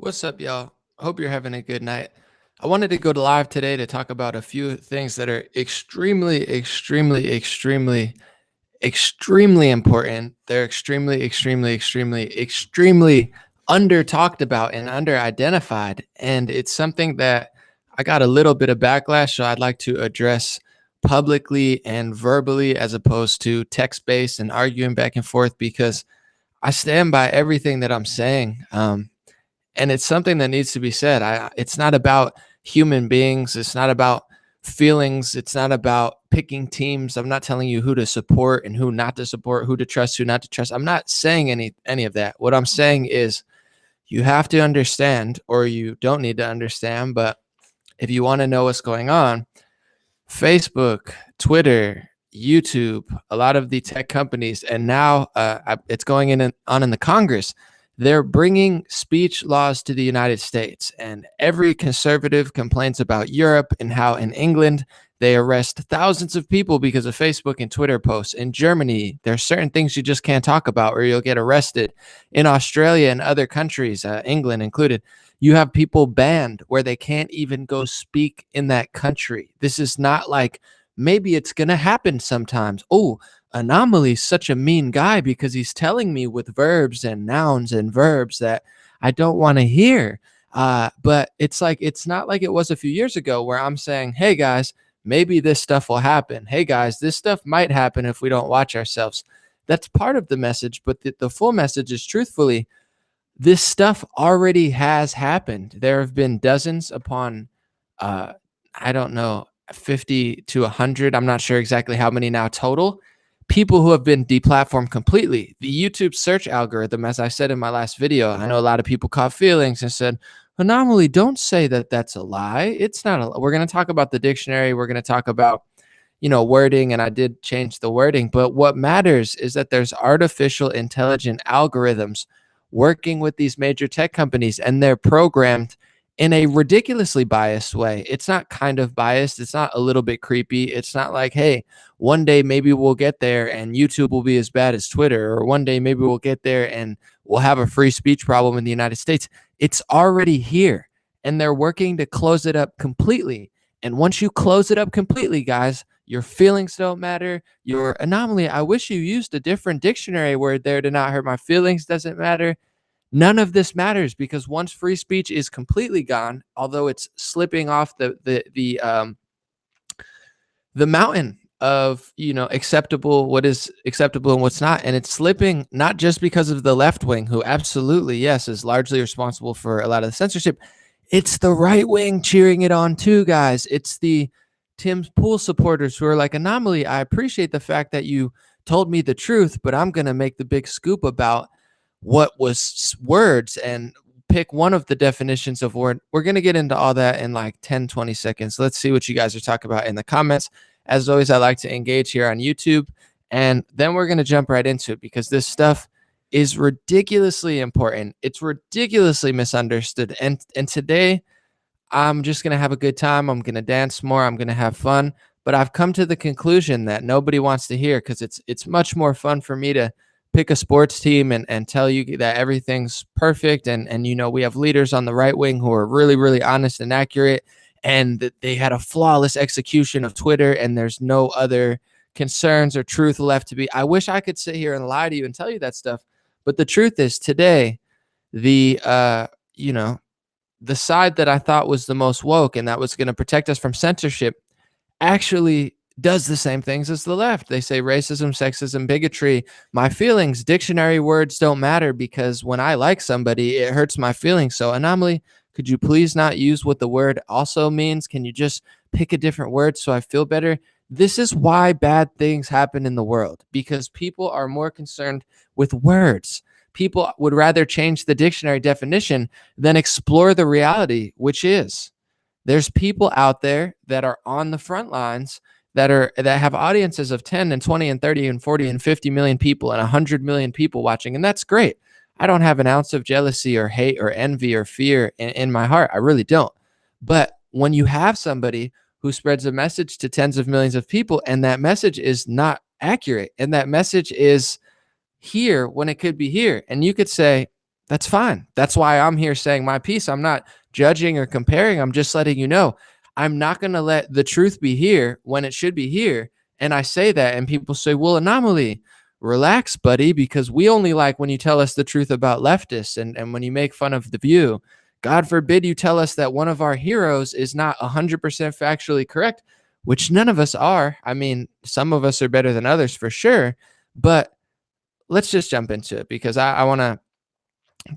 What's up, y'all? Hope you're having a good night. I wanted to go to live today to talk about a few things that are extremely important. They're extremely under talked about and under identified. And it's something that I got a little bit of backlash, so I'd like to address publicly and verbally as opposed to text based and arguing back and forth because I stand by everything that I'm saying. And it's something that needs to be said. It's not about human beings. It's not about feelings. It's not about picking teams. I'm not telling you who to support and who not to support, who to trust, who not to trust. I'm not saying any of that. What I'm saying is you have to understand, or you don't need to understand, but if you want to know what's going on, Facebook, Twitter, YouTube, a lot of the tech companies, and now it's going on in the Congress. They're bringing speech laws to the United States, and every conservative complains about Europe and how in England they arrest thousands of people because of Facebook and Twitter posts. In Germany, there's certain things you just can't talk about or you'll get arrested. In Australia and other countries, England included, you have people banned where they can't even go speak in that country. This is not like maybe it's going to happen sometimes. Oh, Anomaly's such a mean guy because he's telling me with verbs and nouns and verbs that I don't want to hear. But it's like, it's not like it was a few years ago where I'm saying, hey guys, maybe this stuff will happen. Hey guys, this stuff might happen if we don't watch ourselves. That's part of the message, but the full message is truthfully, this stuff already has happened. There have been dozens upon, I don't know, 50 to 100. I'm not sure exactly how many now total. People who have been deplatformed completely. The YouTube search algorithm, as I said in my last video, I know a lot of people caught feelings and said, Anomaly, don't say that that's a lie. It's not a lie. We're going to talk about the dictionary. We're going to talk about, wording, and I did change the wording. But what matters is that there's artificial intelligent algorithms working with these major tech companies, and they're programmed in a ridiculously biased way. It's not kind of biased. It's not a little bit creepy. It's not like, hey, one day maybe we'll get there and YouTube will be as bad as Twitter, or one day maybe we'll get there and we'll have a free speech problem in the United States. It's already here, and they're working to close it up completely. And once you close it up completely, guys, your feelings don't matter. Your Anomaly, I wish you used a different dictionary word there to not hurt my feelings, doesn't matter. None of this matters because once free speech is completely gone, although it's slipping off the mountain of acceptable, what is acceptable and what's not, and it's slipping not just because of the left wing, who absolutely yes is largely responsible for a lot of the censorship. It's the right wing cheering it on too, guys. It's the Tim Pool supporters who are like, Anomaly, I appreciate the fact that you told me the truth, but I'm gonna make the big scoop about what was words and pick one of the definitions of word. We're going to get into all that in like 10-20 seconds. Let's see what you guys are talking about in the comments. As always, I like to engage here on YouTube, and then we're going to jump right into it because this stuff is ridiculously important. It's ridiculously misunderstood. And today I'm just going to have a good time. I'm going to dance more. I'm going to have fun. But I've come to the conclusion that nobody wants to hear because it's much more fun for me to pick a sports team and tell you that everything's perfect. And we have leaders on the right wing who are really, really honest and accurate, and that they had a flawless execution of Twitter and there's no other concerns or truth left to be. I wish I could sit here and lie to you and tell you that stuff. But the truth is today, the side that I thought was the most woke and that was going to protect us from censorship actually does the same things as the left. They say racism, sexism, bigotry. My feelings, dictionary words don't matter because when I like somebody, it hurts my feelings. So Anomaly, could you please not use what the word also means? Can you just pick a different word so I feel better? This is why bad things happen in the world, because people are more concerned with words. People would rather change the dictionary definition than explore the reality, which is there's people out there that are on the front lines that have audiences of 10 and 20 and 30 and 40 and 50 million people and 100 million people watching. And that's great. I don't have an ounce of jealousy or hate or envy or fear in my heart. I really don't. But when you have somebody who spreads a message to tens of millions of people and that message is not accurate and that message is here when it could be here, and you could say, That's fine. That's why I'm here saying my piece. I'm not judging or comparing. I'm just letting you know I'm not going to let the truth be here when it should be here. And I say that, and people say, well, Anomaly, relax, buddy, because we only like when you tell us the truth about leftists and when you make fun of The View. God forbid you tell us that one of our heroes is not 100% factually correct, which none of us are. I mean, some of us are better than others for sure. But let's just jump into it because I want to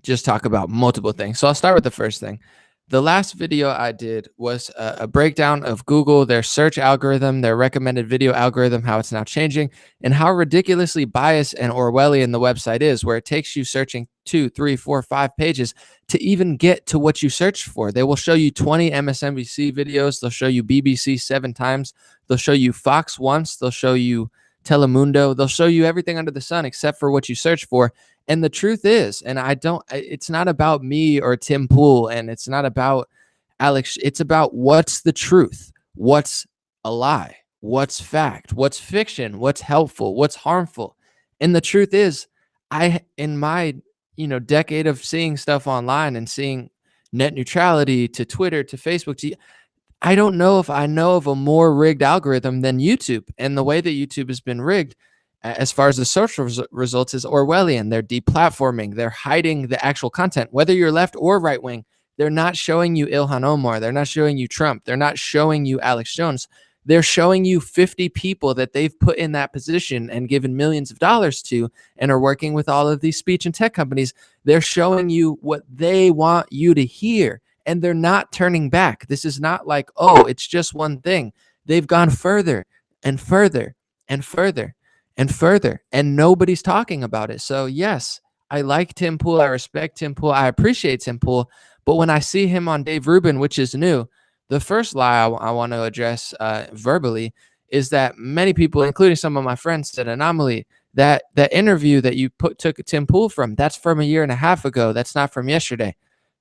just talk about multiple things. So I'll start with the first thing. The last video I did was a breakdown of Google, their search algorithm, their recommended video algorithm, how it's now changing, and how ridiculously biased and Orwellian the website is, where it takes you searching 2, 3, 4, 5 pages to even get to what you searched for. They will show you 20 MSNBC videos. They'll show you BBC 7 times. They'll show you Fox once. They'll show you Telemundo. They'll show you everything under the sun except for what you search for. And the truth is, and it's not about me or Tim Pool, and it's not about Alex. It's about what's the truth, what's a lie, what's fact, what's fiction, what's helpful, what's harmful. And the truth is, in my, decade of seeing stuff online and seeing net neutrality to Twitter, to Facebook, I don't know if I know of a more rigged algorithm than YouTube. And the way that YouTube has been rigged as far as the search results is Orwellian. They're deplatforming. They're hiding the actual content. Whether you're left or right wing, they're not showing you Ilhan Omar. They're not showing you Trump. They're not showing you Alex Jones. They're showing you 50 people that they've put in that position and given millions of dollars to and are working with all of these speech and tech companies. They're showing you what they want you to hear, and they're not turning back. This is not like, oh, it's just one thing. They've gone further and further and further and further, and nobody's talking about it. So yes, I like Tim Pool. I respect Tim Pool. I appreciate Tim Pool. But when I see him on Dave Rubin, which is new, the first lie I want to address verbally is that many people, including some of my friends, said, Anomaly, that interview that you took Tim Pool from, that's from a year and a half ago. That's not from yesterday.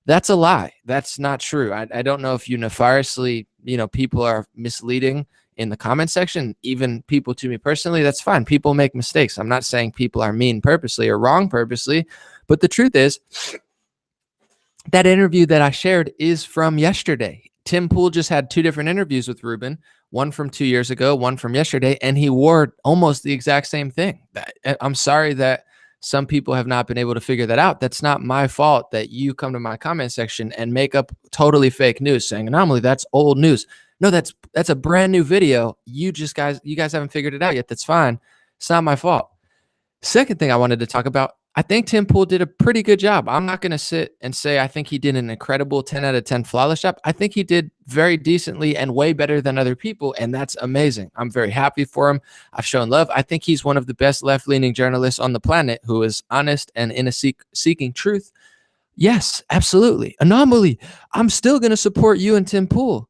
That's a lie. That's not true. I don't know if you nefariously, people are misleading in the comment section, even people to me personally. That's fine. People make mistakes. I'm not saying people are mean purposely or wrong purposely, but the truth is that interview that I shared is from yesterday. Tim Pool just had 2 different interviews with Rubin, one from 2 years ago, one from yesterday, and he wore almost the exact same thing. I'm sorry that some people have not been able to figure that out. That's not my fault that you come to my comment section and make up totally fake news saying, Anomaly, that's old news. No, that's a brand new video. You guys haven't figured it out yet. That's fine. It's not my fault. Second thing I wanted to talk about, I think Tim Pool did a pretty good job. I'm not going to sit and say I think he did an incredible 10 out of 10 flawless job. I think he did very decently and way better than other people, and that's amazing. I'm very happy for him. I've shown love. I think he's one of the best left-leaning journalists on the planet who is honest and seeking truth. Yes, absolutely. Anomaly, I'm still going to support you and Tim Pool.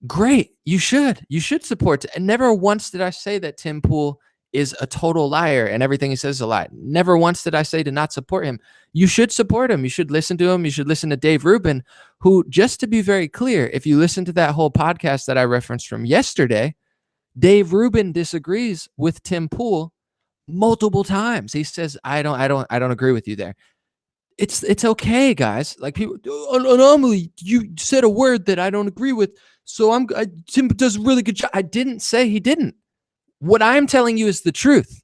Great. You should support. And never once did I say that Tim Pool is a total liar and everything he says is a lie. Never once did I say to not support him. You should support him. You should listen to him. You should listen to Dave Rubin, who, just to be very clear, if you listen to that whole podcast that I referenced from yesterday, Dave Rubin disagrees with Tim Pool multiple times. He says, I don't agree with you there. It's okay, guys. Like, people, Anomaly, you said a word that I don't agree with. So Tim does a really good job. I didn't say he didn't. What I'm telling you is the truth.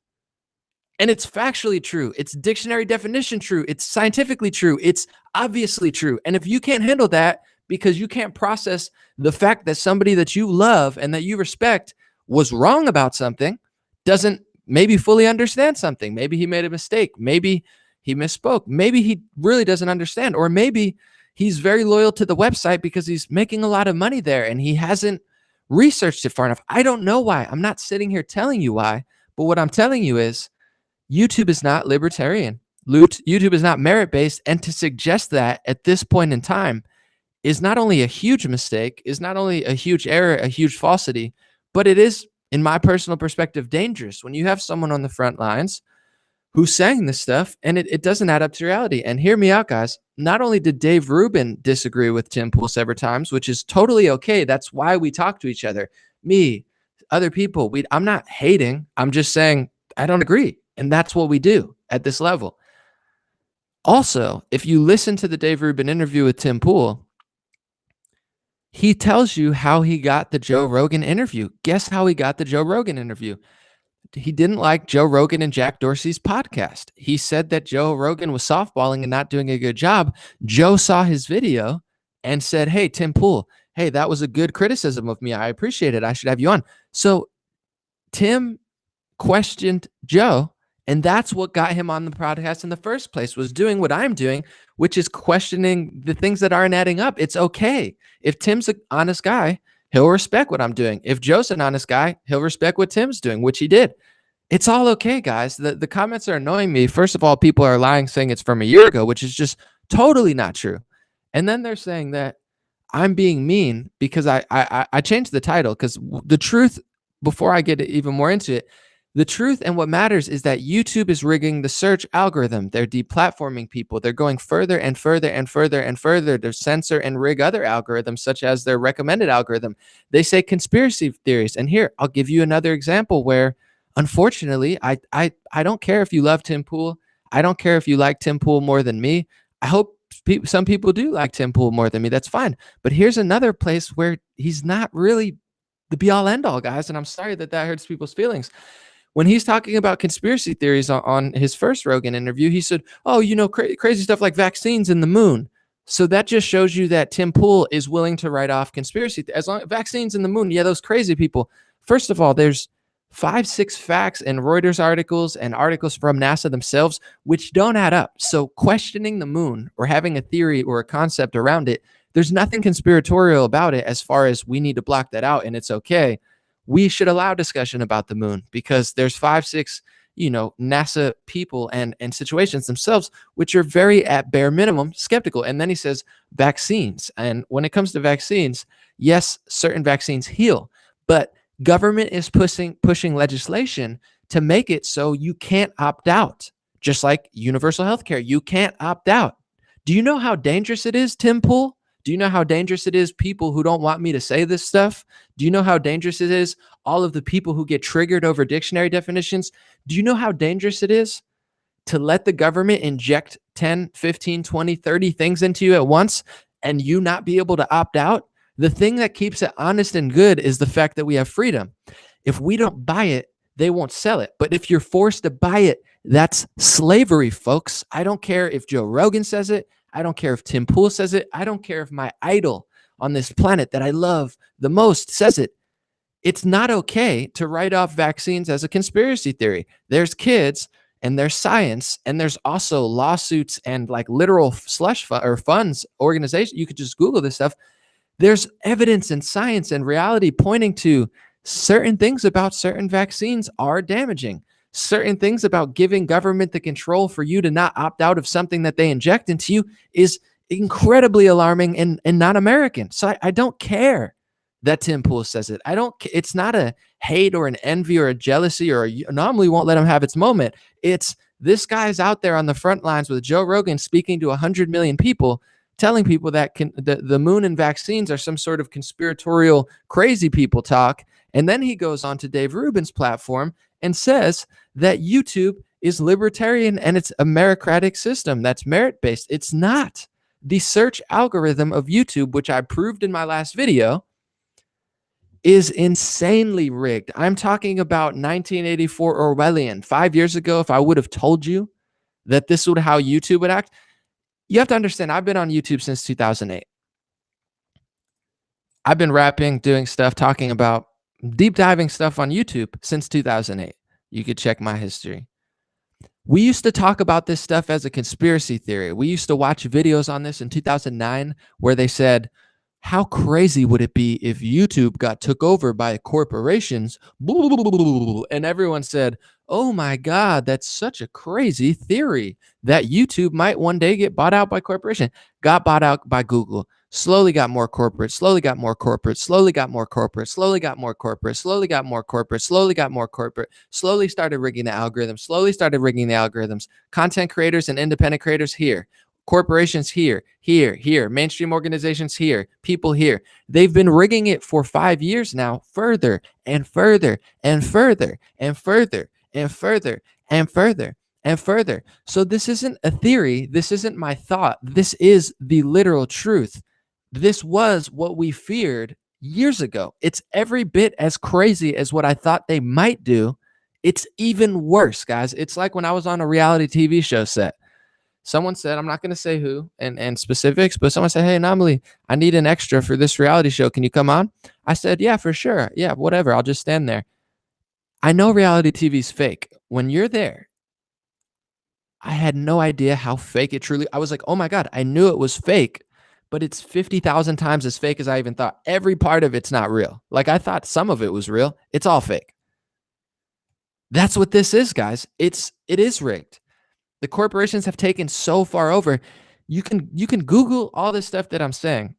And it's factually true. It's dictionary definition true. It's scientifically true. It's obviously true. And if you can't handle that because you can't process the fact that somebody that you love and that you respect was wrong about something, doesn't maybe fully understand something. Maybe he made a mistake. Maybe he misspoke. Maybe he really doesn't understand. Or maybe he's very loyal to the website because he's making a lot of money there and he hasn't researched it far enough. I don't know why. I'm not sitting here telling you why, but what I'm telling you is YouTube is not libertarian. YouTube is not merit-based, and to suggest that at this point in time is not only a huge mistake, is not only a huge error, a huge falsity, but it is, in my personal perspective, dangerous when you have someone on the front lines who's saying this stuff and it doesn't add up to reality. And hear me out, guys. Not only did Dave Rubin disagree with Tim Pool several times, which is totally okay. That's why we talk to each other. Me, other people, I'm not hating. I'm just saying I don't agree. And that's what we do at this level. Also, if you listen to the Dave Rubin interview with Tim Pool, he tells you how he got the Joe Rogan interview. Guess how he got the Joe Rogan interview? He didn't like Joe Rogan and Jack Dorsey's podcast. He said that Joe Rogan was softballing and not doing a good job. Joe saw his video and said, "Hey, Tim Pool, hey, that was a good criticism of me. I appreciate it. I should have you on." So Tim questioned Joe, and that's what got him on the podcast in the first place, was doing what I'm doing, which is questioning the things that aren't adding up. It's okay. If Tim's an honest guy, he'll respect what I'm doing. If Joe's an honest guy, he'll respect what Tim's doing, which he did. It's all okay, guys. The comments are annoying me. First of all, people are lying, saying it's from a year ago, which is just totally not true. And then they're saying that I'm being mean because I changed the title, because the truth, before I get even more into it, the truth and what matters is that YouTube is rigging the search algorithm. They're deplatforming people. They're going further and further and further and further to censor and rig other algorithms, such as their recommended algorithm. They say conspiracy theories. And here, I'll give you another example where, unfortunately, I don't care if you love Tim Pool. I don't care if you like Tim Pool more than me. I hope some people do like Tim Pool more than me. That's fine. But here's another place where he's not really the be all end all, guys. And I'm sorry that hurts people's feelings. When he's talking about conspiracy theories on his first Rogan interview, he said, "Oh, crazy stuff like vaccines and the moon." So that just shows you that Tim Pool is willing to write off conspiracy as long vaccines and the moon. Yeah, those crazy people. First of all, there's 5-6 facts and Reuters articles and articles from NASA themselves which don't add up. So questioning the moon or having a theory or a concept around it, there's nothing conspiratorial about it as far as we need to block that out and it's okay. We should allow discussion about the moon because there's 5-6 NASA people and situations themselves which are very, at bare minimum, skeptical. And then he says vaccines, and when it comes to vaccines, yes, certain vaccines heal, but government is pushing legislation to make it so you can't opt out, just like universal health care. You can't opt out. Do you know how dangerous it is, Tim Pool? Do you know how dangerous it is, people who don't want me to say this stuff? Do you know how dangerous it is, all of the people who get triggered over dictionary definitions? Do you know how dangerous it is to let the government inject 10, 15, 20, 30 things into you at once and you not be able to opt out? The thing that keeps it honest and good is the fact that we have freedom. If we don't buy it, they won't sell it. But if you're forced to buy it, that's slavery, folks. I don't care if Joe Rogan says it. I don't care if Tim Pool says it. I don't care if my idol on this planet that I love the most says it. It's not okay to write off vaccines as a conspiracy theory. There's kids and there's science, and there's also lawsuits and like literal slush funds organization. You could just Google this stuff. There's evidence and science and reality pointing to certain things about certain vaccines are damaging. Certain things about giving government the control for you to not opt out of something that they inject into you is incredibly alarming and not American. So I don't care that Tim Pool says it. It's not a hate or an envy or a jealousy or a anomaly won't let him have its moment. It's this guy's out there on the front lines with Joe Rogan speaking to 100 million people, telling people that the moon and vaccines are some sort of conspiratorial crazy people talk. And then he goes on to Dave Rubin's platform and says that YouTube is libertarian and it's a meritocratic system that's merit-based. It's not. The search algorithm of YouTube, which I proved in my last video, is insanely rigged. I'm talking about 1984 Orwellian. 5 years ago, if I would have told you that this would how YouTube would act, you have to understand, I've been on YouTube since 2008. I've been rapping, doing stuff, talking about deep diving stuff on YouTube since 2008. You could check my history. We used to talk about this stuff as a conspiracy theory. We used to watch videos on this in 2009 where they said, how crazy would it be if YouTube got took over by corporations? And everyone said, oh my God, that's such a crazy theory that YouTube might one day get bought out by corporation. Got bought out by Google. Slowly got more corporate, slowly got more corporate, slowly got more corporate, slowly got more corporate, slowly got more corporate, slowly got more corporate, slowly started rigging the algorithms, slowly started rigging the algorithms. Content creators and independent creators here. Corporations here, mainstream organizations here, people here. They've been rigging it for 5 years now, further and further and further and further and further and further. and further. So this isn't a theory. This isn't my thought. This is the literal truth. This was what we feared years ago. It's every bit as crazy as what I thought they might do. It's even worse, guys. It's like when I was on a reality TV show set. Someone said, I'm not going to say who and specifics, but someone said, hey, Anomaly, I need an extra for this reality show. Can you come on? I said, yeah, for sure. Yeah, whatever. I'll just stand there. I know reality TV is fake. When you're there, I had no idea how fake it truly. I was like, oh my God, I knew it was fake, but it's 50,000 times as fake as I even thought. Every part of it's not real. Like I thought some of it was real. It's all fake. That's what this is, guys. It is rigged. The corporations have taken so far over. You can Google all this stuff that I'm saying.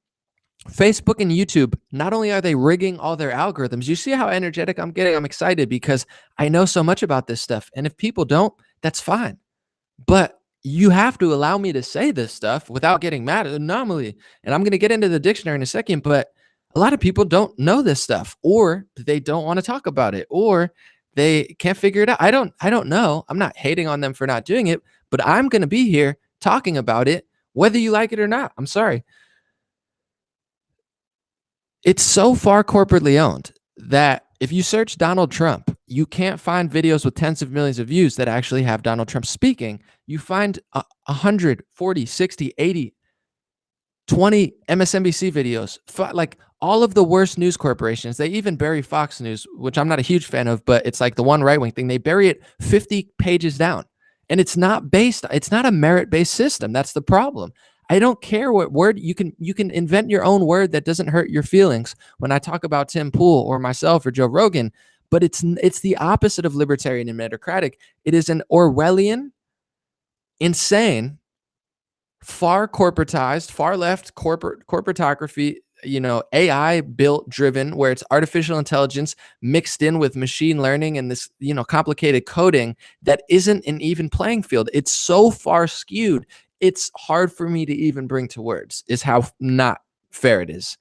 Facebook and YouTube, not only are they rigging all their algorithms, you see how energetic I'm getting? I'm excited because I know so much about this stuff. And if people don't, that's fine. But you have to allow me to say this stuff without getting mad at Anomaly. And I'm going to get into the dictionary in a second, but a lot of people don't know this stuff, or they don't want to talk about it, or they can't figure it out. I don't know. I'm not hating on them for not doing it, but I'm going to be here talking about it, whether you like it or not. I'm sorry. It's so far corporately owned that if you search Donald Trump, you can't find videos with tens of millions of views that actually have Donald Trump speaking. You find 100, 40, 60, 80, 20 MSNBC videos, like all of the worst news corporations. They even bury Fox News, which I'm not a huge fan of, but it's like the one right-wing thing. They bury it 50 pages down. And it's not a merit-based system. That's the problem. I don't care what word you can invent your own word that doesn't hurt your feelings when I talk about Tim Pool or myself or Joe Rogan, but it's the opposite of libertarian and meritocratic. It is an Orwellian, insane, far corporatized, far left corporatocracy, AI built driven, where it's artificial intelligence mixed in with machine learning and this, complicated coding that isn't an even playing field. It's so far skewed. It's hard for me to even bring to words is how not fair it is.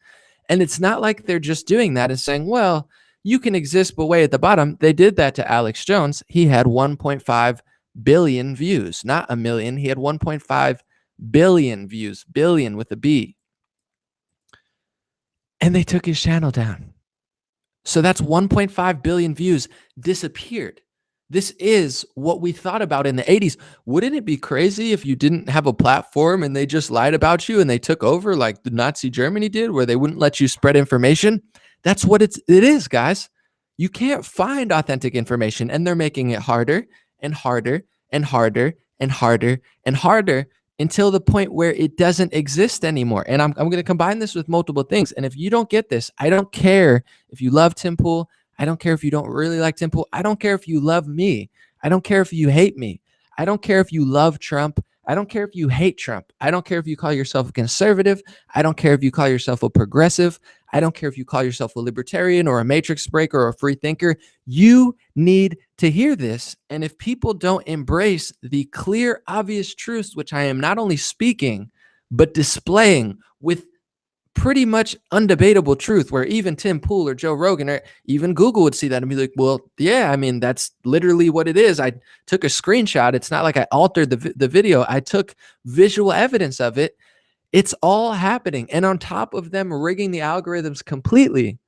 And it's not like they're just doing that and saying, well, you can exist, but way at the bottom. They did that to Alex Jones. He had 1.5 billion views, not a million. He had 1.5 billion views, billion with a B. And they took his channel down. So that's 1.5 billion views disappeared. This is what we thought about in the 80s. Wouldn't it be crazy if you didn't have a platform and they just lied about you and they took over like the Nazi Germany did, where they wouldn't let you spread information? That's what it is, guys. You can't find authentic information, and they're making it harder and harder and harder and harder and harder until the point where it doesn't exist anymore. And I'm going to combine this with multiple things. And if you don't get this, I don't care if you love Tim Pool. I don't care if you don't really like Tim Pool. I don't care if you love me. I don't care if you hate me. I don't care if you love Trump. I don't care if you hate Trump. I don't care if you call yourself a conservative. I don't care if you call yourself a progressive. I don't care if you call yourself a libertarian or a matrix breaker or a free thinker. You need to hear this. And if people don't embrace the clear, obvious truths, which I am not only speaking, but displaying with pretty much undebatable truth, where even Tim Pool or Joe Rogan or even Google would see that and be like, well, yeah, I mean, that's literally what it is. I took a screenshot. It's not like I altered the video. I took visual evidence of it. It's all happening. And on top of them rigging the algorithms completely,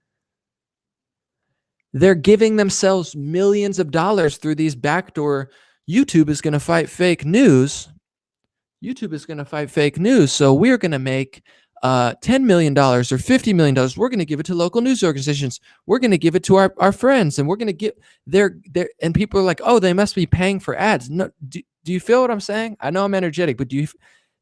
they're giving themselves millions of dollars through these backdoor. YouTube is going to fight fake news. YouTube is going to fight fake news. So we're going to make $10 million or $50 million. We're going to give it to local news organizations. We're going to give it to our friends, and we're going to get their, and people are like, oh, they must be paying for ads. No, do you feel what I'm saying? I know I'm energetic, but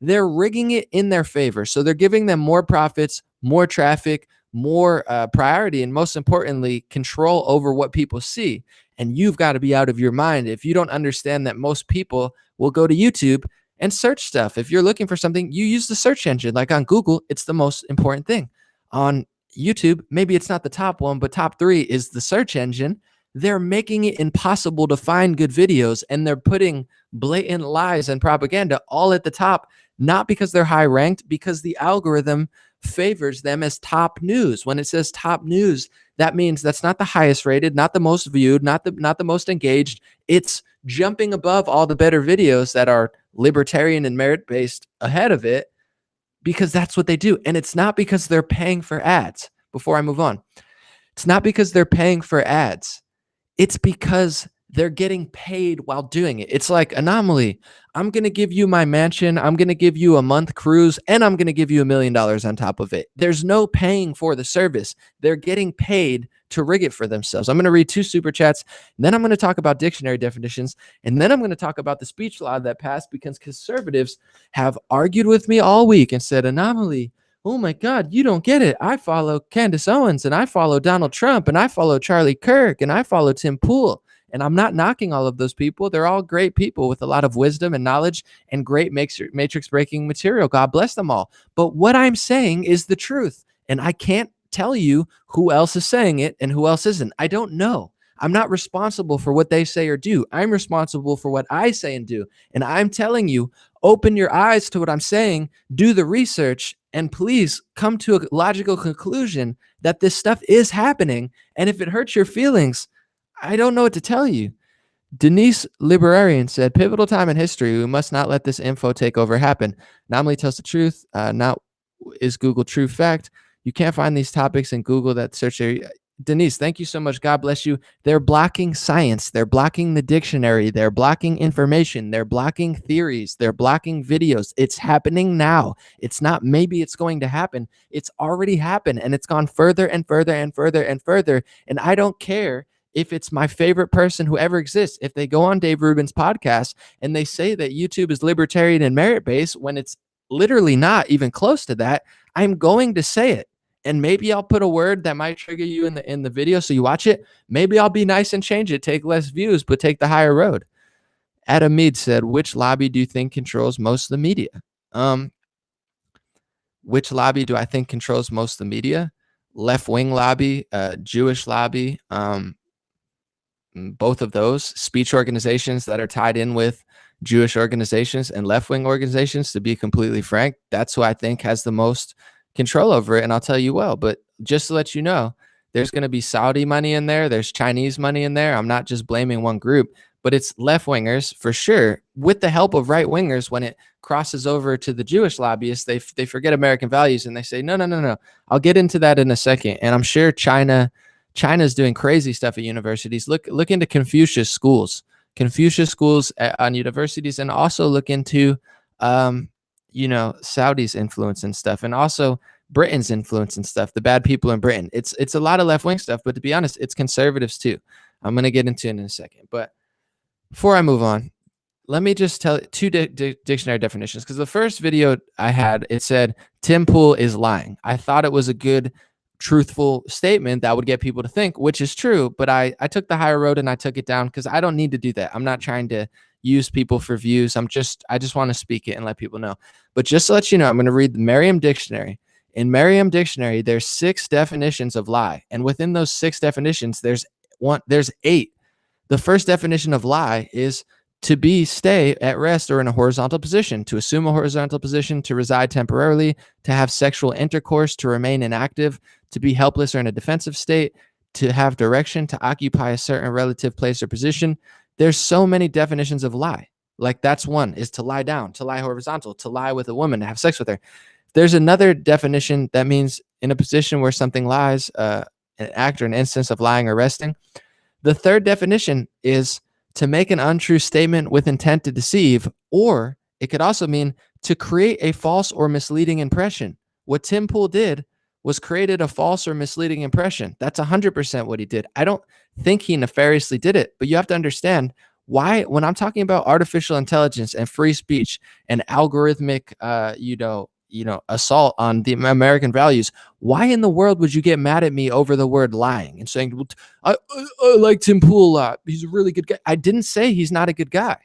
they're rigging it in their favor. So they're giving them more profits, more traffic, more priority, and most importantly, control over what people see. And you've got to be out of your mind if you don't understand that most people will go to YouTube and search stuff. If you're looking for something, you use the search engine. Like on Google, it's the most important thing. On YouTube, maybe it's not the top one, but top 3 is the search engine. They're making it impossible to find good videos, and they're putting blatant lies and propaganda all at the top, not because they're high ranked, because the algorithm favors them as top news. When it says top news, that means that's not the highest rated, not the most viewed, not the most engaged. It's jumping above all the better videos that are libertarian and merit based ahead of it, because that's what they do. And it's not because they're paying for ads. Before I move on, it's not because they're paying for ads. It's because they're getting paid while doing it. It's like Anomaly. I'm going to give you my mansion. I'm going to give you a month cruise, and I'm going to give you $1 million on top of it. There's no paying for the service. They're getting paid to rig it for themselves. I'm going to read 2 super chats. And then I'm going to talk about dictionary definitions. And then I'm going to talk about the speech law that passed, because conservatives have argued with me all week and said, Anomaly, oh my God, you don't get it. I follow Candace Owens, and I follow Donald Trump, and I follow Charlie Kirk, and I follow Tim Pool. And I'm not knocking all of those people. They're all great people with a lot of wisdom and knowledge and great matrix breaking material. God bless them all. But what I'm saying is the truth. And I can't tell you who else is saying it and who else isn't. I don't know. I'm not responsible for what they say or do. I'm responsible for what I say and do. And I'm telling you, open your eyes to what I'm saying, do the research, and please come to a logical conclusion that this stuff is happening. And if it hurts your feelings, I don't know what to tell you. Denise Liberarian said, pivotal time in history. We must not let this info takeover happen. Anomaly tells the truth. Not is Google true fact. You can't find these topics in Google that search area. Denise, thank you so much. God bless you. They're blocking science. They're blocking the dictionary. They're blocking information. They're blocking theories. They're blocking videos. It's happening now. It's not maybe it's going to happen. It's already happened, and it's gone further and further and further and further. And I don't care if it's my favorite person who ever exists. If they go on Dave Rubin's podcast and they say that YouTube is libertarian and merit-based when it's literally not even close to that, I'm going to say it. And maybe I'll put a word that might trigger you in the video so you watch it. Maybe I'll be nice and change it, take less views, but take the higher road. Adam Mead said, which lobby do you think controls most of the media? Which lobby do I think controls most of the media? Left-wing lobby, Jewish lobby, both of those. Speech organizations that are tied in with Jewish organizations and left-wing organizations, to be completely frank, that's who I think has the most control over it. And I'll tell you, well, but just to let you know, there's going to be Saudi money in there. There's Chinese money in there. I'm not just blaming one group, but it's left-wingers for sure, with the help of right-wingers. When it crosses over to the Jewish lobbyists, they forget American values and they say, no. I'll get into that in a second. And I'm sure China's doing crazy stuff at universities. Look into Confucius schools on universities, and also look into, Saudi's influence and stuff, and also Britain's influence and stuff, the bad people in Britain. It's a lot of left-wing stuff, but to be honest, it's conservatives too. I'm going to get into it in a second. But before I move on, let me just tell 2 dictionary definitions, because the first video I had, it said Tim Pool is lying. I thought it was a good, truthful statement that would get people to think, which is true, but I took the higher road and I took it down because I don't need to do that. I'm not trying to use people for views. I just want to speak it and let people know. But just to let you know, I'm going to read the Merriam Dictionary. In Merriam Dictionary, there's 6 definitions of lie, and within those 6 definitions, there's 8. The first definition of lie is to stay at rest or in a horizontal position, to assume a horizontal position, to reside temporarily, to have sexual intercourse, to remain inactive, to be helpless or in a defensive state, to have direction, to occupy a certain relative place or position. There's so many definitions of lie. Like, that's one, is to lie down, to lie horizontal, to lie with a woman, to have sex with her. There's another definition that means in a position where something lies, an act or an instance of lying or resting. The third definition is to make an untrue statement with intent to deceive, or it could also mean to create a false or misleading impression. What Tim Pool did was created a false or misleading impression. That's 100% what he did. I don't think he nefariously did it, but you have to understand why, when I'm talking about artificial intelligence and free speech and algorithmic, assault on the American values, why in the world would you get mad at me over the word lying and saying, well, I like Tim Pool a lot, he's a really good guy? I didn't say he's not a good guy.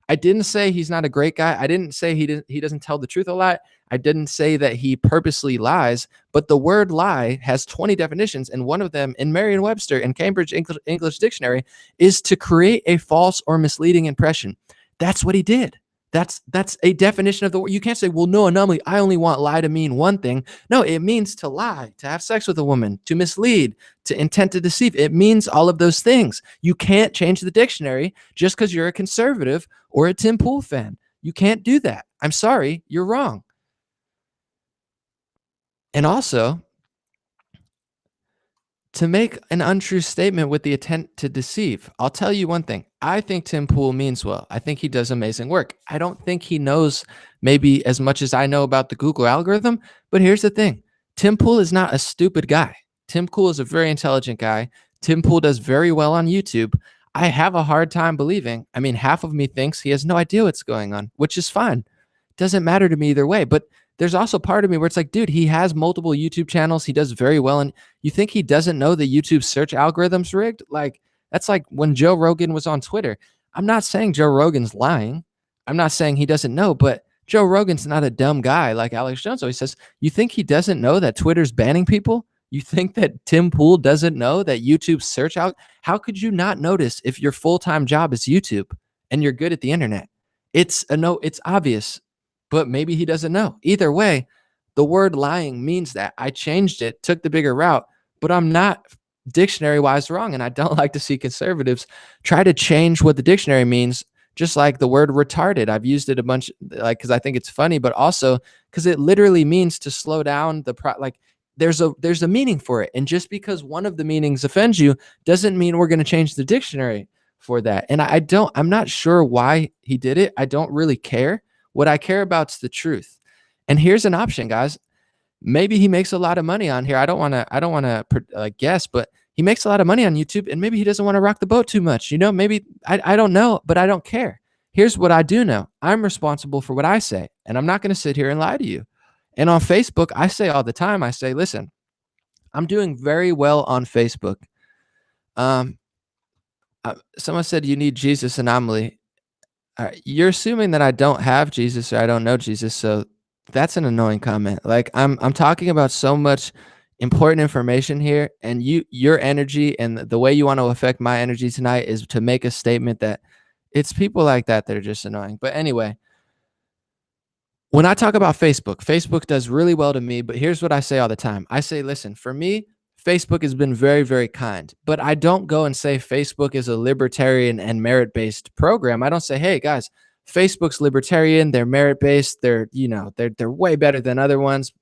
I didn't say he's not a great guy. I didn't say he doesn't tell the truth a lot. I didn't say that he purposely lies, but the word lie has 20 definitions, and one of them in Merriam-Webster and Cambridge English Dictionary is to create a false or misleading impression. That's what he did. That's a definition of the word. You can't say, well, no, anomaly, I only want lie to mean one thing. No, it means to lie, to have sex with a woman, to mislead, to intent to deceive. It means all of those things. You can't change the dictionary just because you're a conservative or a Tim Pool fan. You can't do that. I'm sorry, you're wrong. And also, to make an untrue statement with the intent to deceive. I'll tell you one thing. I think Tim Pool means well. I think he does amazing work. I don't think he knows maybe as much as I know about the Google algorithm, but here's the thing. Tim Pool is not a stupid guy. Tim Pool is a very intelligent guy. Tim Pool does very well on YouTube. I have a hard time believing. I mean, half of me thinks he has no idea what's going on, which is fine. Doesn't matter to me either way, but there's also part of me where it's like, dude, he has multiple YouTube channels. He does very well. And you think he doesn't know the YouTube search algorithm's rigged? Like, that's like when Joe Rogan was on Twitter. I'm not saying Joe Rogan's lying. I'm not saying he doesn't know, but Joe Rogan's not a dumb guy like Alex Jones always says. You think he doesn't know that Twitter's banning people? You think that Tim Pool doesn't know that YouTube search out? How could you not notice if your full-time job is YouTube and you're good at the internet? It's a no, it's obvious, but maybe he doesn't know. Either way, the word lying means that. I changed it, took the bigger route, but I'm not dictionary wise wrong. And I don't like to see conservatives try to change what the dictionary means, just like the word retarded. I've used it a bunch, like, because I think it's funny, but also because it literally means to slow down like there's a meaning for it. And just because one of the meanings offends you doesn't mean we're going to change the dictionary for that. And I'm not sure why he did it. I don't really care. What I care about is the truth. And here's an option, guys. Maybe he makes a lot of money on here. I don't want to guess, but he makes a lot of money on YouTube, and maybe he doesn't want to rock the boat too much. Maybe I don't know, but I don't care. Here's what I do know. I'm responsible for what I say, and I'm not going to sit here and lie to you. And on Facebook, I say all the time, I say, listen, I'm doing very well on Facebook. Someone said you need Jesus anomaly. You're assuming that I don't have Jesus or I don't know Jesus, so that's an annoying comment. Like I'm talking about so much important information here, and your energy and the way you want to affect my energy tonight is to make a statement that it's people like that that are just annoying. But anyway, when I talk about Facebook does really well to me, but here's what I say all the time. I say, listen, for me, Facebook has been very, very kind, but I don't go and say Facebook is a libertarian and merit-based program. I don't say, hey guys, Facebook's libertarian, they're merit-based, they're way better than other ones.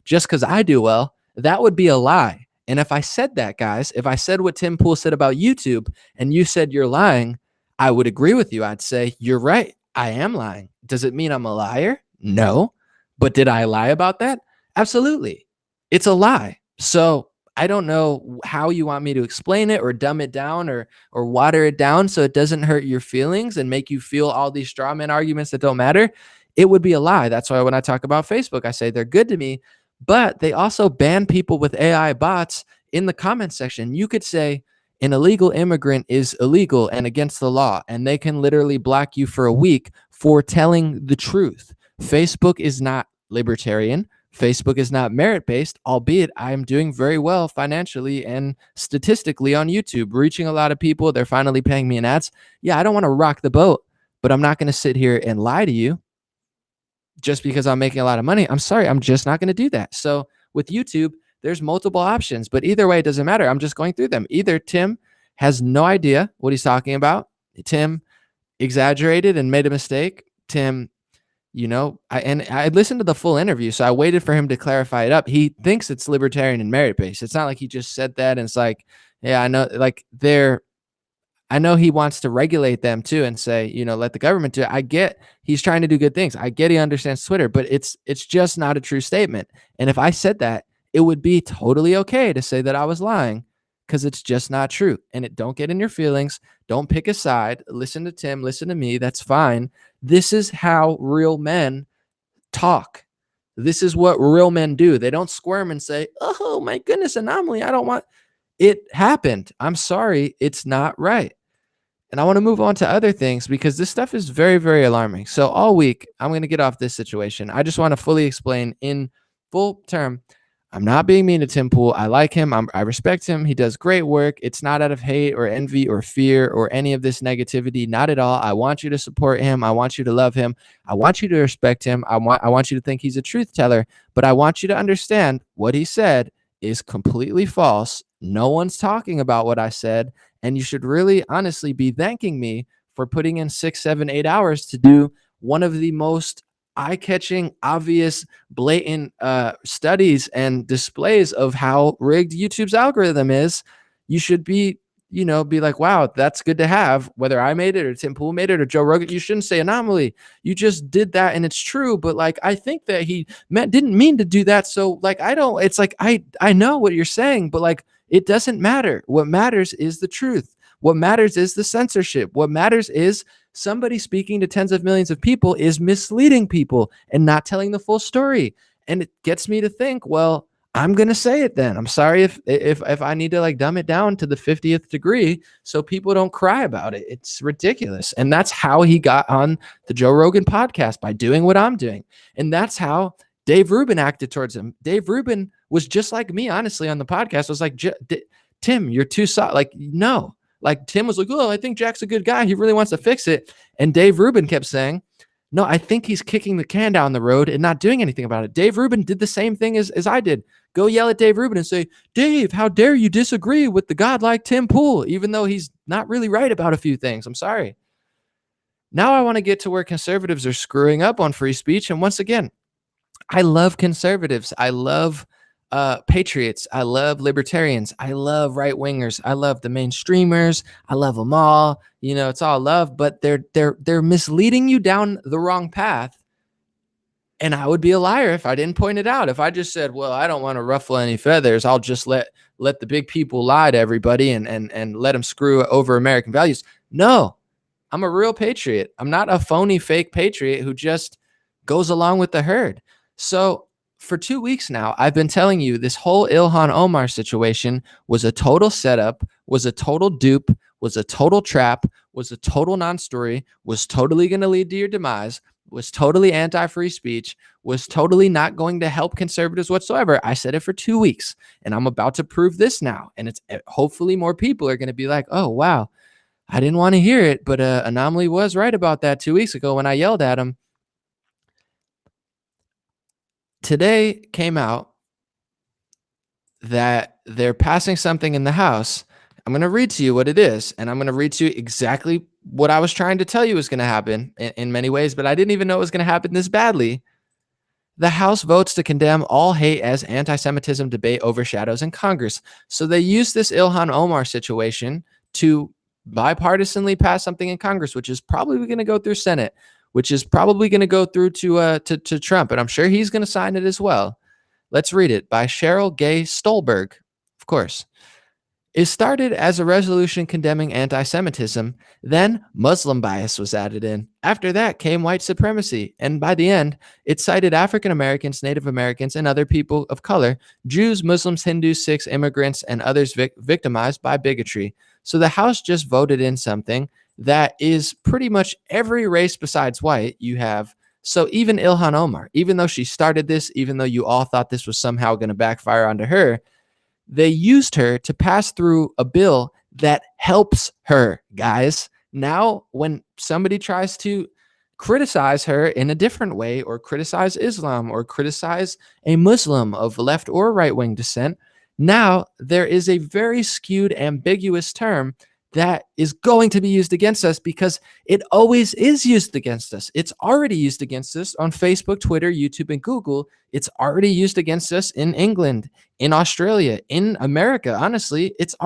Just because I do well, that would be a lie. And if I said that, guys, if I said what Tim Pool said about YouTube and you said you're lying, I would agree with you. I'd say, you're right, I am lying. Does it mean I'm a liar? No. But did I lie about that? Absolutely. It's a lie. So I don't know how you want me to explain it or dumb it down or water it down so it doesn't hurt your feelings and make you feel all these straw man arguments that don't matter. It would be a lie. That's why when I talk about Facebook, I say they're good to me, but they also ban people with AI bots in the comment section. You could say an illegal immigrant is illegal and against the law, and they can literally block you for a week for telling the truth. Facebook is not libertarian. Facebook is not merit-based, albeit I'm doing very well financially and statistically on YouTube, reaching a lot of people. They're finally paying me in ads. Yeah, I don't want to rock the boat, but I'm not going to sit here and lie to you just because I'm making a lot of money. I'm sorry, I'm just not going to do that. So with YouTube, there's multiple options, but either way, it doesn't matter. I'm just going through them. Either Tim has no idea what he's talking about. Tim exaggerated and made a mistake. Tim, I listened to the full interview, so I waited for him to clarify it up. He thinks it's libertarian and merit-based. It's not like he just said that and it's like, yeah, I know, like I know he wants to regulate them too and say, let the government do it. I get he's trying to do good things. I get he understands Twitter, but it's just not a true statement. And if I said that, it would be totally okay to say that I was lying because it's just not true. And don't get in your feelings. Don't pick a side. Listen to Tim. Listen to me. That's fine. This is how real men talk. This is what real men do. They don't squirm and say, oh my goodness, anomaly. I don't want it happened. I'm sorry. It's not right. And I want to move on to other things because this stuff is very, very alarming. So all week, I'm going to get off this situation. I just want to fully explain in full term. I'm not being mean to Tim Pool. I like him. I respect him. He does great work. It's not out of hate or envy or fear or any of this negativity. Not at all. I want you to support him. I want you to love him. I want you to respect him. I want you to think he's a truth teller. But I want you to understand what he said is completely false. No one's talking about what I said. And you should really honestly be thanking me for putting in 6, 7, 8 hours to do one of the most eye-catching, obvious, blatant studies and displays of how rigged YouTube's algorithm is. You should be like, wow, that's good to have. Whether I made it or Tim Pool made it or Joe Rogan, you shouldn't say anomaly. You just did that and it's true. But like, I think that he didn't mean to do that. So like, it's like, I know what you're saying, but like, it doesn't matter. What matters is the truth. What matters is the censorship. What matters is somebody speaking to tens of millions of people is misleading people and not telling the full story. And it gets me to think, well, I'm going to say it then. I'm sorry if I need to like dumb it down to the 50th degree so people don't cry about it. It's ridiculous. And that's how he got on the Joe Rogan podcast, by doing what I'm doing. And that's how Dave Rubin acted towards him. Dave Rubin was just like me, honestly, on the podcast. I was like, Tim, you're too soft. Like, no. Like Tim was like, oh, I think Jack's a good guy. He really wants to fix it. And Dave Rubin kept saying, no, I think he's kicking the can down the road and not doing anything about it. Dave Rubin did the same thing as I did. Go yell at Dave Rubin and say, Dave, how dare you disagree with the godlike Tim Pool, even though he's not really right about a few things. I'm sorry. Now I want to get to where conservatives are screwing up on free speech. And once again, I love conservatives. I love patriots. I love libertarians. I love right wingers. I love the mainstreamers. I love them all. You know, it's all love, but they're misleading you down the wrong path. And I would be a liar if I didn't point it out. If I just said, well, I don't want to ruffle any feathers, I'll just let the big people lie to everybody and let them screw over American values. No, I'm a real patriot. I'm not a phony fake patriot who just goes along with the herd. So for 2 weeks now, I've been telling you this whole Ilhan Omar situation was a total setup, was a total dupe, was a total trap, was a total non-story, was totally going to lead to your demise, was totally anti-free speech, was totally not going to help conservatives whatsoever. I said it for 2 weeks, and I'm about to prove this now. And it's hopefully more people are going to be like, oh, wow, I didn't want to hear it, but Anomaly was right about that 2 weeks ago when I yelled at him. Today came out that they're passing something in the House. I'm going to read to you what it is, and I'm going to read to you exactly what I was trying to tell you was going to happen in many ways, but I didn't even know it was going to happen this badly. The House votes to condemn all hate as anti-Semitism debate overshadows in Congress. So they use this Ilhan Omar situation to bipartisanly pass something in Congress, which is probably going to go through Senate, which is probably going to go through to Trump, and I'm sure he's going to sign it as well. Let's read it by Cheryl Gay Stolberg, of course. It started as a resolution condemning anti-Semitism. Then Muslim bias was added in. After that came white supremacy. And by the end, it cited African Americans, Native Americans, and other people of color, Jews, Muslims, Hindus, Sikhs, immigrants, and others victimized by bigotry. So the House just voted in something that is pretty much every race besides white you have. So even Ilhan Omar, even though she started this, even though you all thought this was somehow going to backfire onto her, they used her to pass through a bill that helps her, guys. Now, when somebody tries to criticize her in a different way, or criticize Islam, or criticize a Muslim of left or right-wing descent, now there is a very skewed, ambiguous term that is going to be used against us, because it always is used against us. It's already used against us on Facebook, Twitter, YouTube, and Google. It's already used against us in England, in Australia, in America. Honestly, it's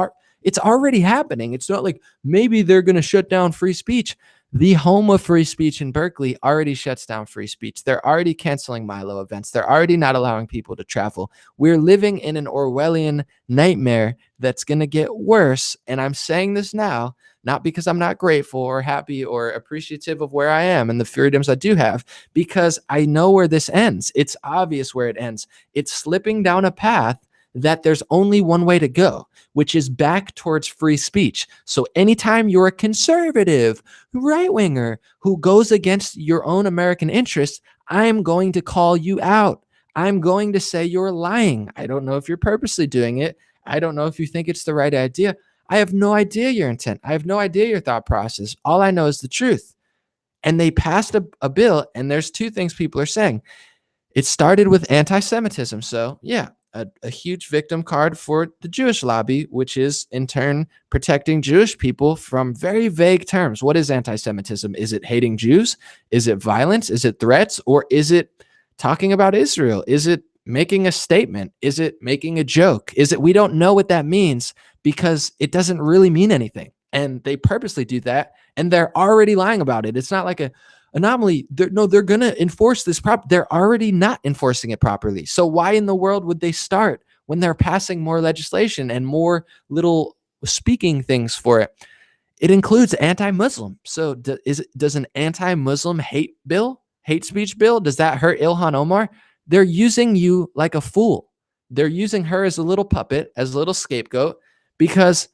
already happening. It's not like maybe they're going to shut down free speech. The home of free speech in Berkeley already shuts down free speech. They're already canceling Milo events. They're already not allowing people to travel. We're living in an Orwellian nightmare that's going to get worse. And I'm saying this now, not because I'm not grateful or happy or appreciative of where I am and the freedoms I do have, because I know where this ends. It's obvious where it ends. It's slipping down a path that there's only one way to go, which is back towards free speech. So anytime you're a conservative, right-winger who goes against your own American interests, I'm going to call you out. I'm going to say you're lying. I don't know if you're purposely doing it. I don't know if you think it's the right idea. I have no idea your intent. I have no idea your thought process. All I know is the truth. And they passed a bill, and there's two things people are saying. It started with anti-Semitism. So, yeah, a huge victim card for the Jewish lobby, which is in turn protecting Jewish people from very vague terms. What is anti-Semitism? Is it hating Jews? Is it violence? Is it threats? Or is it talking about Israel? Is it making a statement? Is it making a joke? Is it, we don't know what that means because it doesn't really mean anything. And they purposely do that. And they're already lying about it. It's not like a anomaly. They're going to enforce this they're already not enforcing it properly. So why in the world would they start when they're passing more legislation and more little speaking things for it? It includes anti-Muslim. So does an anti-Muslim hate speech bill, does that hurt Ilhan Omar? They're using you like a fool. They're using her as a little puppet, as a little scapegoat, because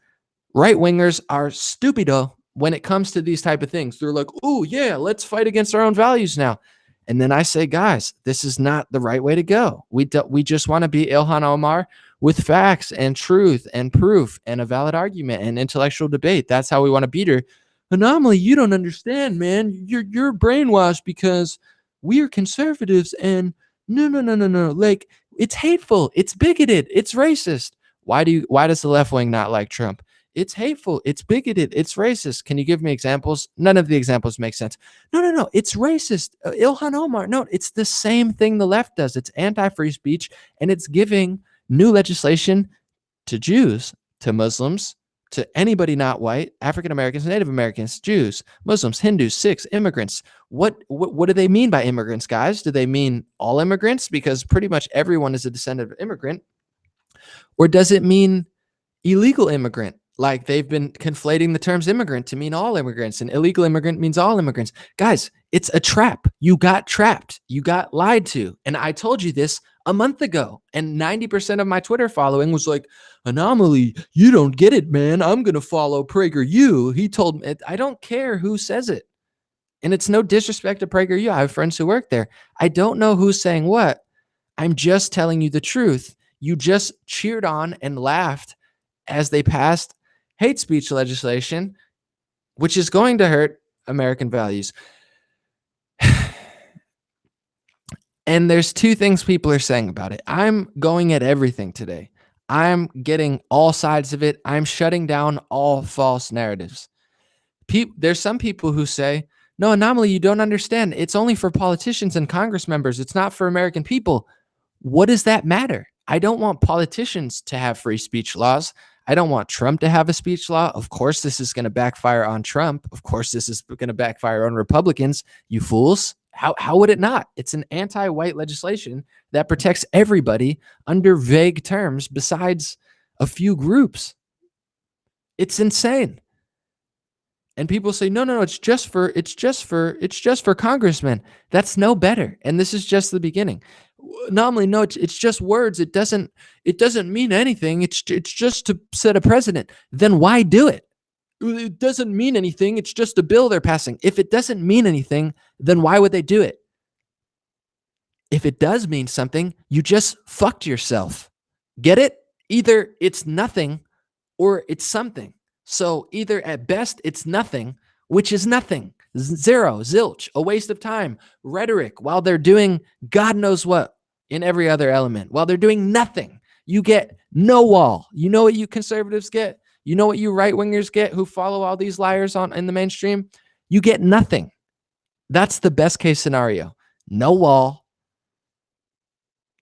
right-wingers are stupido when it comes to these type of things. They're like, oh, yeah, let's fight against our own values now. And then I say, guys, this is not the right way to go. We just want to be Ilhan Omar with facts and truth and proof and a valid argument and intellectual debate. That's how we want to beat her. Anomaly, you don't understand, man. You're brainwashed because we're conservatives and no. Like, it's hateful, it's bigoted, it's racist. Why does the left wing not like Trump? It's hateful, it's bigoted, it's racist. Can you give me examples? None of the examples make sense. No. It's racist. Ilhan Omar. No, it's the same thing the left does. It's anti-free speech, and it's giving new legislation to Jews, to Muslims, to anybody not white, African Americans, Native Americans, Jews, Muslims, Hindus, Sikhs, immigrants. What do they mean by immigrants, guys? Do they mean all immigrants? Because pretty much everyone is a descendant of immigrant. Or does it mean illegal immigrant? Like, they've been conflating the terms immigrant to mean all immigrants, and illegal immigrant means all immigrants. Guys, it's a trap. You got trapped. You got lied to. And I told you this a month ago, and 90% of my Twitter following was like, Anomaly, you don't get it, man. I'm going to follow PragerU. He told me. I don't care who says it. And it's no disrespect to PragerU. I have friends who work there. I don't know who's saying what. I'm just telling you the truth. You just cheered on and laughed as they passed hate speech legislation, which is going to hurt American values. And there's two things people are saying about it. I'm going at everything today. I'm getting all sides of it. I'm shutting down all false narratives. There's some people who say, no, Anomaly, you don't understand. It's only for politicians and Congress members. It's not for American people. What does that matter? I don't want politicians to have free speech laws. I don't want Trump to have a speech law. Of course, this is going to backfire on Trump. Of course, this is going to backfire on Republicans, you fools. How would it not? It's an anti-white legislation that protects everybody under vague terms besides a few groups. It's insane. And people say, no, it's just for congressmen. That's no better. And this is just the beginning. Normally, no, it's just words. It doesn't mean anything. It's just to set a precedent. Then why do it? It doesn't mean anything. It's just a bill they're passing. If it doesn't mean anything, then why would they do it? If it does mean something, you just fucked yourself. Get it? Either it's nothing or it's something. So either at best it's nothing, which is nothing, zero, zilch, a waste of time, rhetoric, while they're doing God knows what in every other element. While they're doing nothing, you get no wall. You know what you conservatives get? You know what you right-wingers get who follow all these liars in the mainstream? You get nothing. That's the best case scenario. No wall.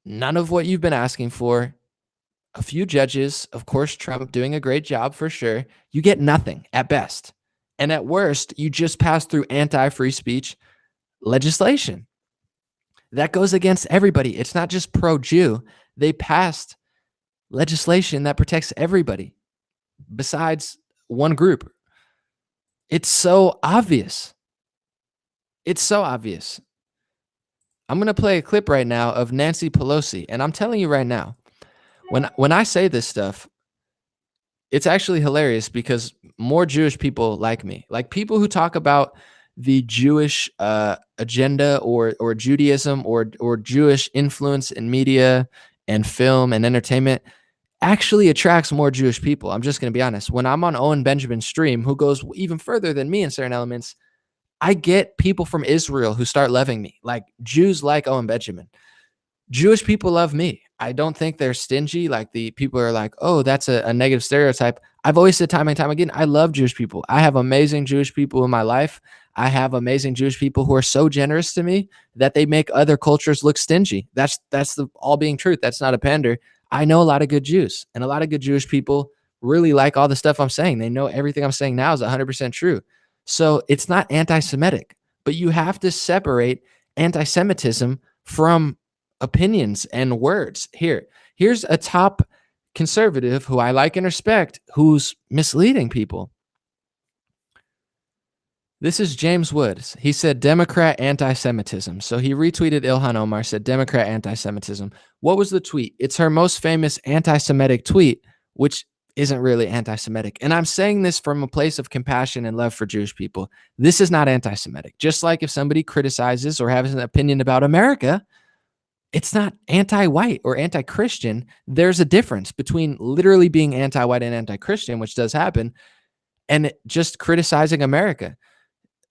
None of what you've been asking for. A few judges, of course, Trump doing a great job for sure. You get nothing at best. And at worst, you just pass through anti-free speech legislation. That goes against everybody. It's not just pro-Jew. They passed legislation that protects everybody besides one group. It's so obvious. It's so obvious. I'm going to play a clip right now of Nancy Pelosi, and I'm telling you right now, when I say this stuff, it's actually hilarious because more Jewish people like me, like people who talk about the Jewish agenda or Judaism or Jewish influence in media and film and entertainment actually attracts more Jewish people. I'm just going to be honest. When I'm on Owen Benjamin's stream, who goes even further than me in certain elements, I get people from Israel who start loving me. Like Jews like Owen Benjamin. Jewish people love me. I don't think they're stingy. Like the people are like, oh, that's a negative stereotype. I've always said time and time again, I love Jewish people. I have amazing Jewish people in my life. I have amazing Jewish people who are so generous to me that they make other cultures look stingy. That's the all being truth. That's not a pander. I know a lot of good Jews, and a lot of good Jewish people really like all the stuff I'm saying. They know everything I'm saying now is 100% true. So it's not anti-Semitic, but you have to separate anti-Semitism from opinions and words. Here's a top conservative who I like and respect who's misleading people. This is James Woods. He said Democrat anti-Semitism. So he retweeted Ilhan Omar, said Democrat anti-Semitism. What was the tweet? It's her most famous anti-Semitic tweet, which isn't really anti-Semitic. And I'm saying this from a place of compassion and love for Jewish people. This is not anti-Semitic. Just like if somebody criticizes or has an opinion about America, it's not anti-white or anti-Christian. There's a difference between literally being anti-white and anti-Christian, which does happen, and just criticizing America.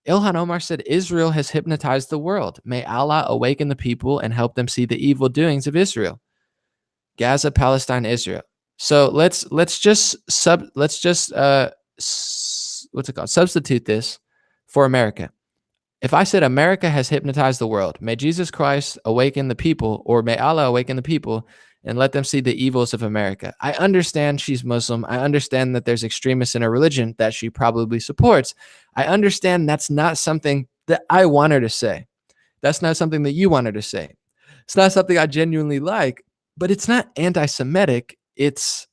Ilhan Omar said, Israel has hypnotized the world. May Allah awaken the people and help them see the evil doings of Israel. Gaza, Palestine, Israel. So let's just substitute this for America. If I said America has hypnotized the world, may Jesus Christ awaken the people, or may Allah awaken the people and let them see the evils of America. I understand she's Muslim. I understand that there's extremists in her religion that she probably supports. I understand that's not something that I want her to say. That's not something that you want her to say. It's not something I genuinely like, but it's not anti-Semitic. It's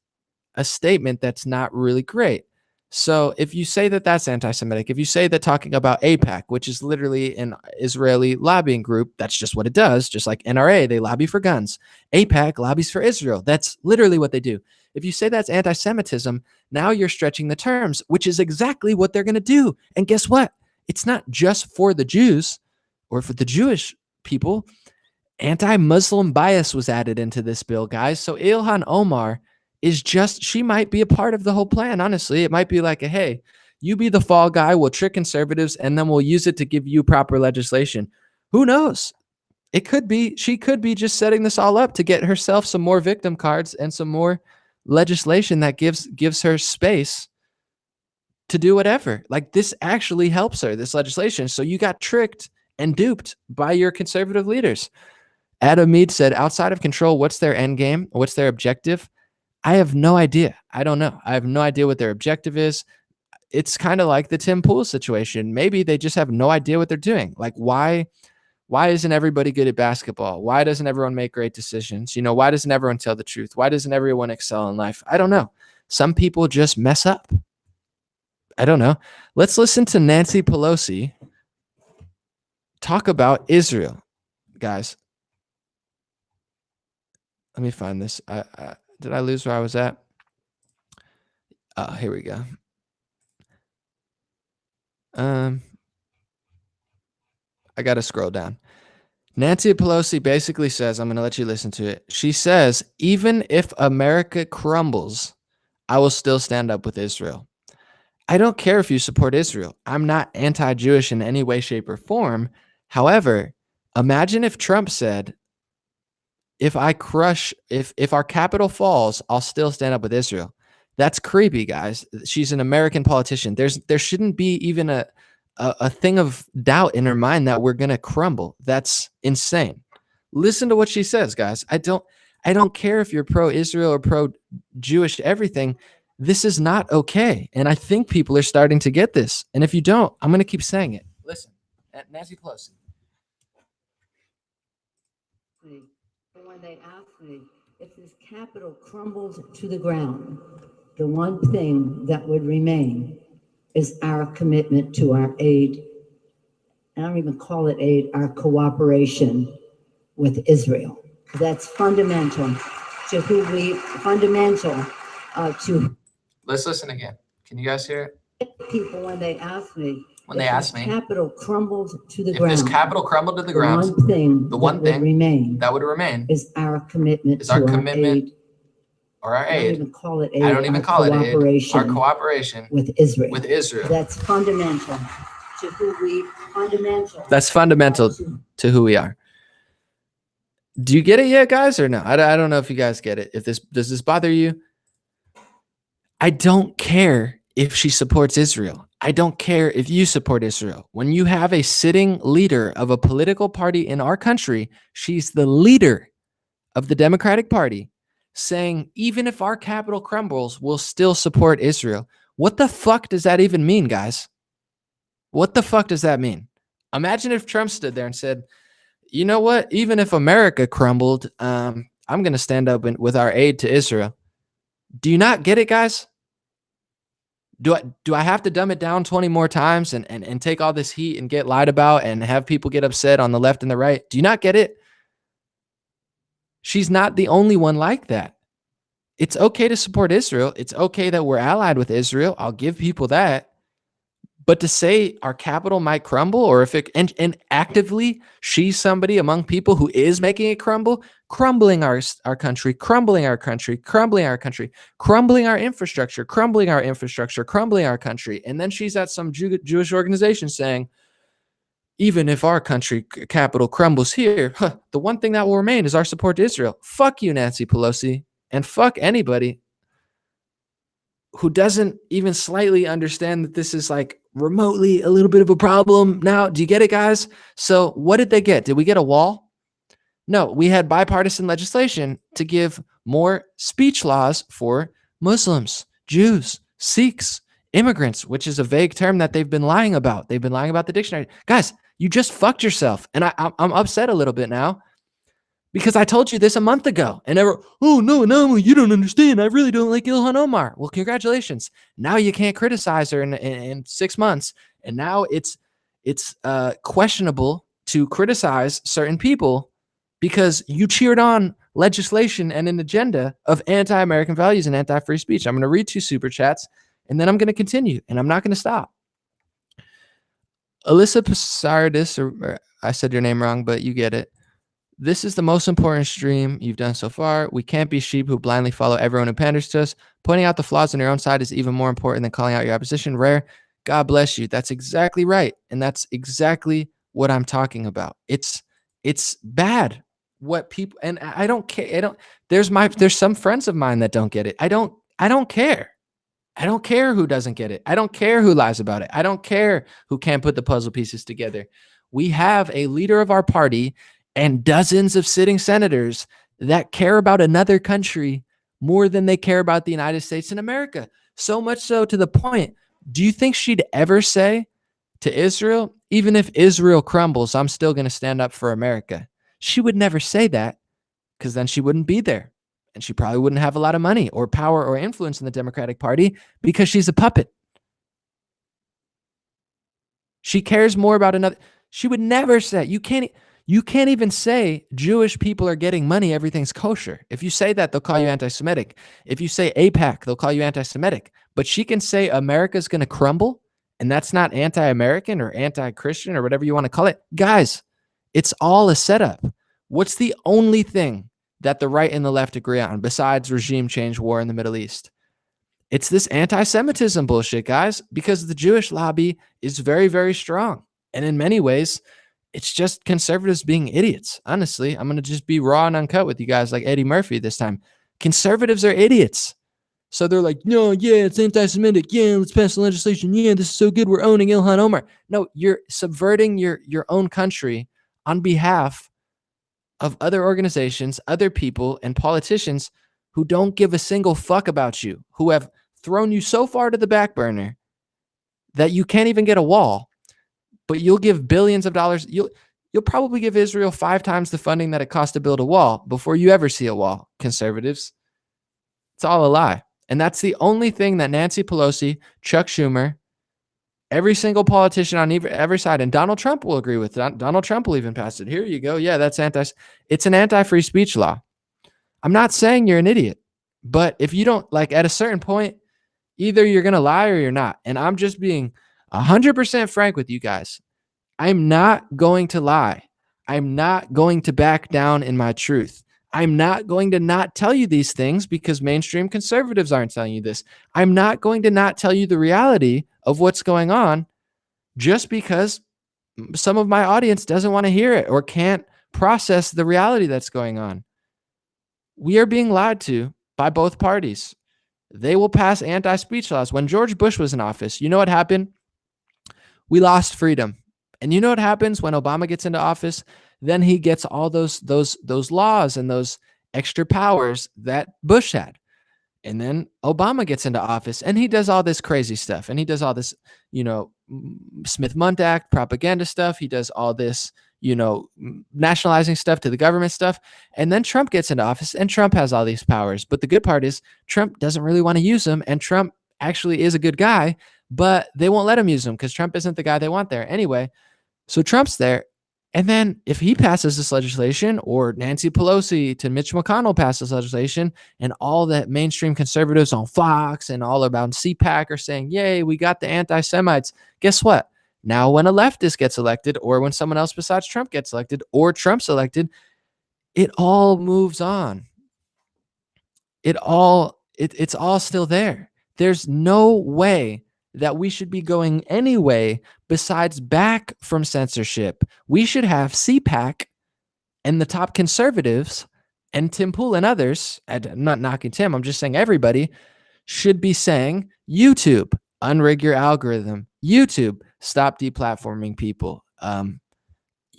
a statement that's not really great. So if you say that that's anti-Semitic, if you say that talking about AIPAC, which is literally an Israeli lobbying group, that's just what it does. Just like NRA, they lobby for guns. AIPAC lobbies for Israel. That's literally what they do. If you say that's anti-Semitism, now you're stretching the terms, which is exactly what they're going to do. And guess what? It's not just for the Jews or for the Jewish people. Anti-Muslim bias was added into this bill, guys. So Ilhan Omar she might be a part of the whole plan, honestly. It might be like, hey, you be the fall guy, we'll trick conservatives, and then we'll use it to give you proper legislation. Who knows? It could be, she could be just setting this all up to get herself some more victim cards and some more legislation that gives her space to do whatever. Like this actually helps her, this legislation. So you got tricked and duped by your conservative leaders. Adam Mead said, outside of control, what's their end game? What's their objective? I have no idea. I don't know. I have no idea what their objective is. It's kind of like the Tim Pool situation. Maybe they just have no idea what they're doing. Like why isn't everybody good at basketball? Why doesn't everyone make great decisions? You know, why doesn't everyone tell the truth? Why doesn't everyone excel in life? I don't know. Some people just mess up. I don't know. Let's listen to Nancy Pelosi talk about Israel, guys. Let me find this. Did I lose where I was at? Here we go. I got to scroll down. Nancy Pelosi basically says, I'm going to let you listen to it. She says, even if America crumbles, I will still stand up with Israel. I don't care if you support Israel. I'm not anti-Jewish in any way, shape, or form. However, imagine if Trump said, if our capital falls, I'll still stand up with Israel. That's creepy, guys. She's an American politician. There shouldn't be even a thing of doubt in her mind that we're going to crumble. That's insane. Listen to what she says, guys. I don't care if you're pro-Israel or pro-Jewish, everything. This is not okay. And I think people are starting to get this. And if you don't, I'm going to keep saying it. Listen, Nancy Pelosi. When they asked me if this Capitol crumbled to the ground, the one thing that would remain is our commitment to our aid. I don't even call it aid, our cooperation with Israel. That's fundamental to who we, to. Let's listen again. Can you guys hear it? People, when they ask me when they ask me Capitol crumbled to the if ground, this Capitol crumbled to the ground, one thing the one that thing would remain is our commitment is our to commitment aid. or our I don't aid. even call it aid. I don't even call it aid. Our cooperation with Israel. with Israel. That's fundamental to who we That's fundamental to who we are. Do you get it yet, guys, or no? I don't know if you guys get it. Does this bother you? I don't care if she supports Israel. I don't care if you support Israel. When you have a sitting leader of a political party in our country, she's the leader of the Democratic Party, saying, even if our capital crumbles, we'll still support Israel. What the fuck does that even mean, guys? What the fuck does that mean? Imagine if Trump stood there and said, you know what? Even if America crumbled, I'm going to stand up with our aid to Israel. Do you not get it, guys? Do I have to dumb it down 20 more times and take all this heat and get lied about and have people get upset on the left and the right? Do you not get it? She's not the only one like that. It's okay to support Israel. It's okay that we're allied with Israel. I'll give people that. But to say our capital might crumble, or if it and actively she's somebody among people who is making it crumble, crumbling our country, crumbling our country, crumbling our country, crumbling our infrastructure, crumbling our infrastructure, crumbling our country. And then she's at some Jewish organization saying, even if our country capital crumbles here, the one thing that will remain is our support to Israel. Fuck you, Nancy Pelosi, and fuck anybody who doesn't even slightly understand that this is like remotely a little bit of a problem. Now, do you get it, guys? So what did they get? Did we get a wall? No, we had bipartisan legislation to give more speech laws for Muslims, Jews, Sikhs, immigrants, which is a vague term that they've been lying about. They've been lying about the dictionary. Guys, you just fucked yourself. And I'm upset a little bit now because I told you this a month ago. And oh, no, you don't understand. I really don't like Ilhan Omar. Well, congratulations. Now you can't criticize her in 6 months. And now it's questionable to criticize certain people because you cheered on legislation and an agenda of anti-American values and anti-free speech. I'm going to read 2 super chats, and then I'm going to continue, and I'm not going to stop. Alyssa Pasardis, or I said your name wrong, but you get it. This is the most important stream you've done so far. We can't be sheep who blindly follow everyone who panders to us. Pointing out the flaws on your own side is even more important than calling out your opposition. Rare. God bless you. That's exactly right. And that's exactly what I'm talking about. It's bad what people, and I don't care. There's some friends of mine that don't get it. I don't care. I don't care who doesn't get it. I don't care who lies about it. I don't care who can't put the puzzle pieces together. We have a leader of our party and dozens of sitting senators that care about another country more than they care about the United States and America. So much so to the point, do you think she'd ever say to Israel, even if Israel crumbles, I'm still going to stand up for America? She would never say that because then she wouldn't be there. And she probably wouldn't have a lot of money or power or influence in the Democratic Party because she's a puppet. She cares more about another. She would never say, you can't even say Jewish people are getting money, everything's kosher. If you say that, they'll call you anti-Semitic. If you say AIPAC, they'll call you anti-Semitic. But she can say America's going to crumble, and that's not anti-American or anti-Christian or whatever you want to call it. Guys, it's all a setup. What's the only thing that the right and the left agree on besides regime change, war in the Middle East? It's this anti-Semitism bullshit, guys, because the Jewish lobby is very, very strong. And in many ways, it's just conservatives being idiots. Honestly, I'm going to just be raw and uncut with you guys like Eddie Murphy this time. Conservatives are idiots. So they're like, no, yeah, it's anti-Semitic. Yeah, let's pass the legislation. Yeah, this is so good. We're owning Ilhan Omar. No, you're subverting your own country on behalf of other organizations, other people, and politicians who don't give a single fuck about you, who have thrown you so far to the back burner that you can't even get a wall. But you'll give billions of dollars. You'll probably give Israel 5 times the funding that it costs to build a wall before you ever see a wall, conservatives. It's all a lie. And that's the only thing that Nancy Pelosi, Chuck Schumer, every single politician on every side, and Donald Trump will agree with that. Donald Trump will even pass it. Here you go. Yeah, it's an anti-free speech law. I'm not saying you're an idiot, but if you don't, like, at a certain point, either you're going to lie or you're not. And I'm just being 100% frank with you guys. I'm not going to lie. I'm not going to back down in my truth. I'm not going to not tell you these things because mainstream conservatives aren't telling you this. I'm not going to not tell you the reality of what's going on just because some of my audience doesn't want to hear it or can't process the reality that's going on. We are being lied to by both parties. They will pass anti-speech laws. When George Bush was in office, you know what happened? We lost freedom. And you know what happens when Obama gets into office? Then he gets all those laws and those extra powers that Bush had. And then Obama gets into office and he does all this crazy stuff. And he does all this, Smith-Mundt Act propaganda stuff. He does all this, nationalizing stuff to the government stuff. And then Trump gets into office and Trump has all these powers. But the good part is Trump doesn't really want to use them. And Trump actually is a good guy, but they won't let him use them because Trump isn't the guy they want there. Anyway, so Trump's there. And then if he passes this legislation or Nancy Pelosi to Mitch McConnell passes legislation and all that mainstream conservatives on Fox and all about CPAC are saying, yay, we got the anti-Semites. Guess what? Now when a leftist gets elected or when someone else besides Trump gets elected or Trump's elected, it all moves on. It's all still there. There's no way that we should be going any way besides back from censorship. We should have CPAC and the top conservatives and Tim Pool and others, I'm not knocking Tim, I'm just saying everybody should be saying, YouTube, unrig your algorithm. YouTube, stop deplatforming people.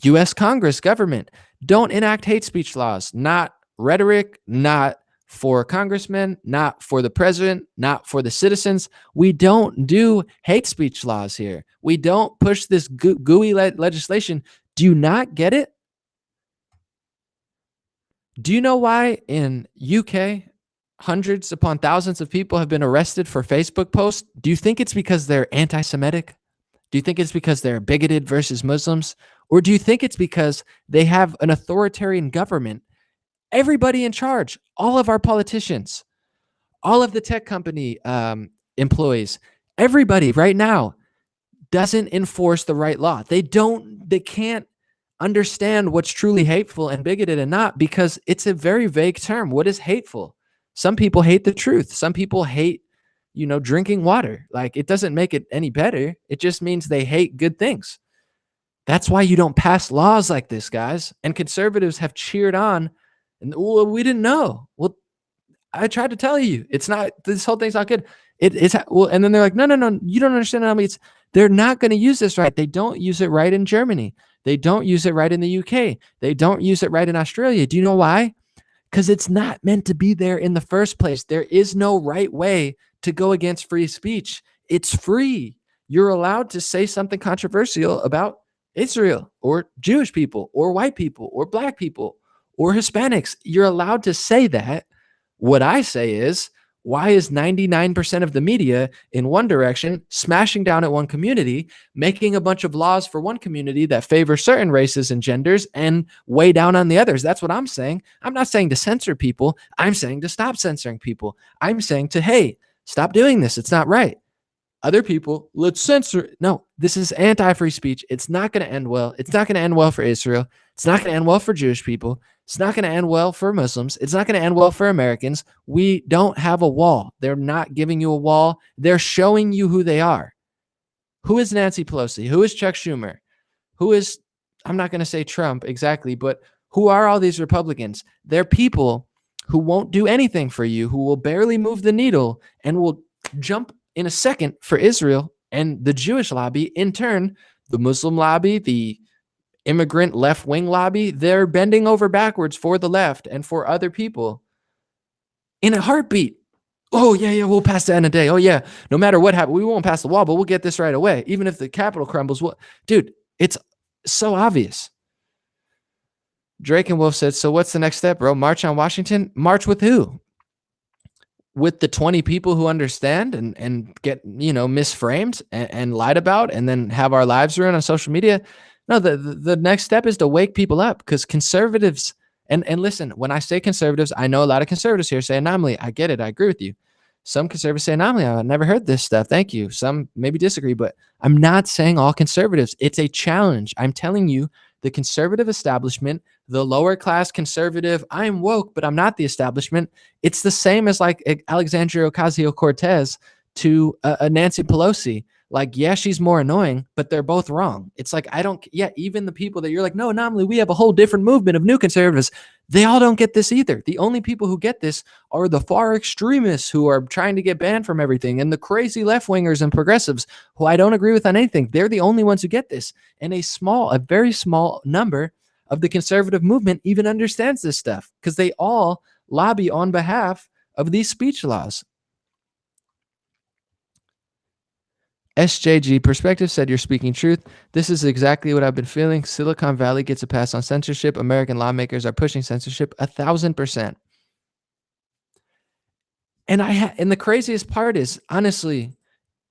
U.S. Congress, government, don't enact hate speech laws. Not rhetoric, not for congressmen, not for the president, not for the citizens. We don't do hate speech laws here. We don't push this gooey legislation. Do you not get it? Do you know why in UK, hundreds upon thousands of people have been arrested for Facebook posts? Do you think it's because they're anti-Semitic? Do you think it's because they're bigoted versus Muslims? Or do you think it's because they have an authoritarian government? Everybody in charge, all of our politicians, all of the tech company employees, everybody right now doesn't enforce the right law. They can't understand what's truly hateful and bigoted and not, because it's a very vague term. What is hateful? Some people hate the truth. Some people hate, drinking water. Like, it doesn't make it any better. It just means they hate good things. That's why you don't pass laws like this, guys. And conservatives have cheered on. And we didn't know. Well, I tried to tell you, this whole thing's not good. And then they're like, no, you don't understand how many. They're not going to use this right. They don't use it right in Germany. They don't use it right in the UK. They don't use it right in Australia. Do you know why? Because it's not meant to be there in the first place. There is no right way to go against free speech. It's free. You're allowed to say something controversial about Israel or Jewish people or white people or black people or Hispanics. You're allowed to say that. What I say is, why is 99% of the media in one direction smashing down at one community, making a bunch of laws for one community that favor certain races and genders and weigh down on the others? That's what I'm saying. I'm not saying to censor people. I'm saying to stop censoring people. I'm saying hey, stop doing this. It's not right. Other people, let's censor. No, this is anti-free speech. It's not going to end well. It's not going to end well for Israel. It's not going to end well for Jewish people. It's not going to end well for Muslims. It's not going to end well for Americans. We don't have a wall. They're not giving you a wall. They're showing you who they are. Who is Nancy Pelosi? Who is Chuck Schumer? Who is, I'm not going to say Trump exactly, but who are all these Republicans? They're people who won't do anything for you, who will barely move the needle and will jump in a second for Israel and the Jewish lobby. In turn, the Muslim lobby, the immigrant left-wing lobby, they're bending over backwards for the left and for other people in a heartbeat. Oh, yeah, we'll pass that in a day. Oh, yeah, no matter what happens, we won't pass the wall, but we'll get this right away. Even if the Capitol crumbles, dude, it's so obvious. Drake and Wolf said, so what's the next step, bro? March on Washington? March with who? With the 20 people who understand and get, misframed and lied about and then have our lives ruined on social media? No, the next step is to wake people up, because conservatives, and listen, when I say conservatives, I know a lot of conservatives here say anomaly. I get it. I agree with you. Some conservatives say anomaly. I've never heard this stuff. Thank you. Some maybe disagree, but I'm not saying all conservatives. It's a challenge. I'm telling you, the conservative establishment, the lower class conservative, I'm woke, but I'm not the establishment. It's the same as like Alexandria Ocasio-Cortez to Nancy Pelosi. Like, yeah, she's more annoying, but they're both wrong. It's like, even the people that you're like, no, anomaly, we have a whole different movement of new conservatives. They all don't get this either. The only people who get this are the far extremists who are trying to get banned from everything, and the crazy left-wingers and progressives who I don't agree with on anything. They're the only ones who get this. And a very small number of the conservative movement even understands this stuff because they all lobby on behalf of these speech laws. SJG Perspective said, you're speaking truth. This is exactly what I've been feeling. Silicon Valley gets a pass on censorship. American lawmakers are pushing censorship 1,000%. And the craziest part is, honestly,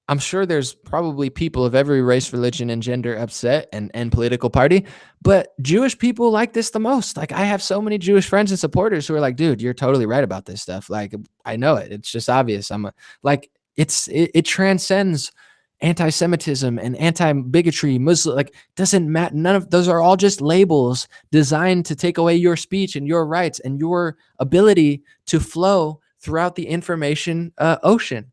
I'm sure there's probably people of every race, religion, and gender upset and political party, but Jewish people like this the most. Like, I have so many Jewish friends and supporters who are like, dude, you're totally right about this stuff. Like, I know it. It's just obvious. It transcends anti-Semitism and anti-bigotry, Muslim, like, doesn't matter. None of those are all just labels designed to take away your speech and your rights and your ability to flow throughout the information ocean.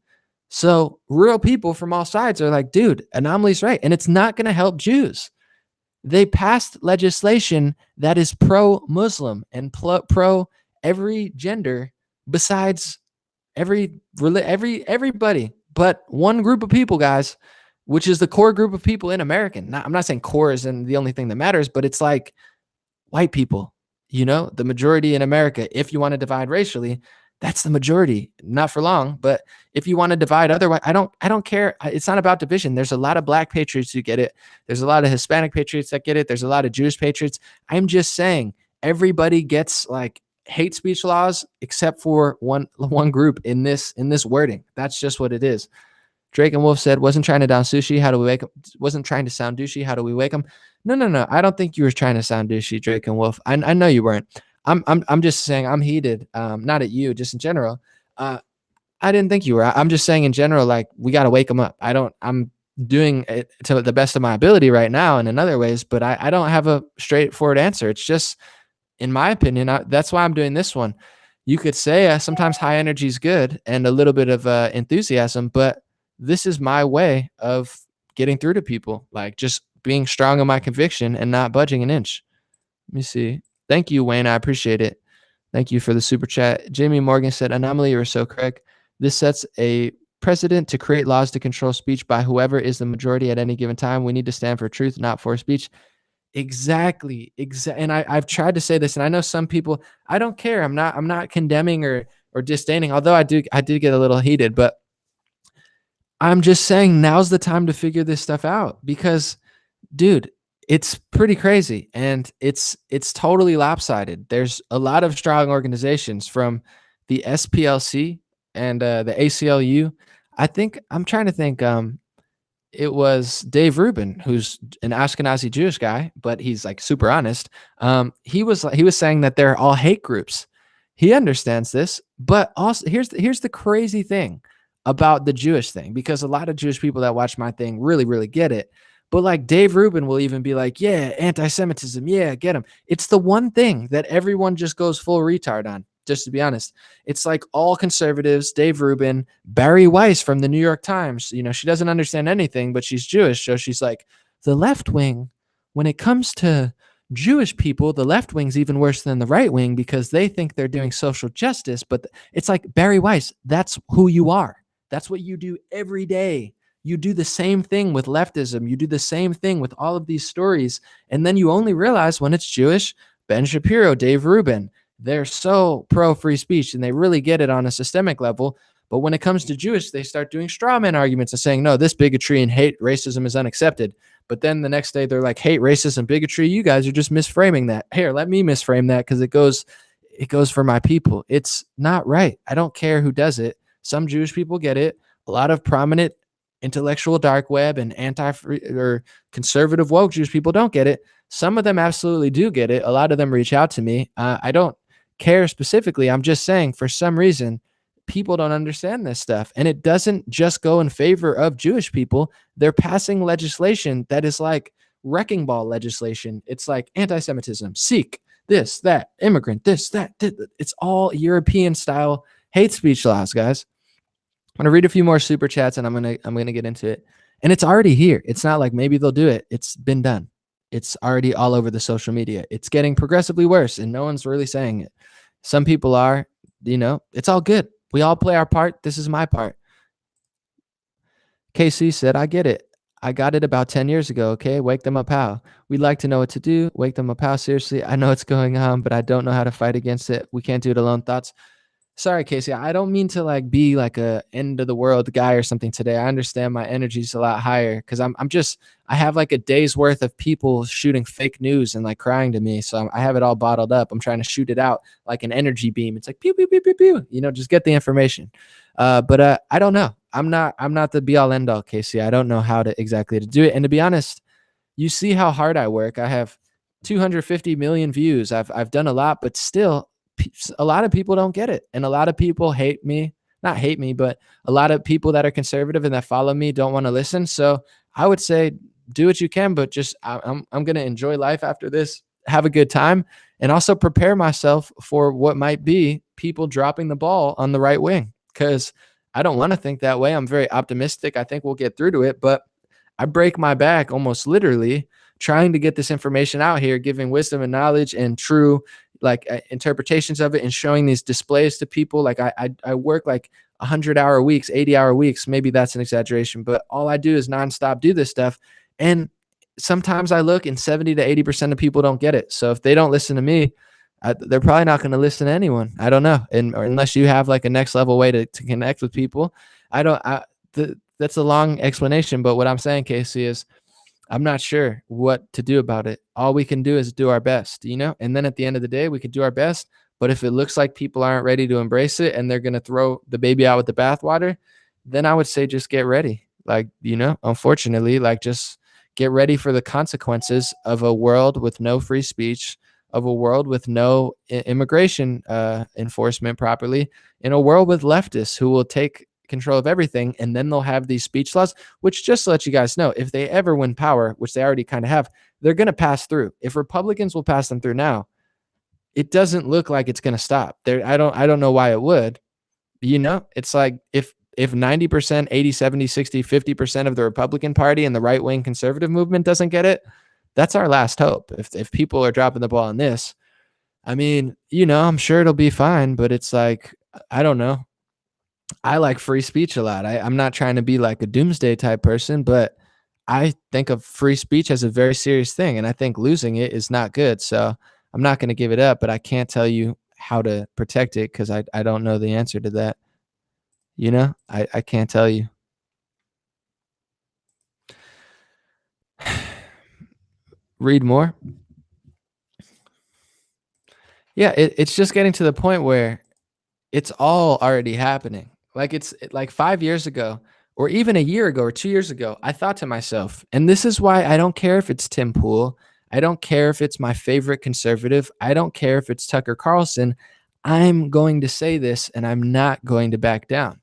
So real people from all sides are like, dude, anomaly's right. And it's not going to help Jews. They passed legislation that is pro-Muslim and pro every gender besides everybody but one group of people, guys, which is the core group of people in America. I'm not saying core isn't the only thing that matters, but it's like white people, the majority in America. If you want to divide racially, that's the majority. Not for long, but if you want to divide otherwise, I don't care. It's not about division. There's a lot of black patriots who get it. There's a lot of Hispanic patriots that get it. There's a lot of Jewish patriots. I'm just saying everybody gets like hate speech laws except for one group in this wording. That's just what it is. Drake and Wolf said, wasn't trying to down sushi. How do we wake him? Wasn't trying to sound douchey. How do we wake him? No. I don't think you were trying to sound douchey, Drake and Wolf. I know you weren't. I'm just saying I'm heated. Not at you, just in general. I didn't think you were. I'm just saying in general, like, we got to wake them up. I'm doing it to the best of my ability right now and in other ways, but I don't have a straightforward answer. It's just, in my opinion, that's why I'm doing this one. You could say sometimes high energy is good and a little bit of enthusiasm, but this is my way of getting through to people, like just being strong in my conviction and not budging an inch. Let me see. Thank you, Wayne. I appreciate it. Thank you for the super chat. Jamie Morgan said, anomaly, you are so correct. This sets a precedent to create laws to control speech by whoever is the majority at any given time. We need to stand for truth, not for speech. Exactly. And I've tried to say this, and I know some people, I don't care. I'm not condemning or disdaining, although I did get a little heated, but I'm just saying now's the time to figure this stuff out because, dude, it's pretty crazy and it's totally lopsided. There's a lot of strong organizations from the SPLC and the ACLU. I'm trying to think. It was Dave Rubin, who's an Ashkenazi Jewish guy, but he's like super honest. He was saying that they're all hate groups. He understands this, but also here's the crazy thing about the Jewish thing, because a lot of Jewish people that watch my thing really, really get it. But like Dave Rubin will even be like, yeah, anti-Semitism, yeah, get him. It's the one thing that everyone just goes full retard on. Just to be honest, it's like all conservatives, Dave Rubin, Barry Weiss from the New York Times. She doesn't understand anything, but she's Jewish. So she's like, the left wing, when it comes to Jewish people, the left wing's even worse than the right wing because they think they're doing social justice. But it's like, Barry Weiss, that's who you are. That's what you do every day. You do the same thing with leftism. You do the same thing with all of these stories. And then you only realize when it's Jewish, Ben Shapiro, Dave Rubin, they're so pro free speech and they really get it on a systemic level. But when it comes to Jewish, they start doing straw man arguments and saying, no, this bigotry and hate racism is unaccepted. But then the next day they're like, hate racism, bigotry, you guys are just misframing that. Here, let me misframe that because it goes for my people. It's not right. I don't care who does it. Some Jewish people get it. A lot of prominent intellectual dark web and or conservative woke Jewish people don't get it. Some of them absolutely do get it. A lot of them reach out to me. I don't care specifically. I'm just saying, for some reason, people don't understand this stuff. And it doesn't just go in favor of Jewish people. They're passing legislation that is like wrecking ball legislation. It's like anti-Semitism, Sikh, this, that, immigrant, this, that. It's all European style hate speech laws, guys. I'm gonna read a few more super chats and I'm gonna get into it. And it's already here. It's not like maybe they'll do it. It's been done. It's already all over the social media. It's getting progressively worse, and no one's really saying it. Some people are, it's all good. We all play our part. This is my part. KC said, I get it. I got it about 10 years ago. Okay. Wake them up how? We'd like to know what to do. Wake them up how? Seriously, I know what's going on, but I don't know how to fight against it. We can't do it alone. Thoughts? Sorry, Casey. I don't mean to like be like a end of the world guy or something today. I understand my energy's a lot higher because I have like a day's worth of people shooting fake news and like crying to me. So I have it all bottled up. I'm trying to shoot it out like an energy beam. It's like pew, pew, pew, pew, pew, just get the information. But I don't know. I'm not the be all end all, Casey. I don't know how to exactly to do it. And to be honest, you see how hard I work. I have 250 million views. I've done a lot, but still a lot of people don't get it. And a lot of people not hate me, but a lot of people that are conservative and that follow me don't want to listen. So I would say do what you can, but just I'm going to enjoy life after this, have a good time, and also prepare myself for what might be people dropping the ball on the right wing. Because I don't want to think that way. I'm very optimistic. I think we'll get through to it, but I break my back almost literally trying to get this information out here, giving wisdom and knowledge and true interpretations of it, and showing these displays to people. Like I work like 100-hour weeks, 80-hour weeks. Maybe that's an exaggeration, but all I do is nonstop do this stuff. And sometimes I look and 70 to 80% of people don't get it. So if they don't listen to me, they're probably not going to listen to anyone. I don't know. Or unless you have like a next level way to connect with people. That's a long explanation, but what I'm saying, Casey, is I'm not sure what to do about it. All we can do is do our best, and then at the end of the day, we could do our best. But if it looks like people aren't ready to embrace it and they're going to throw the baby out with the bathwater, then I would say just get ready. Like, unfortunately, like just get ready for the consequences of a world with no free speech, of a world with no immigration enforcement properly, in a world with leftists who will take control of everything. And then they'll have these speech laws, which, just to let you guys know, if they ever win power, which they already kind of have, they're going to pass through. If Republicans will pass them through now, it doesn't look like it's going to stop there. I don't know why it would, it's like if 90%, 80, 70, 60, 50% of the Republican Party and the right wing conservative movement doesn't get it, that's our last hope. If people are dropping the ball on this, I mean, I'm sure it'll be fine, but it's like, I don't know. I like free speech a lot. I'm not trying to be like a doomsday type person, but I think of free speech as a very serious thing. And I think losing it is not good. So I'm not going to give it up, but I can't tell you how to protect it because I don't know the answer to that. I can't tell you. Read more. Yeah, it's just getting to the point where it's all already happening. Like it's like 5 years ago, or even a year ago or 2 years ago, I thought to myself, and this is why I don't care if it's Tim Pool. I don't care if it's my favorite conservative. I don't care if it's Tucker Carlson. I'm going to say this, and I'm not going to back down.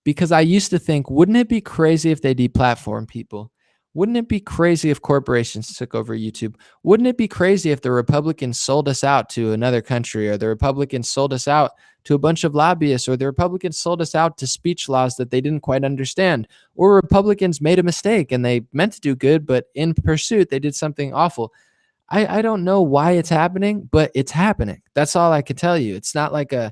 Because I used to think, wouldn't it be crazy if they deplatform people? Wouldn't it be crazy if corporations took over YouTube? Wouldn't it be crazy if the Republicans sold us out to another country, or the Republicans sold us out to a bunch of lobbyists, or the Republicans sold us out to speech laws that they didn't quite understand, or Republicans made a mistake and they meant to do good, but in pursuit, they did something awful? I don't know why it's happening, but it's happening. That's all I can tell you. It's not like a,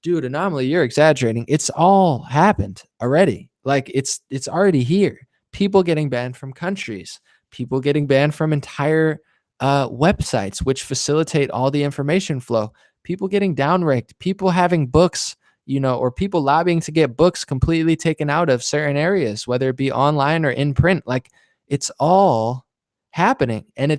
dude, Anomaly, you're exaggerating. It's all happened already. Like it's already here. People getting banned from countries, people getting banned from entire websites, which facilitate all the information flow, people getting downranked, people having books, or people lobbying to get books completely taken out of certain areas, whether it be online or in print. Like it's all happening. And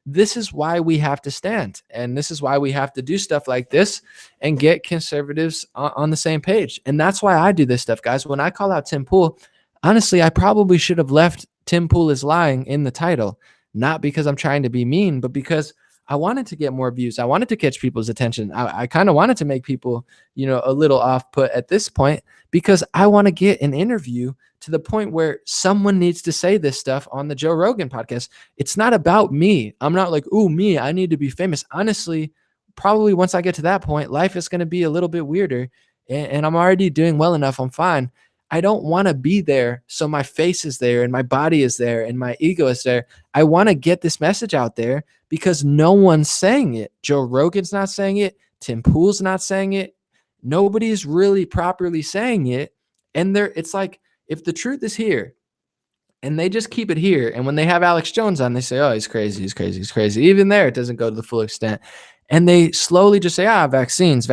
this is why we have to stand. And this is why we have to do stuff like this and get conservatives on the same page. And that's why I do this stuff, guys. When I call out Tim Pool, honestly, I probably should have left Tim Pool is lying in the title, not because I'm trying to be mean, but because I wanted to get more views. I wanted to catch people's attention. I kind of wanted to make people, a little off put at this point, because I want to get an interview to the point where someone needs to say this stuff on the Joe Rogan podcast. It's not about me. I'm not like, ooh, me, I need to be famous. Honestly, probably once I get to that point, life is going to be a little bit weirder, and I'm already doing well enough. I'm fine. I don't want to be there so my face is there and my body is there and my ego is there. I want to get this message out there because no one's saying it. Joe Rogan's not saying it. Tim Pool's not saying it. Nobody's really properly saying it. And it's like, if the truth is here and they just keep it here, and when they have Alex Jones on, they say, oh, he's crazy, he's crazy, he's crazy. Even there, it doesn't go to the full extent. And they slowly just say, vaccines.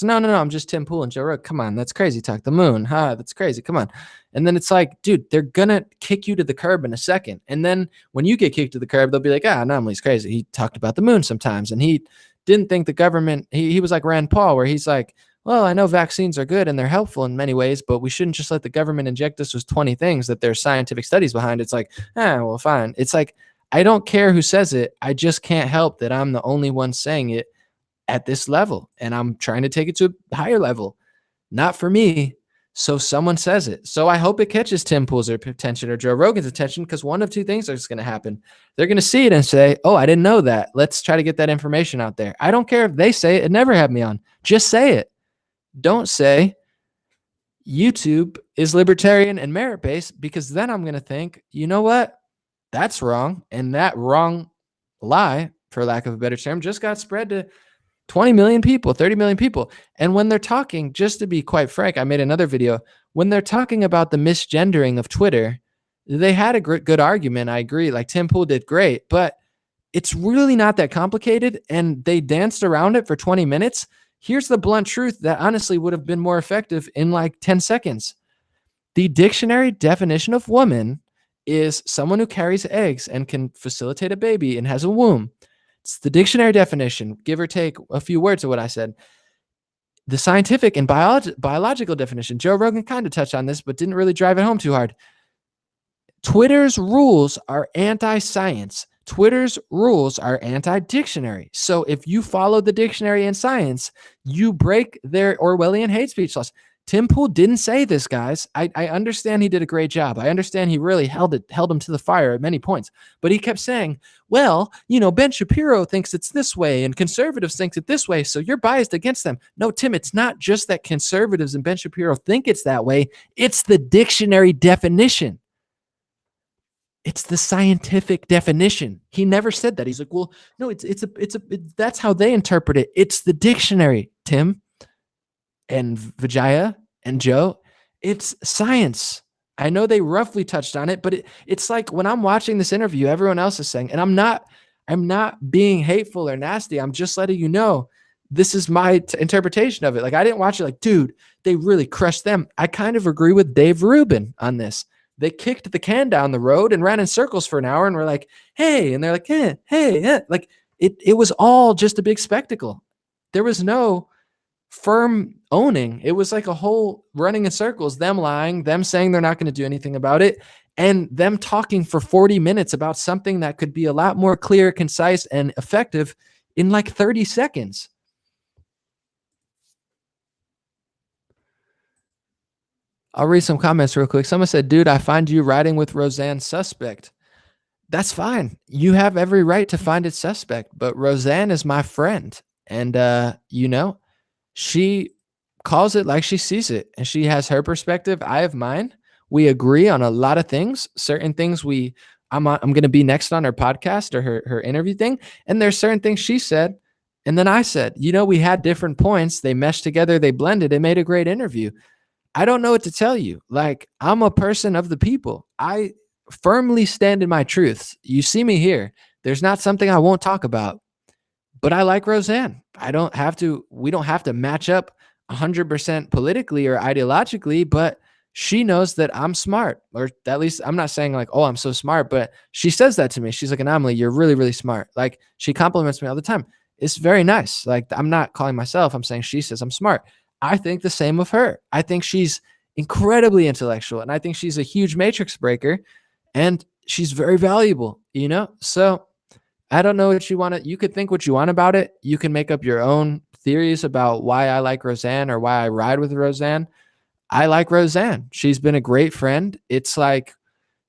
No, I'm just Tim Pool and Joe Rogan. Come on, that's crazy talk. The moon, that's crazy. Come on. And then it's like, dude, they're going to kick you to the curb in a second. And then when you get kicked to the curb, they'll be like, Anomaly's crazy. He talked about the moon sometimes. And he didn't think the government, he was like Rand Paul, where he's like, well, I know vaccines are good and they're helpful in many ways, but we shouldn't just let the government inject us with 20 things that there's scientific studies behind. It's like, well, fine. It's like, I don't care who says it. I just can't help that I'm the only one saying it at this level. And I'm trying to take it to a higher level. Not for me. So someone says it. So I hope it catches Tim Pool's attention or Joe Rogan's attention, because one of two things is going to happen. They're going to see it and say, oh, I didn't know that. Let's try to get that information out there. I don't care if they say it. It never had me on. Just say it. Don't say YouTube is libertarian and merit-based, because then I'm going to think, you know what? That's wrong. And that wrong lie, for lack of a better term, just got spread to 20 million people, 30 million people. And when they're talking, just to be quite frank, I made another video. When they're talking about the misgendering of Twitter, they had a good argument. I agree. Like Tim Pool did great, but it's really not that complicated. And they danced around it for 20 minutes. Here's the blunt truth that honestly would have been more effective in like 10 seconds. The dictionary definition of woman is someone who carries eggs and can facilitate a baby and has a womb. It's the dictionary definition, give or take a few words of what I said. The scientific and biological definition, Joe Rogan kind of touched on this, but didn't really drive it home too hard. Twitter's rules are anti-science. Twitter's rules are anti-dictionary. So if you follow the dictionary and science, you break their Orwellian hate speech laws. Tim Pool didn't say this, guys. I understand he did a great job. I understand he really held him to the fire at many points. But he kept saying, well, Ben Shapiro thinks it's this way and conservatives think it this way, so you're biased against them. No, Tim, it's not just that conservatives and Ben Shapiro think it's that way. It's the dictionary definition. It's the scientific definition. He never said that. He's like, well, no, that's how they interpret it. It's the dictionary, Tim and Vijaya and Joe. It's science. I know they roughly touched on it, but it's like when I'm watching this interview, everyone else is saying, and I'm not being hateful or nasty. I'm just letting you know, this is my interpretation of it. Like, I didn't watch it like, dude, they really crushed them. I kind of agree with Dave Rubin on this. They kicked the can down the road and ran in circles for an hour and were like, hey, and they're like, hey. Like it was all just a big spectacle. There was no firm owning. It was like a whole running in circles, them lying, them saying they're not going to do anything about it, and them talking for 40 minutes about something that could be a lot more clear, concise, and effective in like 30 seconds. I'll read some comments real quick. Someone said, dude, I find you riding with Roseanne suspect. That's fine. You have every right to find it suspect, but Roseanne is my friend. And, she calls it like she sees it, and she has her perspective. I have mine. We agree on a lot of things. Certain things I'm going to be next on her podcast or her interview thing. And there's certain things she said. And then I said, we had different points. They meshed together. They blended. It made a great interview. I don't know what to tell you. Like, I'm a person of the people. I firmly stand in my truths. You see me here. There's not something I won't talk about. But I like Roseanne. We don't have to match up 100% politically or ideologically, but she knows that I'm smart, or at least I'm not saying like, oh, I'm so smart, but she says that to me. She's like, Anomaly, you're really, really smart. Like, she compliments me all the time. It's very nice. Like, I'm not calling myself, I'm saying she says I'm smart. I think the same of her. I think she's incredibly intellectual, and I think she's a huge matrix breaker, and she's very valuable, So I don't know what you want to, you could think what you want about it. You can make up your own theories about why I like Roseanne or why I ride with Roseanne. I like Roseanne. She's been a great friend. It's like,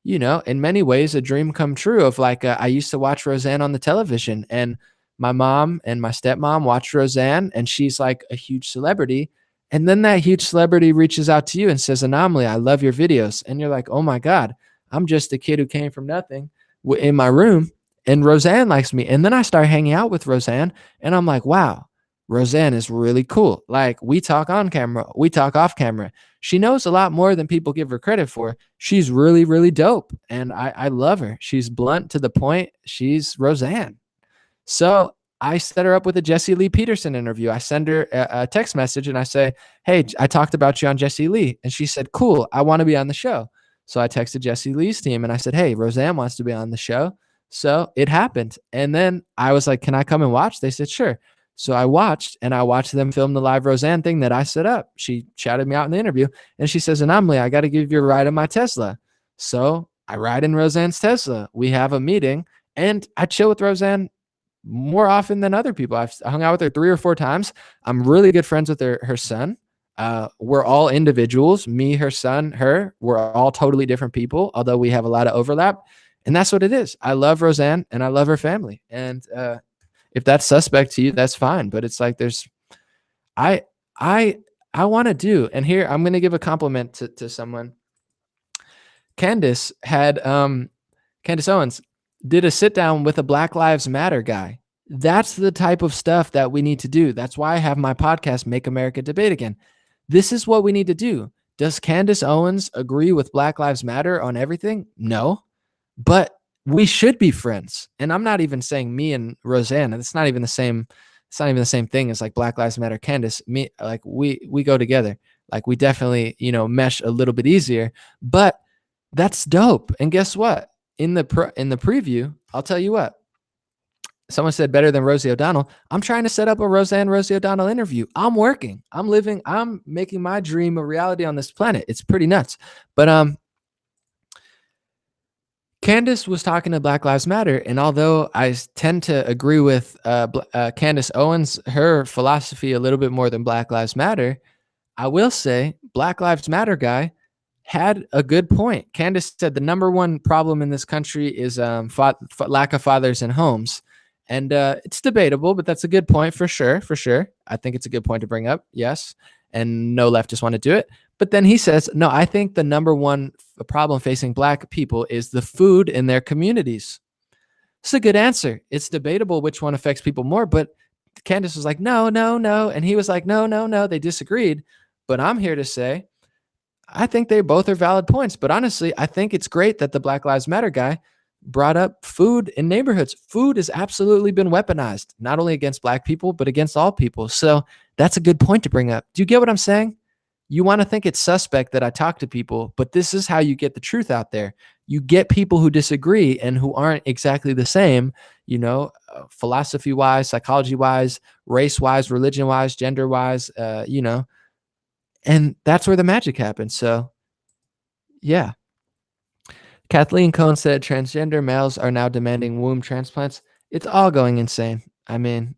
in many ways, a dream come true of like, I used to watch Roseanne on the television, and my mom and my stepmom watched Roseanne, and she's like a huge celebrity. And then that huge celebrity reaches out to you and says, Anomaly, I love your videos. And you're like, oh my God, I'm just a kid who came from nothing in my room, and Roseanne likes me. And then I start hanging out with Roseanne, and I'm like, wow, Roseanne is really cool. Like, we talk on camera, we talk off camera. She knows a lot more than people give her credit for. She's really, really dope. And I love her. She's blunt to the point. She's Roseanne. So I set her up with a Jesse Lee Peterson interview. I send her a text message and I say, hey, I talked about you on Jesse Lee. And she said, cool, I want to be on the show. So I texted Jesse Lee's team and I said, hey, Roseanne wants to be on the show. So it happened. And then I was like, can I come and watch? They said, sure. So I watched them film the live Roseanne thing that I set up. She shouted me out in the interview and she says, Anomaly, I got to give you a ride in my Tesla. So I ride in Roseanne's Tesla. We have a meeting and I chill with Roseanne more often than other people. I've hung out with her 3 or 4 times. I'm really good friends with her son. We're all individuals, me, her son, her. We're all totally different people, although we have a lot of overlap. And that's what it is. I love Roseanne and I love her family. And if that's suspect to you, that's fine. But it's like I I want to do, and here I'm going to give a compliment to someone. Candace Owens did a sit down with a Black Lives Matter guy. That's the type of stuff that we need to do. That's why I have my podcast, Make America Debate Again. This is what we need to do. Does Candace Owens agree with Black Lives Matter on everything? No, but we should be friends. And I'm not even saying me and Roseanne. It's not even the same. It's not even the same thing as like Black Lives Matter. Candace, me, like we go together. Like we definitely, mesh a little bit easier. But that's dope. And guess what? In the preview, I'll tell you what. Someone said better than Rosie O'Donnell. I'm trying to set up a Rosie O'Donnell interview. I'm working. I'm making my dream a reality on this planet. It's pretty nuts. But Candace was talking to Black Lives Matter, and although I tend to agree with Candace Owens, her philosophy a little bit more than Black Lives Matter, I will say Black Lives Matter guy had a good point. Candace said the number one problem in this country is lack of fathers in homes. And it's debatable, but that's a good point for sure. For sure. I think it's a good point to bring up. Yes. And no leftists want to do it. But then he says, no, I think the number one problem facing Black people is the food in their communities. It's a good answer. It's debatable which one affects people more. But Candace was like, no, no, no. And he was like, no, no, no. They disagreed. But I'm here to say, I think they both are valid points. But honestly, I think it's great that the Black Lives Matter guy brought up food in neighborhoods. Food has absolutely been weaponized, not only against Black people, but against all people. So that's a good point to bring up. Do you get what I'm saying? You want to think it's suspect that I talk to people, but this is how you get the truth out there. You get people who disagree and who aren't exactly the same, philosophy wise, psychology wise, race wise, religion wise, gender wise, and that's where the magic happens. So yeah. Kathleen Cohn said transgender males are now demanding womb transplants. It's all going insane. I mean,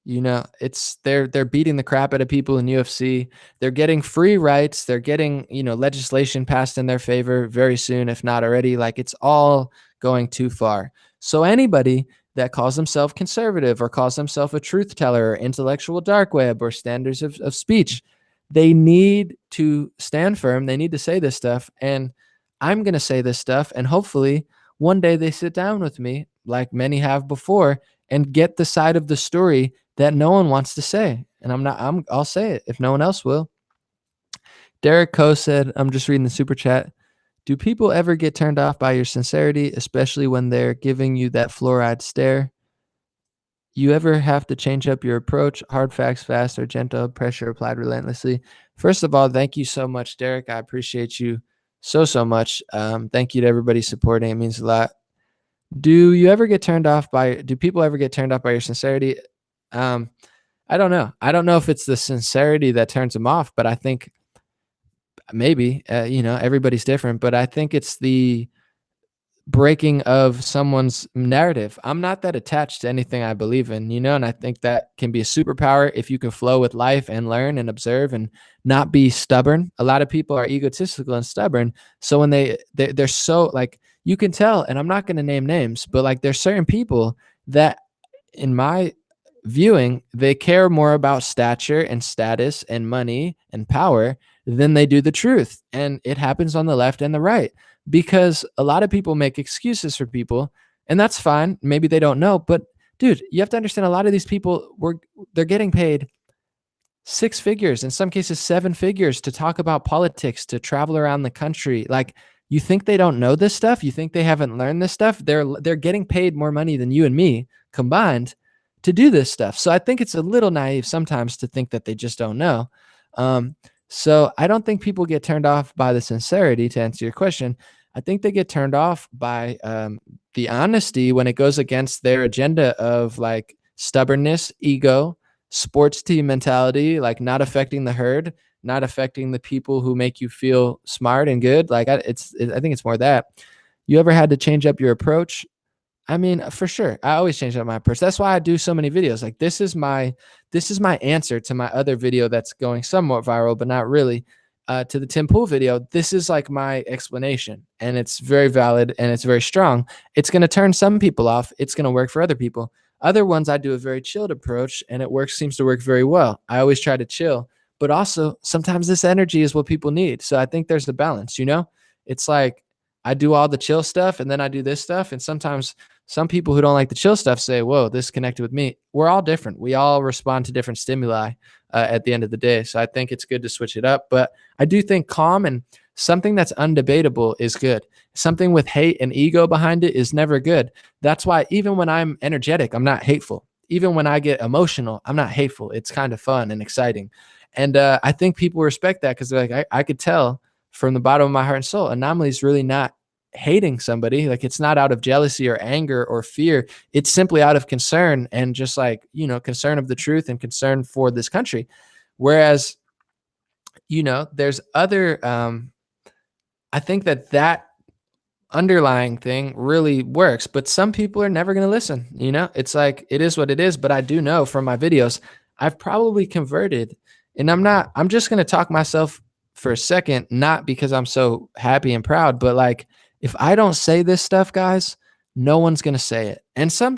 they're beating the crap out of people in UFC. They're getting free rights. They're getting, legislation passed in their favor very soon, if not already. Like, it's all going too far. So anybody that calls himself conservative or calls himself a truth teller or intellectual dark web or standards of speech, they need to stand firm. They need to say this stuff. And I'm going to say this stuff. And hopefully one day they sit down with me, like many have before, and get the side of the story that no one wants to say. And I'll say it if no one else will. Derek Coe said, I'm just reading the super chat. Do people ever get turned off by your sincerity, especially when they're giving you that fluoride stare? You ever have to change up your approach? Hard facts fast or gentle, pressure applied relentlessly? First of all, thank you so much, Derek. I appreciate you so much. Thank you to everybody supporting. It means a lot. Do people ever get turned off by your sincerity? I don't know. I don't know if it's the sincerity that turns them off, but I think maybe, everybody's different, but I think it's the breaking of someone's narrative. I'm not that attached to anything I believe in, and I think that can be a superpower if you can flow with life and learn and observe and not be stubborn. A lot of people are egotistical and stubborn. So when they're so like, you can tell, and I'm not going to name names, but like there's certain people that in my viewing, they care more about stature and status and money and power than they do the truth. And it happens on the left and the right because a lot of people make excuses for people, and that's fine. Maybe they don't know, but dude, you have to understand a lot of these people they're getting paid six figures, in some cases seven figures, to talk about politics, to travel around the country. Like, you think they don't know this stuff? You think they haven't learned this stuff? They're getting paid more money than you and me combined to do this stuff. So I think it's a little naive sometimes to think that they just don't know. So I don't think people get turned off by the sincerity, to answer your question. I think they get turned off by the honesty when it goes against their agenda of like stubbornness, ego, sports team mentality, like not affecting the herd, not affecting the people who make you feel smart and good. Like I think it's more that. You ever had to change up your approach? I mean, for sure. I always change up my approach. That's why I do so many videos. Like this is my answer to my other video that's going somewhat viral, but not really. To the Tim Pool video, this is like my explanation, and it's very valid and it's very strong. It's going to turn some people off. It's going to work for other people. Other ones, I do a very chilled approach, and it seems to work very well. I always try to chill, but also sometimes this energy is what people need. So I think there's the balance, It's like I do all the chill stuff and then I do this stuff. And sometimes some people who don't like the chill stuff say, whoa, this connected with me. We're all different. We all respond to different stimuli at the end of the day. So I think it's good to switch it up. But I do think calm and something that's undebatable is good. Something with hate and ego behind it is never good. That's why even when I'm energetic, I'm not hateful. Even when I get emotional, I'm not hateful. It's kind of fun and exciting. And I think people respect that because they're like, I could tell from the bottom of my heart and soul, Anomaly is really not hating somebody. Like, it's not out of jealousy or anger or fear. It's simply out of concern and just like, concern of the truth and concern for this country. Whereas, there's other, I think that underlying thing really works, but some people are never going to listen. It's like, it is what it is. But I do know from my videos, I've probably converted, and I'm just going to talk myself for a second, not because I'm so happy and proud, but like, if I don't say this stuff, guys, no one's going to say it. And some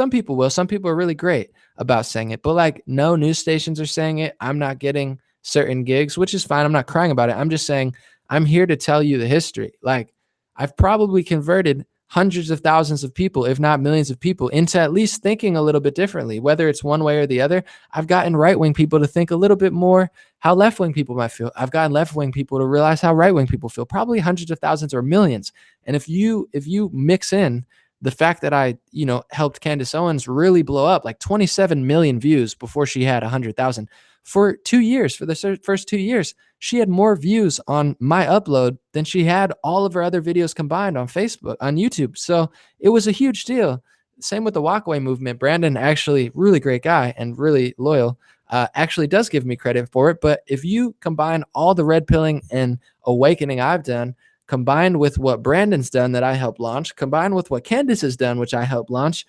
people will. Some people are really great about saying it, but like no news stations are saying it. I'm not getting certain gigs, which is fine. I'm not crying about it. I'm just saying I'm here to tell you the history. Like, I've probably converted hundreds of thousands of people, if not millions of people, into at least thinking a little bit differently, whether it's one way or the other. I've gotten right-wing people to think a little bit more how left-wing people might feel. I've gotten left-wing people to realize how right-wing people feel, probably hundreds of thousands or millions. And if you mix in the fact that I, helped Candace Owens really blow up, like 27 million views before she had 100,000 for 2 years, for the first 2 years, she had more views on my upload than she had all of her other videos combined on Facebook, on YouTube. So it was a huge deal. Same with the walkaway movement. Brandon, actually really great guy and really loyal, actually does give me credit for it. But if you combine all the red pilling and awakening I've done, combined with what Brandon's done that I helped launch, combined with what Candace has done, which I helped launch,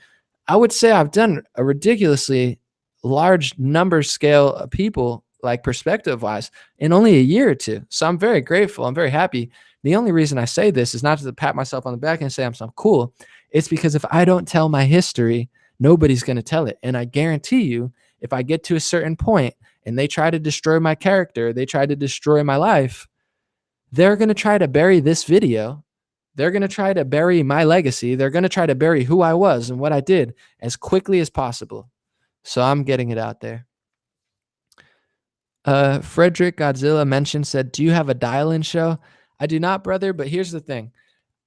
I would say I've done a ridiculously large number scale of people, like perspective wise, in only a year or two. So I'm very grateful. I'm very happy. The only reason I say this is not to pat myself on the back and say I'm so cool. It's because if I don't tell my history, nobody's going to tell it. And I guarantee you, if I get to a certain point and they try to destroy my character, they try to destroy my life, they're going to try to bury this video. They're going to try to bury my legacy. They're going to try to bury who I was and what I did as quickly as possible. So I'm getting it out there. Frederick Godzilla said, do you have a dial-in show? I do not, brother, but here's the thing.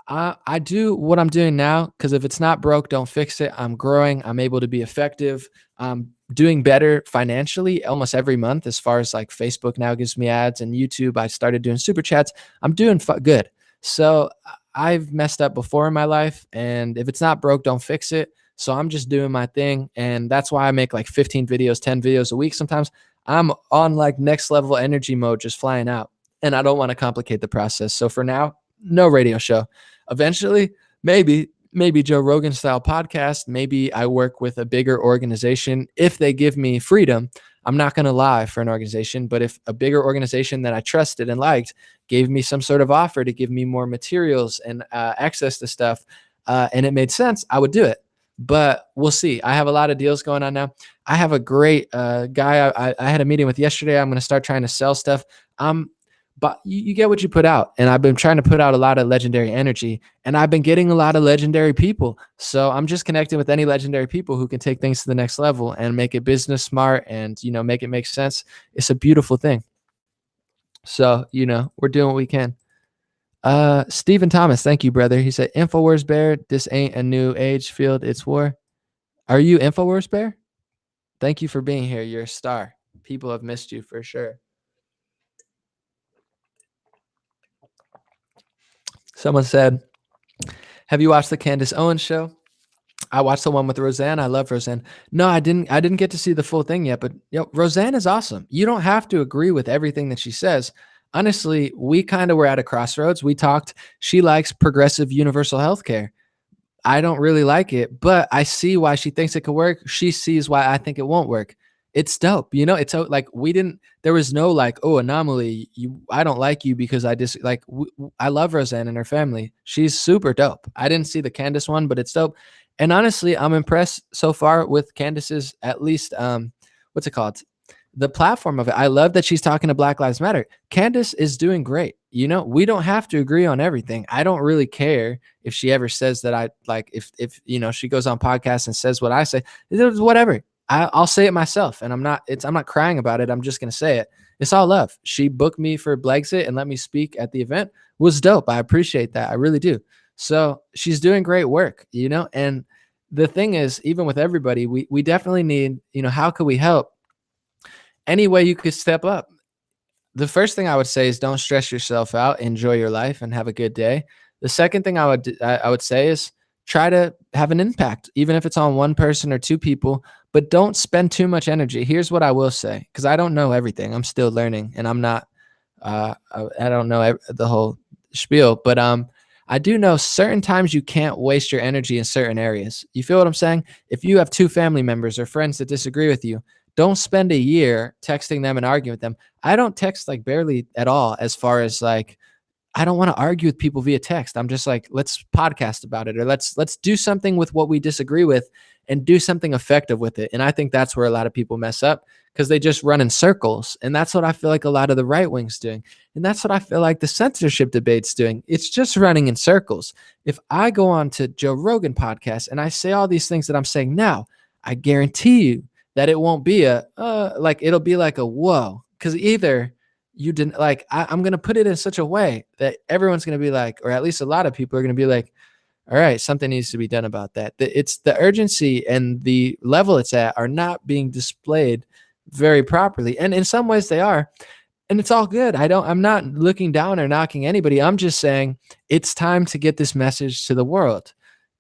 I do what I'm doing now because if it's not broke, don't fix it. I'm growing. I'm able to be effective. I'm doing better financially almost every month as far as like Facebook now gives me ads, and YouTube, I started doing super chats. I'm doing good. So I've messed up before in my life, and if it's not broke, don't fix it. So I'm just doing my thing, and that's why I make like 15 videos, 10 videos a week sometimes. I'm on like next level energy mode, just flying out, and I don't want to complicate the process. So for now, no radio show. Eventually, maybe Joe Rogan style podcast. Maybe I work with a bigger organization if they give me freedom. I'm not going to lie for an organization, but if a bigger organization that I trusted and liked gave me some sort of offer to give me more materials and access to stuff, and it made sense, I would do it. But we'll see. I have a lot of deals going on now. I have a great guy I had a meeting with yesterday. I'm going to start trying to sell stuff. But you get what you put out. And I've been trying to put out a lot of legendary energy, and I've been getting a lot of legendary people. So I'm just connecting with any legendary people who can take things to the next level and make it business smart and, make it make sense. It's a beautiful thing. So, we're doing what we can. Stephen Thomas, thank you, brother. He said, InfoWars Bear, this ain't a new age field, it's war. Are you InfoWars Bear? Thank you for being here. You're a star. People have missed you for sure. Someone said, have you watched the Candace Owens show? I watched the one with Roseanne. I love Roseanne. No, I didn't get to see the full thing yet, but Roseanne is awesome. You don't have to agree with everything that she says. Honestly, we kind of were at a crossroads. We talked, she likes progressive universal health care. I don't really like it, but I see why she thinks it could work. She sees why I think it won't work. It's dope. It's so like there was no like, oh, anomaly. I don't like you because I love Roseanne and her family. She's super dope. I didn't see the Candace one, but it's dope. And honestly, I'm impressed so far with Candace's, at least, what's it called? The platform of it. I love that she's talking to Black Lives Matter. Candace is doing great. We don't have to agree on everything. I don't really care if she ever says that if she goes on podcasts and says what I say, whatever. I'll say it myself, and I'm not crying about it. I'm just going to say it. It's all love. She booked me for Blexit and let me speak at the event. It was dope. I appreciate that. I really do. So she's doing great work, and the thing is, even with everybody, we definitely need, how could we help? Any way you could step up. The first thing I would say is don't stress yourself out, enjoy your life and have a good day. The second thing I would say is try to have an impact, even if it's on one person or two people, but don't spend too much energy. Here's what I will say, because I don't know everything. I'm still learning, and I'm not, I don't know the whole spiel, but I do know certain times you can't waste your energy in certain areas. You feel what I'm saying? If you have two family members or friends that disagree with you, don't spend a year texting them and arguing with them. I don't text like barely at all, as far as like, I don't want to argue with people via text. I'm just like, let's podcast about it, or let's do something with what we disagree with and do something effective with it. And I think that's where a lot of people mess up, because they just run in circles. And that's what I feel like a lot of the right wing's doing. And that's what I feel like the censorship debate's doing. It's just running in circles. If I go on to Joe Rogan podcast and I say all these things that I'm saying now, I guarantee you that it won't be it'll be like a whoa. Because either you didn't I'm going to put it in such a way that everyone's going to be like, or at least a lot of people are going to be like, all right, something needs to be done about that. It's the urgency and the level it's at are not being displayed very properly. And in some ways they are, and it's all good. I'm not looking down or knocking anybody. I'm just saying it's time to get this message to the world.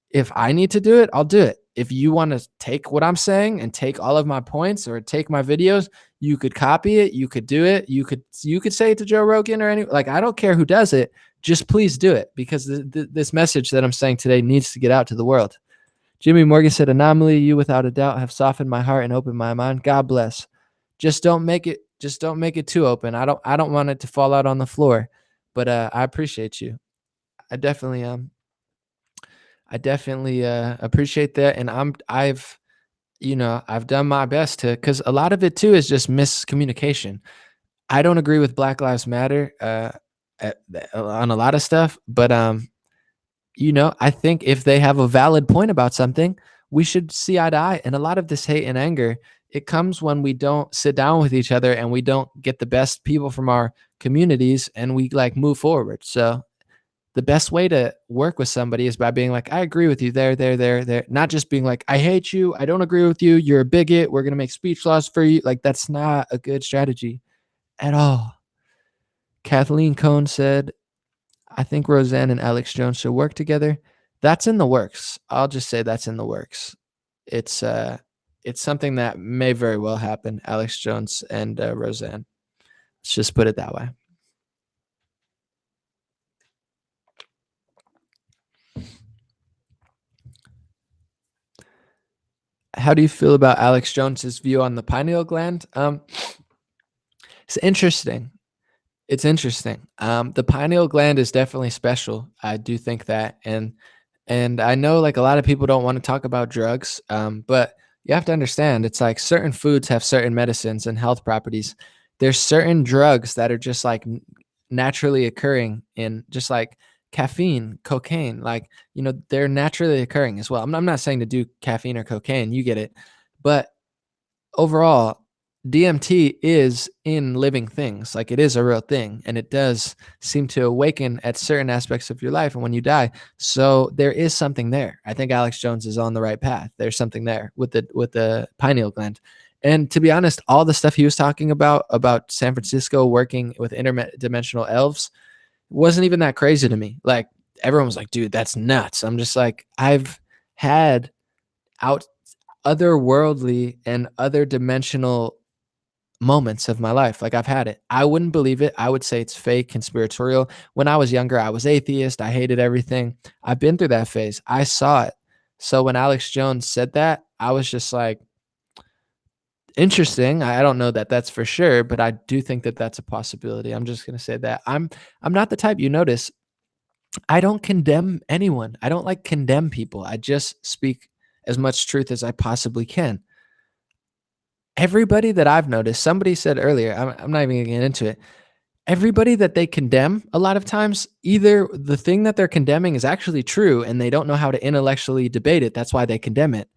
If I need to do it, I'll do it. If you want to take what I'm saying and take all of my points or take my videos, you could copy it. You could do it. You could say it to Joe Rogan or I don't care who does it. Just please do it, because this message that I'm saying today needs to get out to the world. Jimmy Morgan said, anomaly, you without a doubt have softened my heart and opened my mind. God bless. Just don't make it too open. I don't want it to fall out on the floor, but I appreciate you. I definitely appreciate that. And I've done my best to, because a lot of it too is just miscommunication. I don't agree with Black Lives Matter on a lot of stuff, but I think if they have a valid point about something, we should see eye to eye. And a lot of this hate and anger, it comes when we don't sit down with each other and we don't get the best people from our communities and we move forward. So the best way to work with somebody is by being like, I agree with you there. Not just being like, I hate you. I don't agree with you. You're a bigot. We're going to make speech laws for you. That's not a good strategy at all. Kathleen Cohn said, I think Roseanne and Alex Jones should work together. That's in the works. I'll just say that's in the works. It's something that may very well happen. Alex Jones and Roseanne. Let's just put it that way. How do you feel about Alex Jones's view on the pineal gland? It's interesting. It's interesting. The pineal gland is definitely special. I do think that, and I know like a lot of people don't want to talk about drugs, but you have to understand it's like certain foods have certain medicines and health properties. There's certain drugs that are just like naturally occurring in just like caffeine, cocaine, like they're naturally occurring as well. I'm not saying to do caffeine or cocaine, you get it, but overall, DMT is in living things. Like it is a real thing, and it does seem to awaken at certain aspects of your life and when you die. So there is something there. I think Alex Jones is on the right path. There's something there with the pineal gland. And to be honest, all the stuff he was talking about San Francisco working with interdimensional elves wasn't even that crazy to me. Like everyone was like, dude, that's nuts. I'm just like, I've had out otherworldly and other dimensional moments of my life. Like I've had it. I wouldn't believe it. I would say it's fake, conspiratorial. When I was younger, I was atheist. I hated everything. I've been through that phase. I saw it. So when Alex Jones said that, I was just like, interesting. I don't know that that's for sure, but I do think that that's a possibility. I'm just going to say that. I'm not the type, you notice, I don't condemn anyone. I don't like condemn people. I just speak as much truth as I possibly can. Everybody that I've noticed, somebody said earlier, I'm not even going to get into it. Everybody that they condemn, a lot of times, either the thing that they're condemning is actually true and they don't know how to intellectually debate it. That's why they condemn it.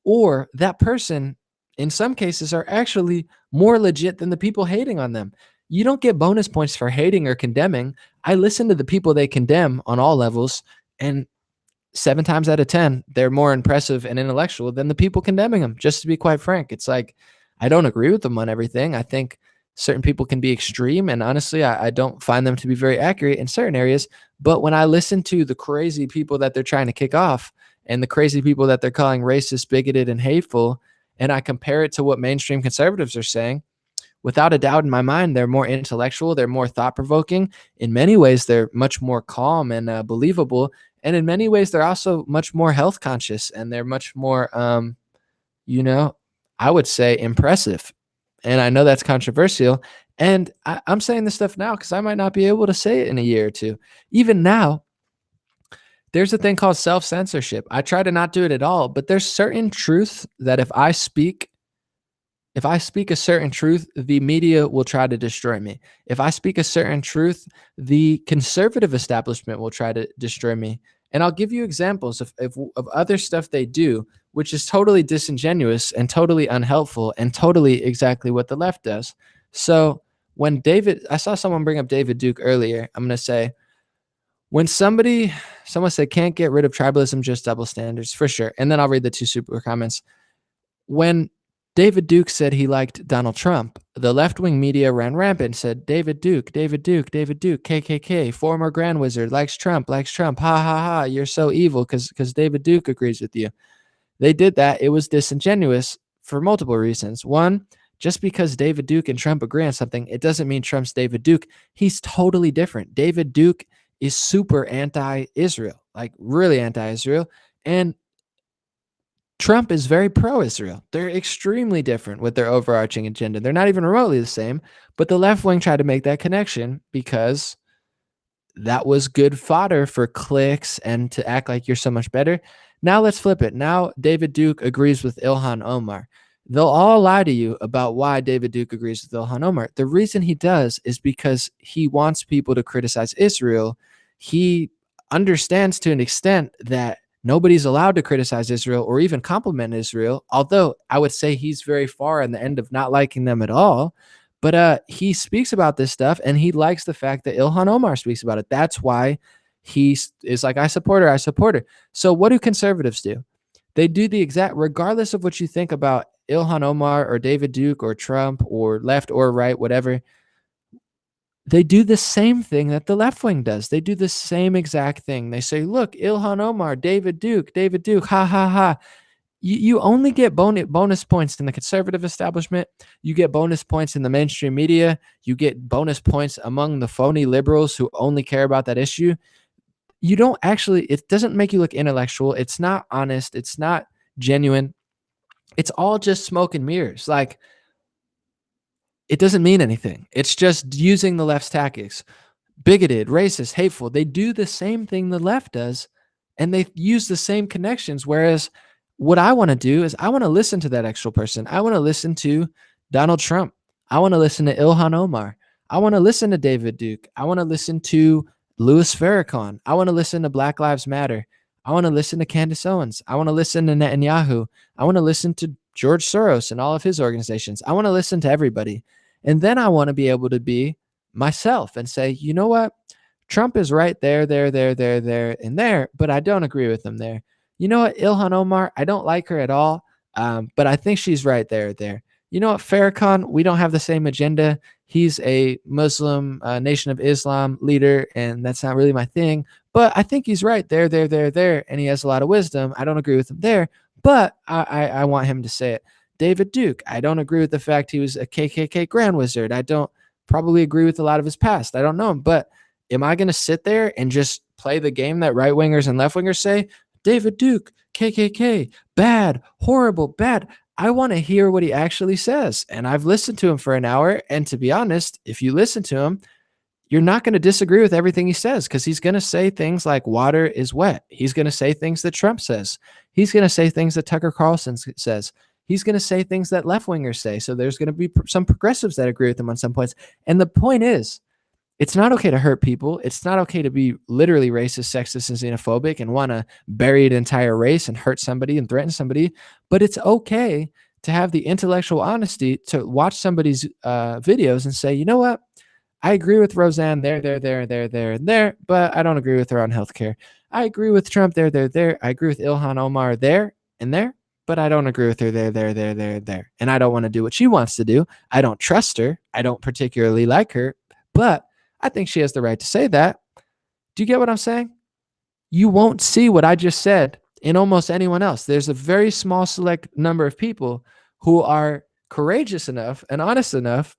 Or that person, in some cases, are actually more legit than the people hating on them. You don't get bonus points for hating or condemning. I listen to the people they condemn on all levels, and 7 times out of 10, they're more impressive and intellectual than the people condemning them, just to be quite frank. It's like, I don't agree with them on everything. I think certain people can be extreme, and honestly, I don't find them to be very accurate in certain areas. But when I listen to the crazy people that they're trying to kick off and the crazy people that they're calling racist, bigoted, and hateful, and I compare it to what mainstream conservatives are saying, without a doubt in my mind, they're more intellectual, they're more thought-provoking. In many ways, they're much more calm and believable. And in many ways, they're also much more health conscious, and they're much more, I would say impressive. And I know that's controversial. And I'm saying this stuff now because I might not be able to say it in a year or two. Even now, there's a thing called self-censorship. I try to not do it at all, but there's certain truth that if I speak a certain truth, the media will try to destroy me. If I speak a certain truth, the conservative establishment will try to destroy me. And I'll give you examples of other stuff they do, which is totally disingenuous and totally unhelpful and totally exactly what the left does. So I saw someone bring up David Duke earlier. I'm going to say, when someone said can't get rid of tribalism, just double standards, for sure. And then I'll read the 2 super comments. When David Duke said he liked Donald Trump, the left-wing media ran rampant and said, David Duke, KKK, former Grand Wizard, likes Trump, ha ha ha, you're so evil because David Duke agrees with you. They did that. It was disingenuous for multiple reasons. One, just because David Duke and Trump agree on something, it doesn't mean Trump's David Duke. He's totally different. David Duke is super anti-Israel, like really anti-Israel. And Trump is very pro-Israel. They're extremely different with their overarching agenda. They're not even remotely the same, but the left wing tried to make that connection because that was good fodder for clicks and to act like you're so much better. Now let's flip it. Now David Duke agrees with Ilhan Omar. They'll all lie to you about why David Duke agrees with Ilhan Omar. The reason he does is because he wants people to criticize Israel. He understands to an extent that nobody's allowed to criticize Israel or even compliment Israel, although I would say he's very far on the end of not liking them at all. But he speaks about this stuff, and he likes the fact that Ilhan Omar speaks about it. That's why he is like, I support her. So what do conservatives do? They do the exact, regardless of what you think about Ilhan Omar or David Duke or Trump or left or right, whatever, they do the same thing that the left wing does. They do the same exact thing. They say, look, Ilhan Omar, David Duke, ha, ha, ha. You only get bonus points in the conservative establishment. You get bonus points in the mainstream media. You get bonus points among the phony liberals who only care about that issue. You don't actually, it doesn't make you look intellectual. It's not honest. It's not genuine. It's all just smoke and mirrors. Like, it doesn't mean anything. It's just using the left's tactics. Bigoted, racist, hateful. They do the same thing the left does, and they use the same connections. Whereas what I want to do is I want to listen to that actual person. I want to listen to Donald Trump. I want to listen to Ilhan Omar. I want to listen to David Duke. I want to listen to Louis Farrakhan. I want to listen to Black Lives Matter. I want to listen to Candace Owens. I want to listen to Netanyahu. I want to listen to George Soros and all of his organizations. I want to listen to everybody. And then I want to be able to be myself and say, you know what? Trump is right there, and there, but I don't agree with him there. You know what? Ilhan Omar, I don't like her at all, but I think she's right there. You know what? Farrakhan, we don't have the same agenda. He's a Muslim Nation of Islam leader, and that's not really my thing. But I think he's right there, and he has a lot of wisdom. I don't agree with him there, but I want him to say it. David Duke, I don't agree with the fact he was a KKK Grand Wizard. I don't probably agree with a lot of his past. I don't know him, but am I going to sit there and just play the game that right wingers and left wingers say? David Duke, KKK, bad, horrible, bad. I want to hear what he actually says. And I've listened to him for an hour. And to be honest, if you listen to him, you're not going to disagree with everything he says, because he's going to say things like water is wet. He's going to say things that Trump says. He's going to say things that Tucker Carlson says. He's going to say things that left wingers say. So there's going to be some progressives that agree with him on some points. And the point is, it's not okay to hurt people. It's not okay to be literally racist, sexist, and xenophobic and want to bury an entire race and hurt somebody and threaten somebody. But it's okay to have the intellectual honesty to watch somebody's videos and say, you know what? I agree with Roseanne there, and there, but I don't agree with her on healthcare. I agree with Trump there. I agree with Ilhan Omar there and there, but I don't agree with her there. And I don't want to do what she wants to do. I don't trust her. I don't particularly like her, but I think she has the right to say that. Do you get what I'm saying? You won't see what I just said in almost anyone else. There's a very small select number of people who are courageous enough and honest enough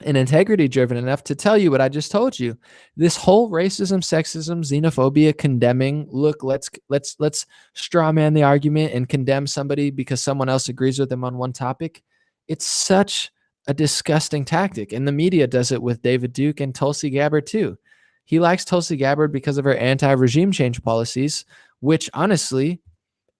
and integrity driven enough to tell you what I just told you. This whole racism, sexism, xenophobia, condemning, look, let's straw man the argument and condemn somebody because someone else agrees with them on one topic. It's such a disgusting tactic. And the media does it with David Duke and Tulsi Gabbard too. He likes Tulsi Gabbard because of her anti-regime change policies, which honestly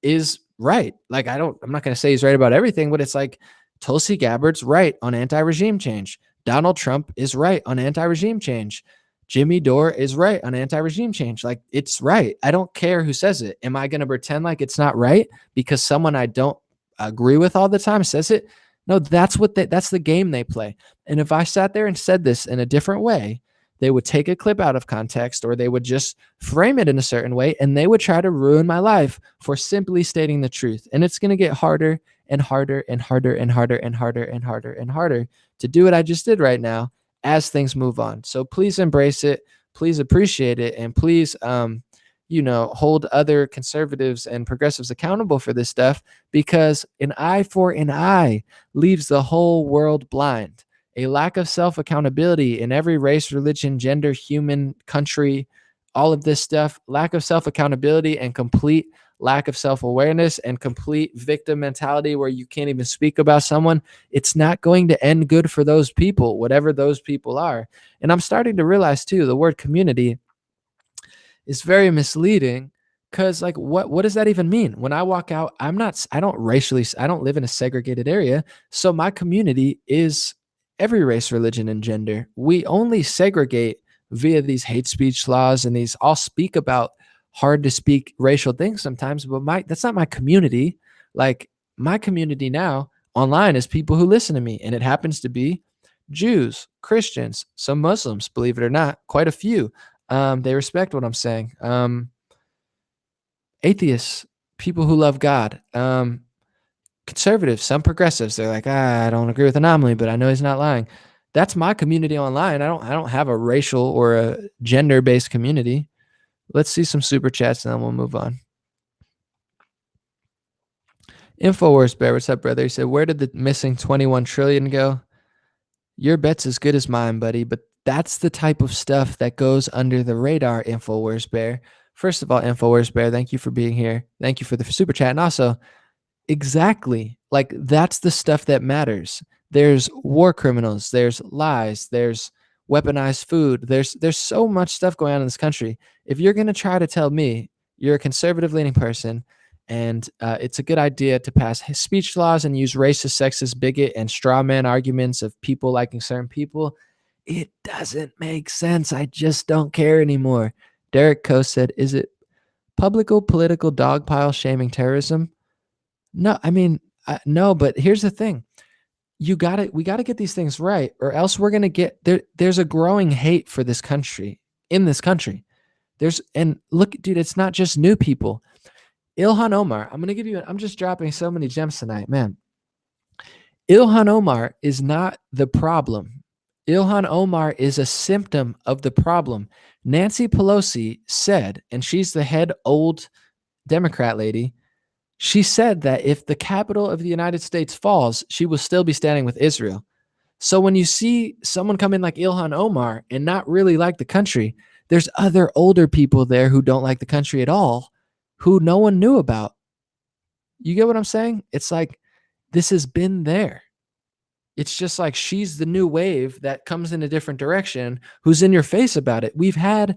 is right. Like, I'm not going to say he's right about everything, but it's like Tulsi Gabbard's right on anti-regime change. Donald Trump is right on anti-regime change. Jimmy Dore is right on anti-regime change. Like, it's right. I don't care who says it. Am I going to pretend like it's not right because someone I don't agree with all the time says it? No, that's the game they play. And if I sat there and said this in a different way, they would take a clip out of context, or they would just frame it in a certain way, and they would try to ruin my life for simply stating the truth. And it's going to get harder and harder and harder and harder and harder and harder and harder to do what I just did right now as things move on. So please embrace it, please appreciate it, and please hold other conservatives and progressives accountable for this stuff, because an eye for an eye leaves the whole world blind. A lack of self-accountability in every race, religion, gender, human, country, all of this stuff, lack of self-accountability and complete lack of self-awareness and complete victim mentality where you can't even speak about someone, it's not going to end good for those people, whatever those people are. And I'm starting to realize too, the word community is very misleading, because like what does that even mean? When I walk out, I don't live in a segregated area. So my community is every race, religion, and gender. We only segregate via these hate speech laws, and these all speak about hard to speak racial things sometimes, but that's not my community. Like, my community now online is people who listen to me, and it happens to be Jews, Christians, some Muslims, believe it or not, quite a few. They respect what I'm saying. Atheists, people who love God, conservatives, some progressives. They're like, I don't agree with Anomaly, but I know he's not lying. That's my community online. I don't have a racial or a gender-based community. Let's see some super chats, and then we'll move on. Infowars Bear, what's up, brother? He said, where did the missing 21 trillion go? Your bet's as good as mine, buddy, but that's the type of stuff that goes under the radar, Infowars Bear. First of all, Infowars Bear, thank you for being here. Thank you for the super chat. And also, Exactly. Like that's the stuff that matters. There's war criminals, there's lies, there's weaponized food. There's so much stuff going on in this country. If you're going to try to tell me you're a conservative leaning person and it's a good idea to pass speech laws and use racist, sexist, bigot, and straw man arguments of people liking certain people, it doesn't make sense. I just don't care anymore. Derek Coe said, "Is it political dogpile shaming terrorism?" No, I mean, no, but here's the thing. We got to get these things right, or else we're going to get there's a growing hate for this country in this country. And look, dude, it's not just new people. Ilhan Omar, I'm just dropping so many gems tonight, man. Ilhan Omar is not the problem. Ilhan Omar is a symptom of the problem. Nancy Pelosi said, and she's the head old Democrat lady, she said that if the capital of the United States falls, she will still be standing with Israel. So when you see someone come in like Ilhan Omar and not really like the country, there's other older people there who don't like the country at all, who no one knew about. You get what I'm saying? It's like this has been there. It's just like she's the new wave that comes in a different direction, who's in your face about it. We've had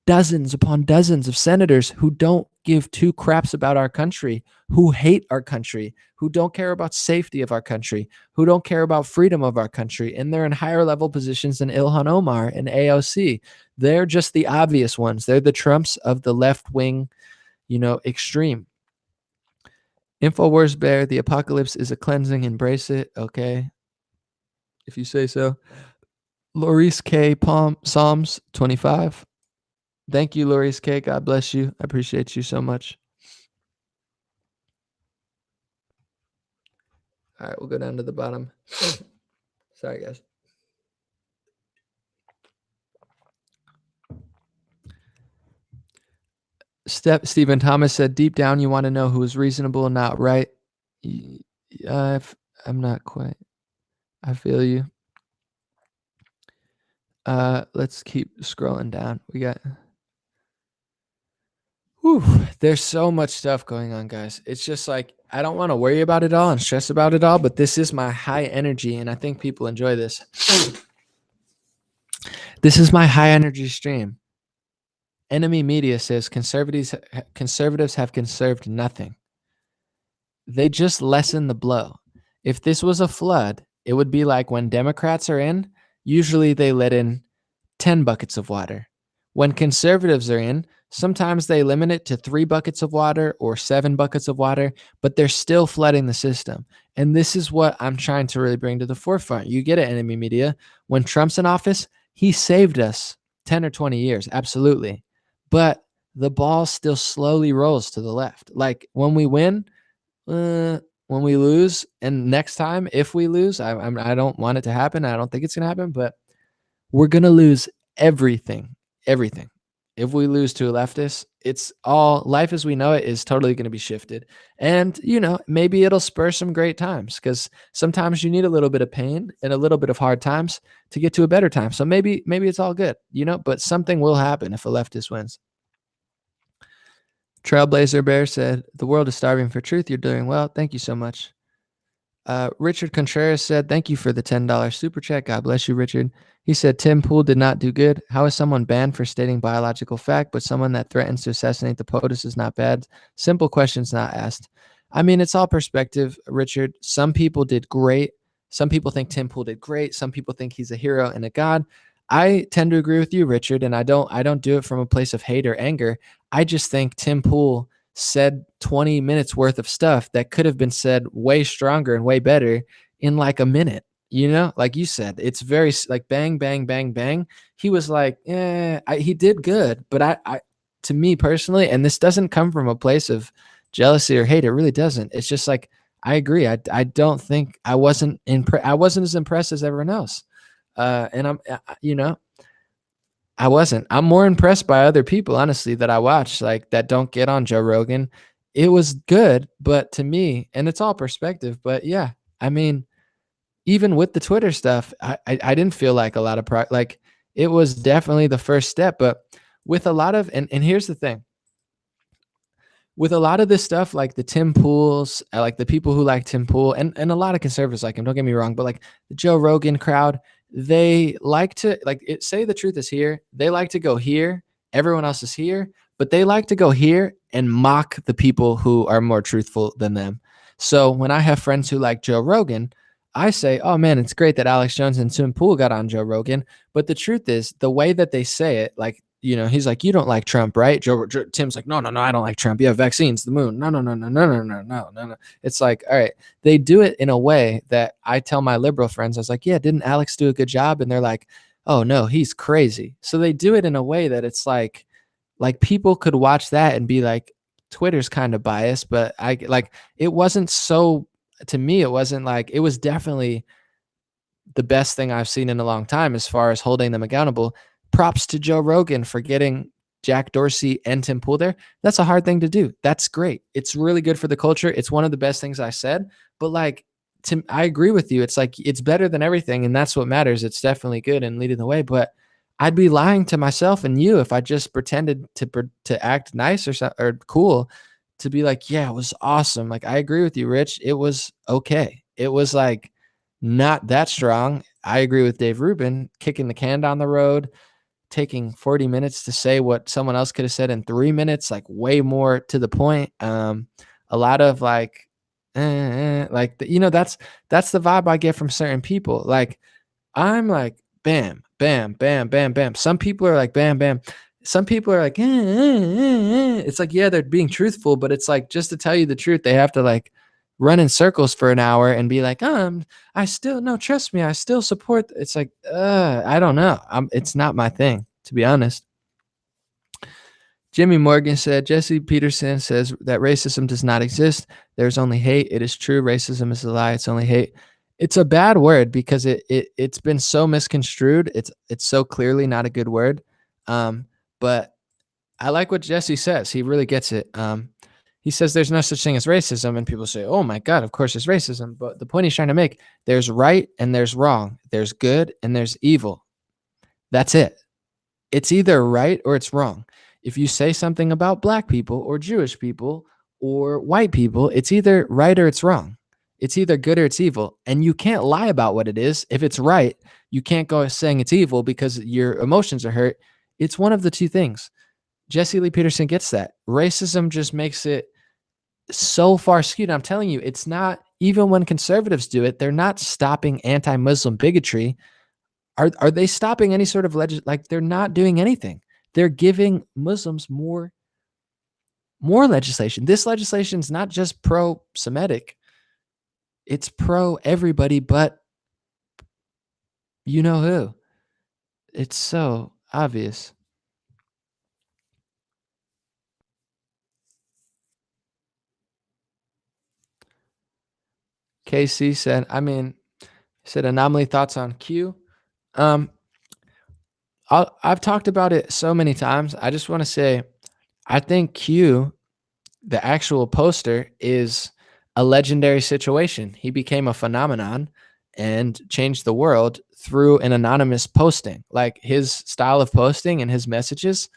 dozens upon dozens of senators who don't give two craps about our country, who hate our country, who don't care about safety of our country, who don't care about freedom of our country, and they're in higher level positions than Ilhan Omar and AOC. They're just the obvious ones. They're the Trumps of the left wing, extreme. InfoWars Bear, the apocalypse is a cleansing. Embrace it. Okay. If you say so. Laurice K. Psalms 25. Thank you, Laurice K. God bless you. I appreciate you so much. All right, we'll go down to the bottom. Sorry, guys. Stephen Thomas said, deep down, you want to know who is reasonable and not right. I'm not quite. I feel you. Let's keep scrolling down. We got... there's so much stuff going on, guys. It's just like, I don't want to worry about it all and stress about it all, but this is my high energy, and I think people enjoy this. This is my high energy stream. Enemy Media says conservatives have conserved nothing. They just lessen the blow. If this was a flood, it would be like when Democrats are in, usually they let in 10 buckets of water. When conservatives are in, sometimes they limit it to 3 buckets of water or 7 buckets of water, but they're still flooding the system. And this is what I'm trying to really bring to the forefront. You get it, Enemy Media. When Trump's in office, he saved us 10 or 20 years. Absolutely. But the ball still slowly rolls to the left. Like when we win, when we lose, and next time, if we lose, I don't want it to happen. I don't think it's going to happen, but we're going to lose everything. Everything. If we lose to a leftist, it's all life as we know it is totally going to be shifted. And, maybe it'll spur some great times, because sometimes you need a little bit of pain and a little bit of hard times to get to a better time. So maybe it's all good, but something will happen if a leftist wins. Trailblazer Bear said, the world is starving for truth. You're doing well. Thank you so much. Richard Contreras said, thank you for the $10 super chat. God bless you, Richard. He said, Tim Pool did not do good. How is someone banned for stating biological fact, but someone that threatens to assassinate the POTUS is not bad? Simple questions not asked. I mean, it's all perspective, Richard. Some people did great. Some people think Tim Pool did great. Some people think he's a hero and a god. I tend to agree with you, Richard, and I don't do it from a place of hate or anger. I just think Tim Pool said 20 minutes worth of stuff that could have been said way stronger and way better in like a minute. Like you said, it's very like bang, bang, bang, bang. He was like, he did good. But I, to me personally, and this doesn't come from a place of jealousy or hate. It really doesn't. It's just like, I agree. I don't think I wasn't as impressed as everyone else. And I wasn't. I'm more impressed by other people, honestly, that I watch, like that don't get on Joe Rogan. It was good, but to me, and it's all perspective, but yeah, I mean, even with the Twitter stuff, I didn't feel like a lot of like it was definitely the first step, but with a lot of, and here's the thing, with a lot of this stuff, like the Tim Pools, like the people who like Tim Pool, and a lot of conservatives like him, don't get me wrong, but like the Joe Rogan crowd, they like to say the truth is here. They like to go here. Everyone else is here, but they like to go here and mock the people who are more truthful than them. So when I have friends who like Joe Rogan, I say, oh man, it's great that Alex Jones and Tim Pool got on Joe Rogan. But the truth is, the way that they say it, like, he's like, you don't like Trump, right? Tim's like, no, I don't like Trump. Yeah, vaccines, the moon. No. It's like, all right, they do it in a way that I tell my liberal friends, I was like, yeah, didn't Alex do a good job? And they're like, oh no, he's crazy. So they do it in a way that it's like people could watch that and be like, Twitter's kind of biased, but it wasn't so, to me, it wasn't like, it was definitely the best thing I've seen in a long time as far as holding them accountable. Props to Joe Rogan for getting Jack Dorsey and Tim Pool there. That's a hard thing to do. That's great. It's really good for the culture. It's one of the best things I said, but like, I agree with you. It's like, it's better than everything. And that's what matters. It's definitely good and leading the way, but I'd be lying to myself and you if I just pretended to act nice or cool, to be like, yeah, it was awesome. Like, I agree with you, Rich. It was okay. It was like not that strong. I agree with Dave Rubin, kicking the can down the road, taking 40 minutes to say what someone else could have said in 3 minutes, like way more to the point. A lot of like, that's the vibe I get from certain people. Like, I'm like, bam, bam, bam, bam, bam. Some people are like, bam, bam. Some people are like, it's like, yeah, they're being truthful, but it's like, just to tell you the truth, they have to like run in circles for an hour and be like, I still, no, trust me, I still support. It's like, I don't know. It's not my thing, to be honest. Jimmy Morgan said, Jesse Peterson says that racism does not exist. There's only hate. It is true. Racism is a lie. It's only hate. It's a bad word because it's been so misconstrued. It's so clearly not a good word. But I like what Jesse says. He really gets it. He says there's no such thing as racism, and people say, oh my God, of course there's racism. But the point he's trying to make, there's right and there's wrong. There's good and there's evil. That's it. It's either right or it's wrong. If you say something about black people or Jewish people or white people, it's either right or it's wrong. It's either good or it's evil. And you can't lie about what it is. If it's right, you can't go saying it's evil because your emotions are hurt. It's one of the two things. Jesse Lee Peterson gets that. Racism just makes it so far skewed. I'm telling you, it's not, even when conservatives do it, they're not stopping anti-Muslim bigotry. Are they stopping any sort of they're not doing anything. They're giving Muslims more legislation. This legislation is not just pro-Semitic. It's pro everybody, but you know who. It's so obvious. KC said anomaly thoughts on Q. I've talked about it so many times. I just want to say, I think Q, the actual poster, is a legendary situation. He became a phenomenon and changed the world through an anonymous posting. Like, his style of posting and his messages,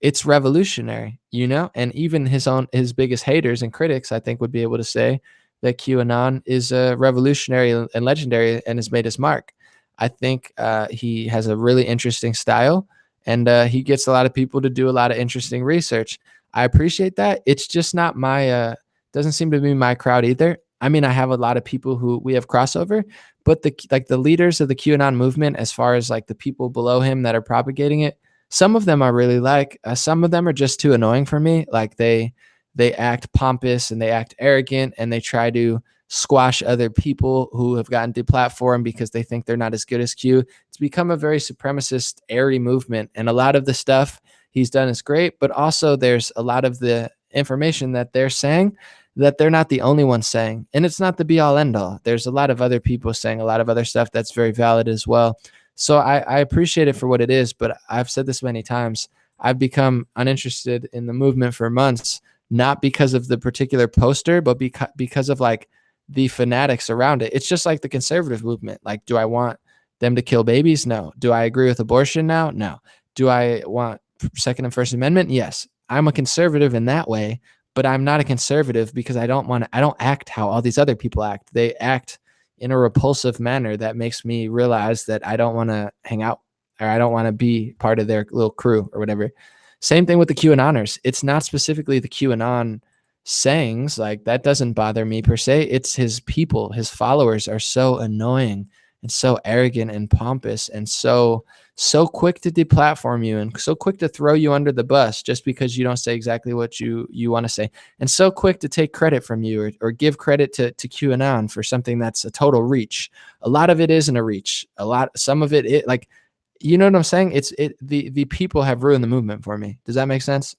it's revolutionary, and even his biggest haters and critics, I think, would be able to say that QAnon is revolutionary and legendary and has made his mark. I think he has a really interesting style, and he gets a lot of people to do a lot of interesting research. I appreciate that. It's just not doesn't seem to be my crowd either. I mean, I have a lot of people who we have crossover, but the leaders of the QAnon movement, as far as like the people below him that are propagating it, some of them I really like. Some of them are just too annoying for me. Like, they act pompous and they act arrogant and they try to squash other people who have gotten deplatformed because they think they're not as good as Q. It's become a very supremacist, airy movement. And a lot of the stuff he's done is great, but also there's a lot of the information that they're saying that they're not the only ones saying. And it's not the be all end all. There's a lot of other people saying a lot of other stuff that's very valid as well. So I appreciate it for what it is, but I've said this many times. I've become uninterested in the movement for months, not because of the particular poster, but because of like the fanatics around it. It's just like the conservative movement. Like, do I want them to kill babies? No. Do I agree with abortion now? No. Do I want Second and First Amendment? Yes. I'm a conservative in that way, but I'm not a conservative because I don't act how all these other people act. They act in a repulsive manner that makes me realize that I don't want to hang out, or I don't want to be part of their little crew or whatever. Same thing with the QAnoners. It's not specifically the QAnon sayings, like that doesn't bother me per se. It's his people, his followers are so annoying and so arrogant and pompous and so quick to deplatform you and so quick to throw you under the bus just because you don't say exactly what you want to say, and so quick to take credit from you, or give credit to QAnon for something that's a total reach. A lot of it isn't a reach. Some of it like, you know what I'm saying? The people have ruined the movement for me. Does that make sense?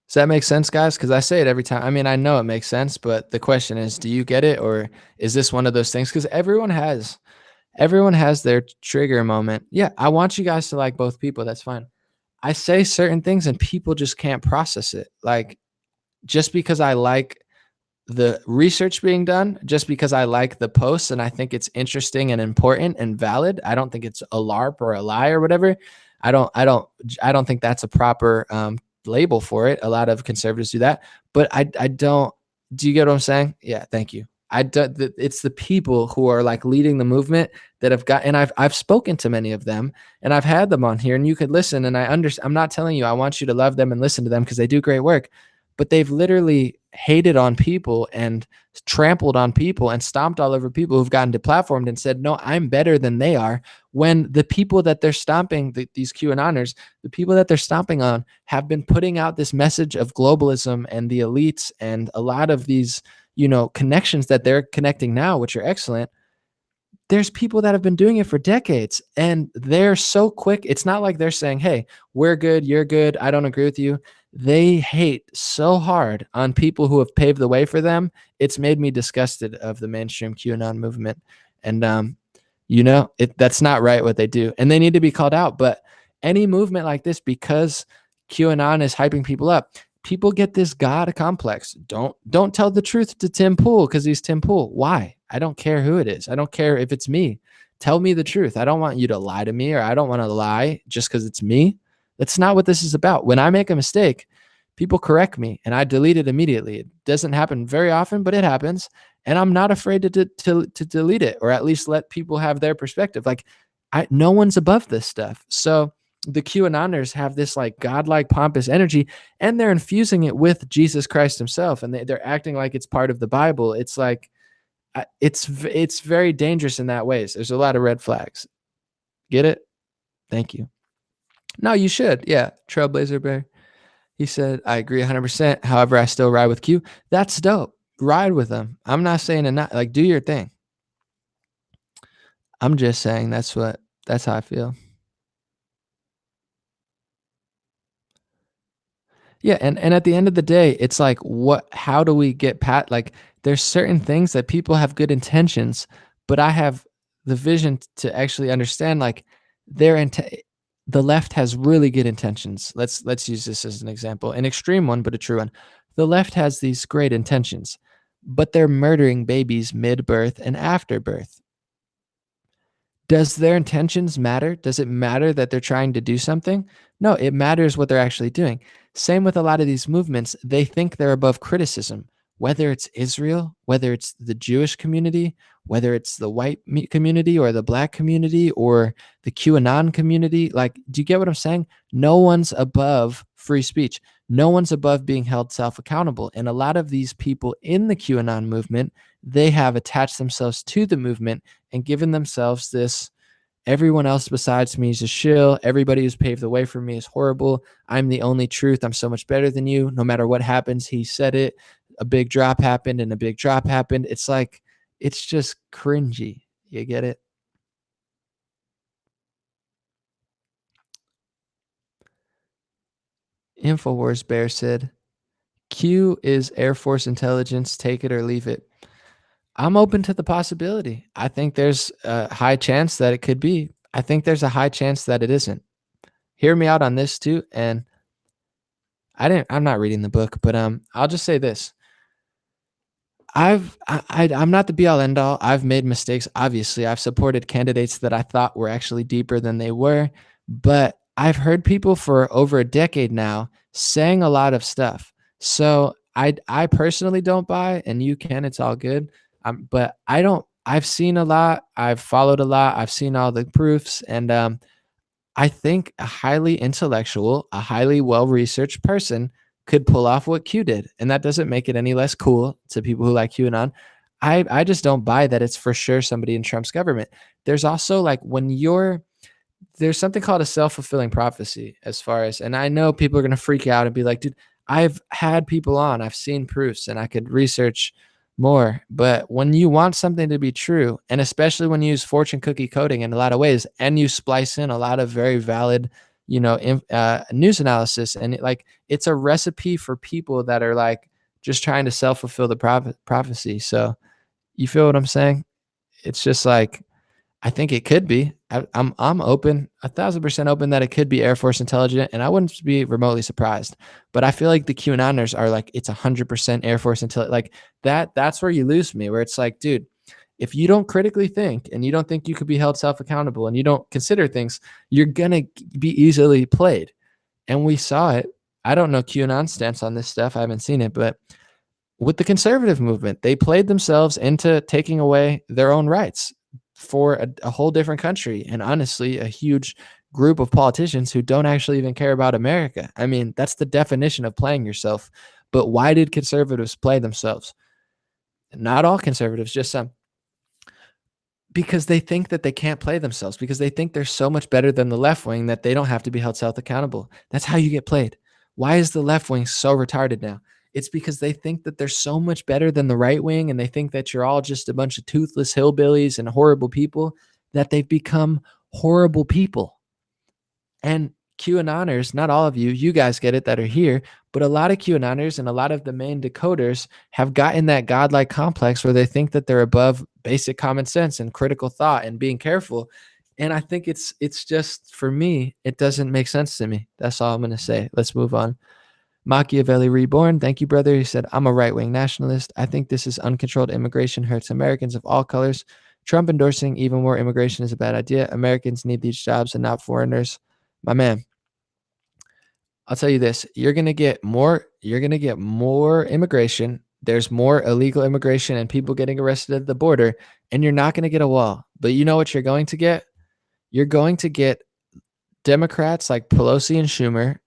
Does that make sense, guys? Because I say it every time. I mean, I know it makes sense, but the question is, do you get it, or is this one of those things? Because everyone has their trigger moment. Yeah, I want you guys to like both people. That's fine. I say certain things and people just can't process it. Like, just because I like the research being done, just because I like the posts and I think it's interesting and important and valid, I don't think it's a LARP or a lie or whatever. I don't think that's a proper label for it. A lot of conservatives do that, but I don't. Do you get what I'm saying? Yeah, thank you. It's the people who are like leading the movement that have got, and I've spoken to many of them, and I've had them on here, and you could listen. And I'm not telling you I want you to love them and listen to them because they do great work, but they've literally hated on people and trampled on people and stomped all over people who've gotten deplatformed and said, no, I'm better than they are. When the people that they're stomping, these QAnoners, the people that they're stomping on have been putting out this message of globalism and the elites and a lot of these, connections that they're connecting now, which are excellent. There's people that have been doing it for decades, and they're so quick. It's not like they're saying, hey, we're good, you're good, I don't agree with you. They hate so hard on people who have paved the way for them. It's made me disgusted of the mainstream QAnon movement. And, that's not right what they do. And they need to be called out. But any movement like this, because QAnon is hyping people up, people get this God complex. Don't tell the truth to Tim Pool because he's Tim Pool. Why? I don't care who it is. I don't care if it's me. Tell me the truth. I don't want you to lie to me, or I don't want to lie just because it's me. That's not what this is about. When I make a mistake, people correct me and I delete it immediately. It doesn't happen very often, but it happens. And I'm not afraid to delete it, or at least let people have their perspective. Like, no one's above this stuff. So the QAnoners have this like godlike pompous energy, and they're infusing it with Jesus Christ himself. And they're acting like it's part of the Bible. It's like, it's very dangerous in that ways. There's a lot of red flags. Get it? Thank you. No, you should. Yeah. Trailblazer Bear. He said, I agree 100%. However, I still ride with Q. That's dope. Ride with them. I'm not saying to not, like, do your thing. I'm just saying that's how I feel. Yeah. And at the end of the day, it's like, how do we get like, there's certain things that people have good intentions, but I have the vision to actually understand, like, the left has really good intentions. Let's use this as an example, an extreme one, but a true one. The left has these great intentions, but they're murdering babies mid-birth and after birth. Does their intentions matter? Does it matter that they're trying to do something? No, it matters what they're actually doing. Same with a lot of these movements. They think they're above criticism, whether it's Israel, whether it's the Jewish community, whether it's the white community or the black community or the QAnon community. Like, do you get what I'm saying? No one's above free speech. No one's above being held self-accountable. And a lot of these people in the QAnon movement, they have attached themselves to the movement and given themselves this, everyone else besides me is a shill. Everybody who's paved the way for me is horrible. I'm the only truth. I'm so much better than you. No matter what happens, he said it. A big drop happened and a big drop happened. It's like, it's just cringy. You get it? InfoWars Bear said, Q is Air Force intelligence. Take it or leave it. I'm open to the possibility. I think there's a high chance that it could be. I think there's a high chance that it isn't. Hear me out on this too. And I'm not reading the book, but I'll just say this. I'm not the be all end all. I've made mistakes. Obviously, I've supported candidates that I thought were actually deeper than they were, but I've heard people for over a decade now saying a lot of stuff. So I personally don't buy, and you can. It's all good. But I don't. I've seen a lot. I've followed a lot. I've seen all the proofs, and I think a highly intellectual, a highly well researched person could pull off what Q did. And that doesn't make it any less cool to people who like QAnon. I just don't buy that it's for sure somebody in Trump's government. There's also like there's something called a self-fulfilling prophecy as far as, and I know people are going to freak out and be like, dude, I've had people on, I've seen proofs and I could research more. But when you want something to be true, and especially when you use fortune cookie coding in a lot of ways, and you splice in a lot of very valid, news analysis, and it's a recipe for people that are like just trying to self-fulfill the prophecy. So you feel what I'm saying? It's just like, I think it could be. I'm open, 1,000% open that it could be Air Force intelligent, and I wouldn't be remotely surprised. But I feel like the QAnoners are like, it's 100% Air Force intelligent, like that. That's where you lose me. Where it's like, dude, if you don't critically think and you don't think you could be held self accountable and you don't consider things, you're gonna be easily played. And we saw it. I don't know QAnon's stance on this stuff. I haven't seen it, but with the conservative movement, they played themselves into taking away their own rights for a whole different country, and honestly a huge group of politicians who don't actually even care about America. I mean, that's the definition of playing yourself. But why did conservatives play themselves? Not all conservatives, just some. Because they think that they can't play themselves, because they think they're so much better than the left wing that they don't have to be held self accountable. That's how you get played. Why is the left wing so retarded now? It's because they think that they're so much better than the right wing, and they think that you're all just a bunch of toothless hillbillies and horrible people, that they've become horrible people. And QAnoners, not all of you guys get it that are here, but a lot of QAnoners and a lot of the main decoders have gotten that godlike complex where they think that they're above basic common sense and critical thought and being careful. And I think it's just, for me, it doesn't make sense to me. That's all I'm going to say. Let's move on. Machiavelli Reborn, thank you, brother. He said, I'm a right-wing nationalist. I think this is uncontrolled immigration hurts Americans of all colors. Trump endorsing even more immigration is a bad idea. Americans need these jobs and not foreigners. My man, I'll tell you this. You're going to get more immigration. There's more illegal immigration and people getting arrested at the border, and you're not going to get a wall. But you know what you're going to get? You're going to get Democrats like Pelosi and Schumer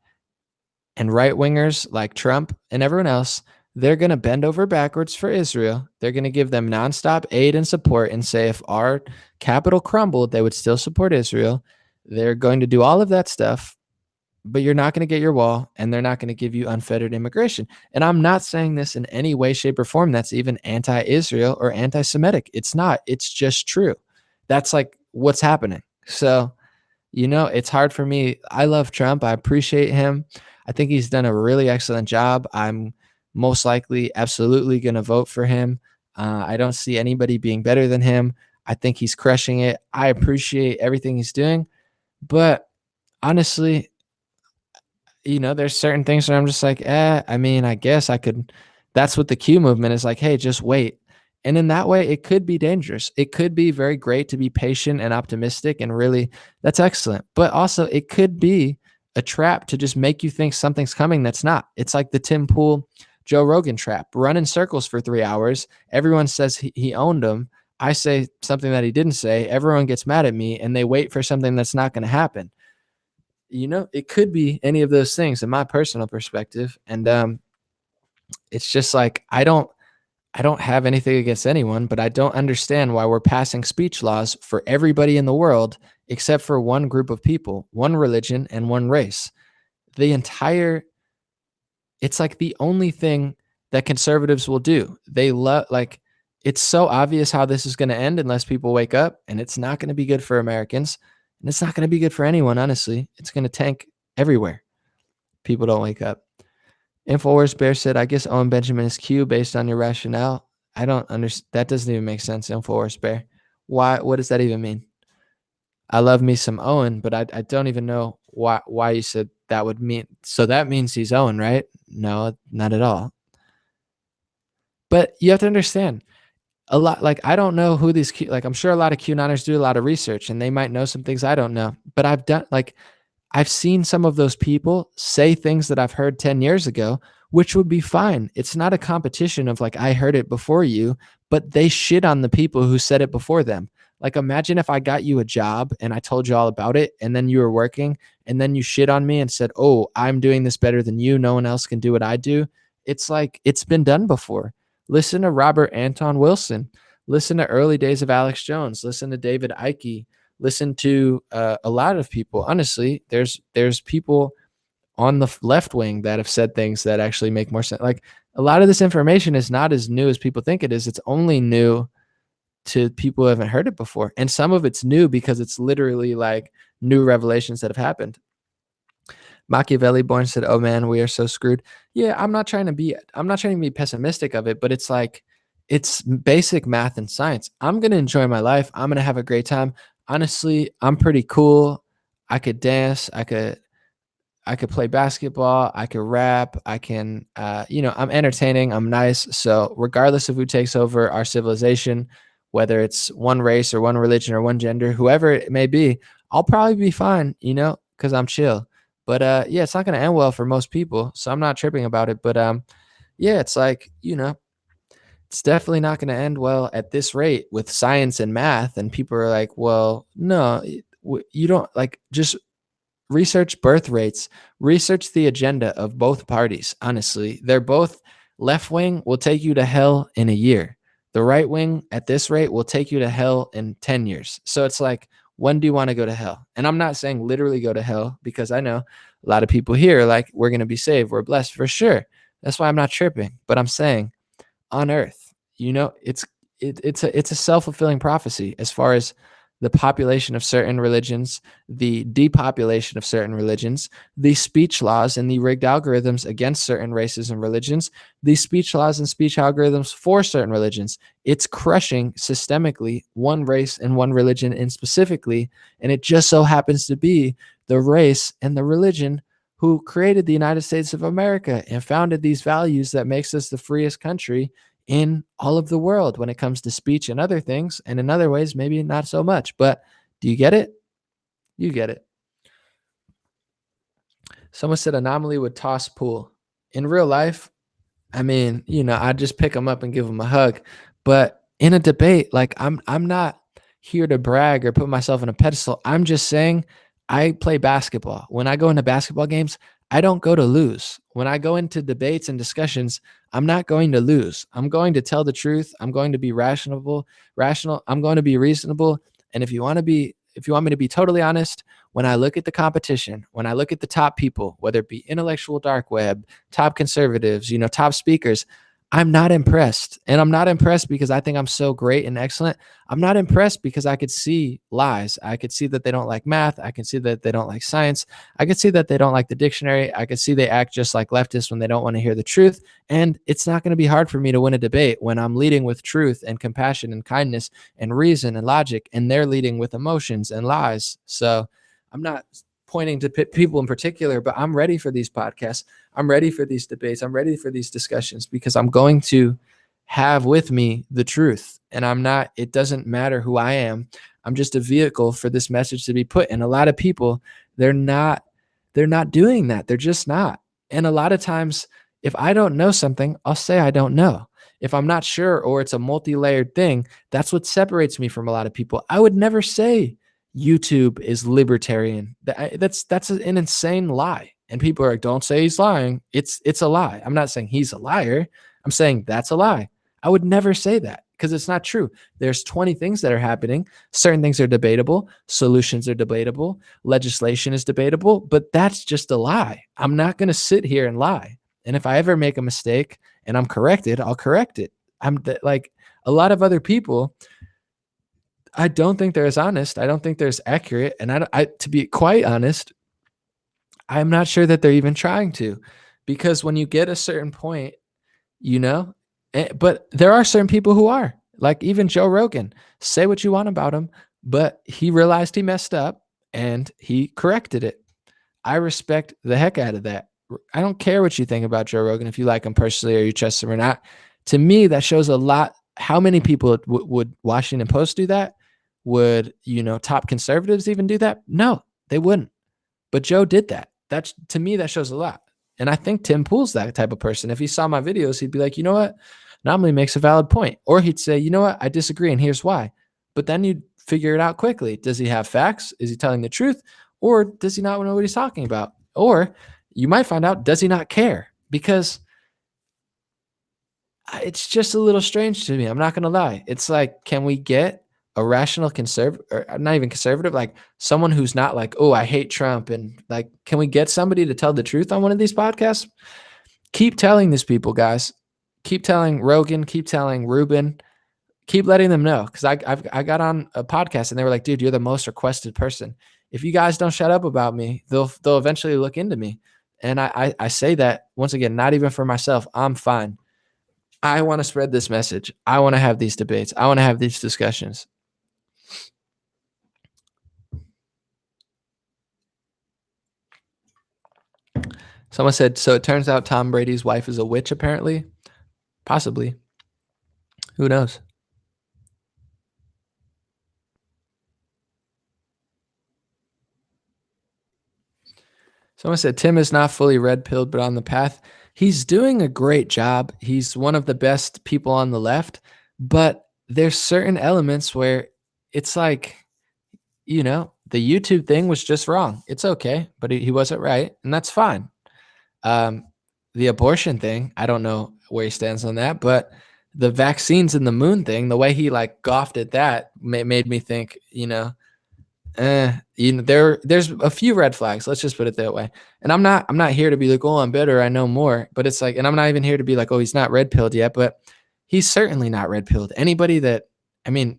and right-wingers like Trump and everyone else. They're going to bend over backwards for Israel. They're going to give them nonstop aid and support and say if our capital crumbled, they would still support Israel. They're going to do all of that stuff, but you're not going to get your wall, and they're not going to give you unfettered immigration. And I'm not saying this in any way, shape, or form that's even anti-Israel or anti-Semitic. It's not. It's just true. That's like what's happening. So, it's hard for me. I love Trump. I appreciate him. I think he's done a really excellent job. I'm most likely absolutely going to vote for him. I don't see anybody being better than him. I think he's crushing it. I appreciate everything he's doing. But honestly, there's certain things where I'm just like, I guess I could. That's what the Q movement is like. Hey, just wait. And in that way, it could be dangerous. It could be very great to be patient and optimistic, and really, that's excellent. But also, it could be a trap to just make you think something's coming that's not. It's like the Tim Pool, Joe Rogan trap. Run in circles for 3 hours. Everyone says he owned them. I say something that he didn't say. Everyone gets mad at me, and they wait for something that's not going to happen. It could be any of those things in my personal perspective. And it's just like, I don't have anything against anyone, but I don't understand why we're passing speech laws for everybody in the world except for one group of people, one religion, and one race. It's like the only thing that conservatives will do. They love, like, it's so obvious how this is going to end unless people wake up, and it's not going to be good for Americans, and it's not going to be good for anyone, honestly. It's going to tank everywhere. People don't wake up. InfoWars Bear said, I guess Owen Benjamin is Q based on your rationale. I don't understand. That doesn't even make sense, InfoWars Bear. Why? What does that even mean? I love me some Owen, but I don't even know why you said that would mean. So that means he's Owen, right? No, not at all. But you have to understand a lot. Like, I don't know who these, like, I'm sure a lot of QAnoners do a lot of research and they might know some things I don't know, but I've seen some of those people say things that I've heard 10 years ago, which would be fine. It's not a competition of like, I heard it before you, but they shit on the people who said it before them. Like, imagine if I got you a job and I told you all about it and then you were working and then you shit on me and said, oh, I'm doing this better than you. No one else can do what I do. It's like, it's been done before. Listen to Robert Anton Wilson. Listen to early days of Alex Jones. Listen to David Icke. Listen to a lot of people. Honestly, there's people on the left wing that have said things that actually make more sense. Like, a lot of this information is not as new as people think it is. It's only new to people who haven't heard it before. And some of it's new because it's literally like new revelations that have happened. Machiavelli born said, "Oh man, we are so screwed." Yeah, I'm not trying to be pessimistic of it, but it's like, it's basic math and science. I'm going to enjoy my life. I'm going to have a great time. Honestly, I'm pretty cool. I could dance, I could play basketball, I could rap, I can I'm entertaining, I'm nice. So regardless of who takes over our civilization, whether it's one race or one religion or one gender, whoever it may be, I'll probably be fine, because I'm chill. But yeah, it's not going to end well for most people, so I'm not tripping about it. But yeah, it's like, it's definitely not going to end well at this rate with science and math. And people are like, well, no, you don't, like, just research birth rates, research the agenda of both parties. Honestly, they're both, left wing will take you to hell in a year. The right wing at this rate will take you to hell in 10 years. So it's like, when do you want to go to hell? And I'm not saying literally go to hell, because I know a lot of people here are like, we're going to be saved, we're blessed for sure. That's why I'm not tripping. But I'm saying, on earth, it's a self-fulfilling prophecy as far as the population of certain religions, the depopulation of certain religions, the speech laws and the rigged algorithms against certain races and religions, the speech laws and speech algorithms for certain religions. It's crushing systemically one race and one religion in specifically, and it just so happens to be the race and the religion who created the United States of America and founded these values that makes us the freest country in all of the world when it comes to speech and other things. And in other ways, maybe not so much. But do you get it? You get it. Someone said Anomaly would toss Pool. In real life, I mean, I'd just pick him up and give him a hug. But in a debate, like, I'm not here to brag or put myself on a pedestal. I'm just saying, I play basketball. When I go into basketball games, I don't go to lose. When I go into debates and discussions, I'm not going to lose. I'm going to tell the truth. I'm going to be rational. I'm going to be reasonable. And if you want me to be totally honest, when I look at the competition, when I look at the top people, whether it be intellectual dark web, top conservatives, top speakers, I'm not impressed. And I'm not impressed because I think I'm so great and excellent. I'm not impressed because I could see lies. I could see that they don't like math. I can see that they don't like science. I could see that they don't like the dictionary. I could see they act just like leftists when they don't want to hear the truth. And it's not going to be hard for me to win a debate when I'm leading with truth and compassion and kindness and reason and logic, and they're leading with emotions and lies. So I'm not pointing to people in particular, but I'm ready for these podcasts. I'm ready for these debates. I'm ready for these discussions because I'm going to have with me the truth. And it doesn't matter who I am. I'm just a vehicle for this message to be put. And a lot of people, they're not doing that. They're just not. And a lot of times, if I don't know something, I'll say I don't know. If I'm not sure, or it's a multi-layered thing, that's what separates me from a lot of people. I would never say YouTube is libertarian. That's an insane lie. And people are like, don't say he's lying. It's a lie. I'm not saying he's a liar. I'm saying that's a lie. I would never say that because it's not true. There's 20 things that are happening. Certain things are debatable. Solutions are debatable. Legislation is debatable, but that's just a lie. I'm not going to sit here and lie. And if I ever make a mistake and I'm corrected, I'll correct it. Like a lot of other people, I don't think they're as honest. I don't think they're as accurate. And to be quite honest, I'm not sure that they're even trying to, because when you get a certain point, but there are certain people who are, like even Joe Rogan. Say what you want about him, but he realized he messed up and he corrected it. I respect the heck out of that. I don't care what you think about Joe Rogan, if you like him personally or you trust him or not. To me, that shows a lot. How many people would Washington Post do that? Would, top conservatives even do that? No, they wouldn't. But Joe did that. That's, to me, that shows a lot. And I think Tim Pool's that type of person. If he saw my videos, he'd be like, you know what? Anomaly makes a valid point. Or he'd say, you know what? I disagree, and here's why. But then you'd figure it out quickly. Does he have facts? Is he telling the truth? Or does he not know what he's talking about? Or you might find out, does he not care? Because it's just a little strange to me. I'm not going to lie. It's like, can we get a rational conservative, or not even conservative, like someone who's not like, oh, I hate Trump, and like, can we get somebody to tell the truth on one of these podcasts? Keep telling these people, guys. Keep telling Rogan. Keep telling Rubin. Keep letting them know, because I got on a podcast and they were like, dude, you're the most requested person. If you guys don't shut up about me, they'll eventually look into me. And I say that once again, not even for myself. I'm fine. I want to spread this message. I want to have these debates. I want to have these discussions. Someone said, so it turns out Tom Brady's wife is a witch, apparently. Possibly. Who knows? Someone said, Tim is not fully red-pilled, but on the path. He's doing a great job. He's one of the best people on the left, but there's certain elements where it's like, the YouTube thing was just wrong. It's okay, but he wasn't right, and that's fine. The abortion thing, I don't know where he stands on that, but the vaccines and the moon thing, the way he like scoffed at that made me think, there's a few red flags. Let's just put it that way. And I'm not here to be like, oh, I'm better, I know more. But it's like, and I'm not even here to be like, oh, he's not red pilled yet. But he's certainly not red pilled. Anybody that,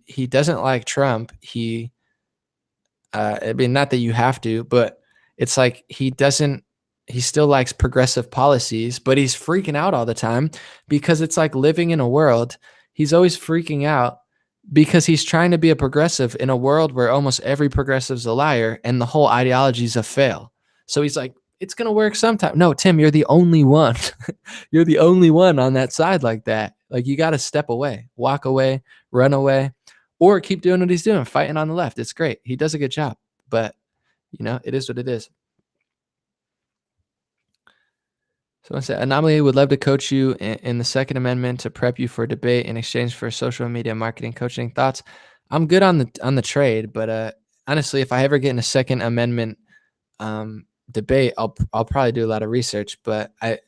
he doesn't like Trump. Not that you have to, but it's like he still likes progressive policies, but he's freaking out all the time because it's like living in a world. He's always freaking out because he's trying to be a progressive in a world where almost every progressive is a liar and the whole ideology is a fail. So he's like, it's going to work sometime. No, Tim, you're the only one. You're the only one on that side like that. Like, you got to step away, walk away, run away, or keep doing what he's doing, fighting on the left. It's great. He does a good job, but it is what it is. Someone said, Anomaly would love to coach you in the Second Amendment to prep you for debate in exchange for social media marketing coaching. Thoughts? I'm good on the trade, but honestly, if I ever get in a Second Amendment debate, I'll probably do a lot of research. But I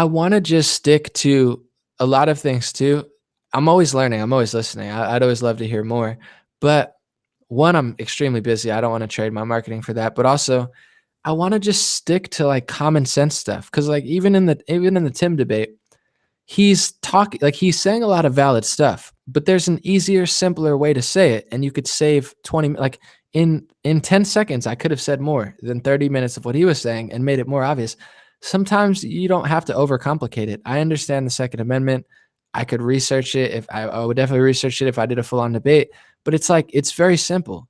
want to just stick to a lot of things too. I'm always learning. I'm always listening. I'd always love to hear more. But one, I'm extremely busy. I don't want to trade my marketing for that. But also, I want to just stick to like common sense stuff. Cause like even in the Tim debate, he's saying a lot of valid stuff, but there's an easier, simpler way to say it. And you could save 20, like in 10 seconds, I could have said more than 30 minutes of what he was saying and made it more obvious. Sometimes you don't have to overcomplicate it. I understand the Second Amendment. I could research it. If I would definitely research it if I did a full on debate, but it's like, it's very simple.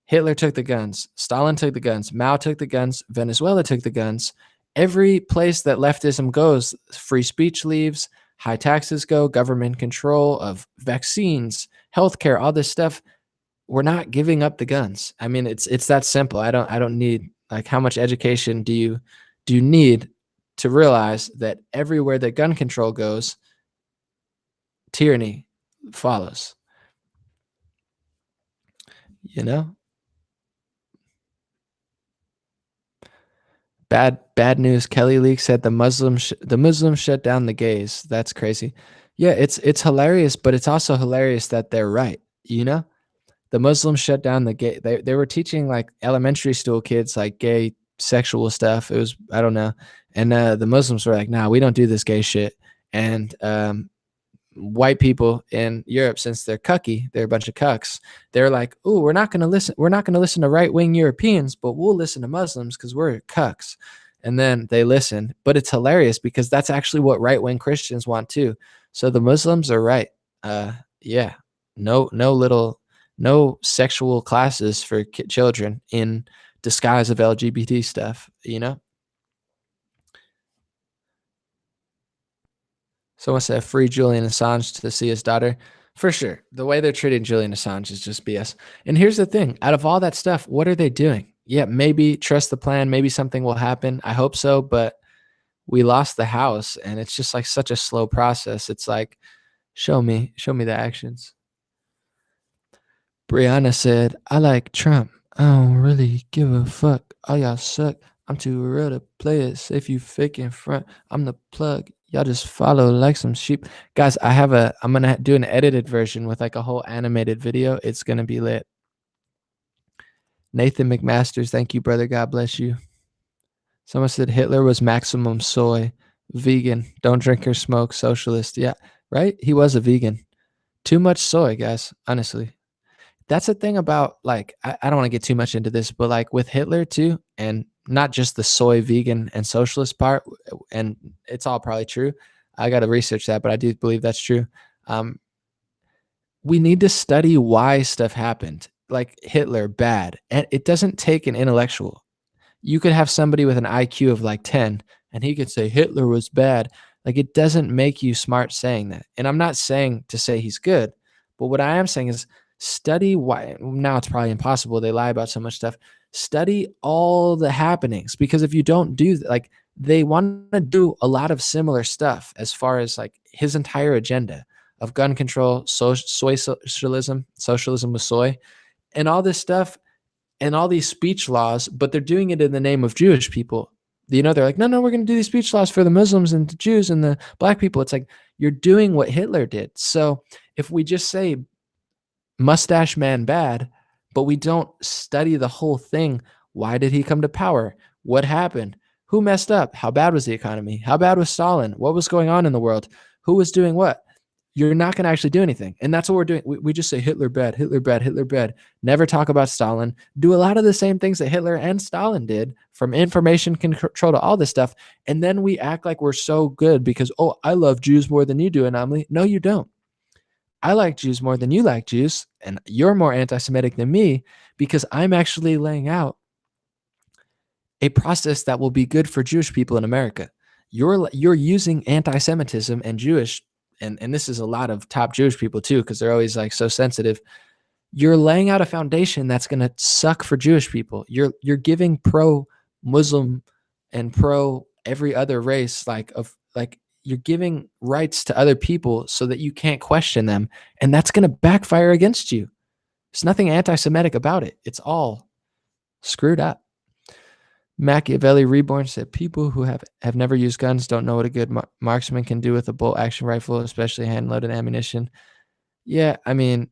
Hitler took the guns. Stalin took the guns. Mao took the guns. Venezuela took the guns. Every place that leftism goes, free speech leaves, high taxes go, government control of vaccines, healthcare, all this stuff. We're not giving up the guns. It's that simple. I don't need, like, how much education do you need to realize that everywhere that gun control goes, tyranny follows. Bad news. Kelly Leak said the Muslims shut down the gays. That's crazy. Yeah, it's hilarious, but it's also hilarious that they're right. The Muslims shut down the gay. They were teaching like elementary school kids like gay sexual stuff. It was, I don't know, and the Muslims were like, nah, we don't do this gay shit. And white people in Europe, since they're cucky, they're a bunch of cucks. They're like, oh, we're not going to listen to right-wing Europeans, but we'll listen to Muslims because we're cucks. And then they listen, but it's hilarious because that's actually what right-wing Christians want too. So the Muslims are right. Yeah, no sexual classes for children in disguise of LGBT stuff, Someone said free Julian Assange to see his daughter. For sure. The way they're treating Julian Assange is just BS. And here's the thing, out of all that stuff, what are they doing? Yeah, maybe trust the plan. Maybe something will happen. I hope so. But we lost the house and it's just like such a slow process. It's like, show me the actions. Brianna said, I like Trump. I don't really give a fuck. All y'all suck. I'm too real to play it. If you fake in front, I'm the plug. Y'all just follow like some sheep. Guys, I'm going to do an edited version with like a whole animated video. It's going to be lit. Nathan McMasters, thank you, brother. God bless you. Someone said Hitler was maximum soy, vegan, don't drink or smoke, socialist. Yeah, right? He was a vegan. Too much soy, guys, honestly. That's the thing about, like, I don't want to get too much into this, but like with Hitler too, and not just the soy, vegan, and socialist part, and it's all probably true. I got to research that, but I do believe that's true. We need to study why stuff happened. Like Hitler, bad. And it doesn't take an intellectual. You could have somebody with an IQ of like 10 and he could say Hitler was bad. Like it doesn't make you smart saying that. And I'm not saying to say he's good, but what I am saying is study why. Now it's probably impossible. They lie about so much stuff. Study all the happenings, because if you don't do like, they want to do a lot of similar stuff as far as like his entire agenda of gun control, soy socialism with soy, and all this stuff and all these speech laws, but they're doing it in the name of Jewish people. You know, they're like, no, we're going to do these speech laws for the Muslims and the Jews and the black people. It's like, you're doing what Hitler did. So if we just say mustache man bad, but we don't study the whole thing, why did he come to power? What happened? Who messed up? How bad was the economy? How bad was Stalin? What was going on in the world? Who was doing what? You're not going to actually do anything. And that's what we're doing. We just say Hitler bad, Hitler bad, Hitler bad. Never talk about Stalin. Do a lot of the same things that Hitler and Stalin did, from information control to all this stuff. And then we act like we're so good because, oh, I love Jews more than you do, Anomaly. No, you don't. I like Jews more than you like Jews. And you're more anti-Semitic than me because I'm actually laying out a process that will be good for Jewish people in America. You're using anti-Semitism and Jewish, and this is a lot of top Jewish people too, because they're always like so sensitive. You're laying out a foundation that's going to suck for Jewish people. You're giving pro-Muslim and pro every other race you're giving rights to other people so that you can't question them, and that's going to backfire against you. There's nothing anti-Semitic about it. It's all screwed up. Machiavelli Reborn said, people who have never used guns don't know what a good marksman can do with a bolt action rifle, especially hand-loaded ammunition. Yeah, I mean,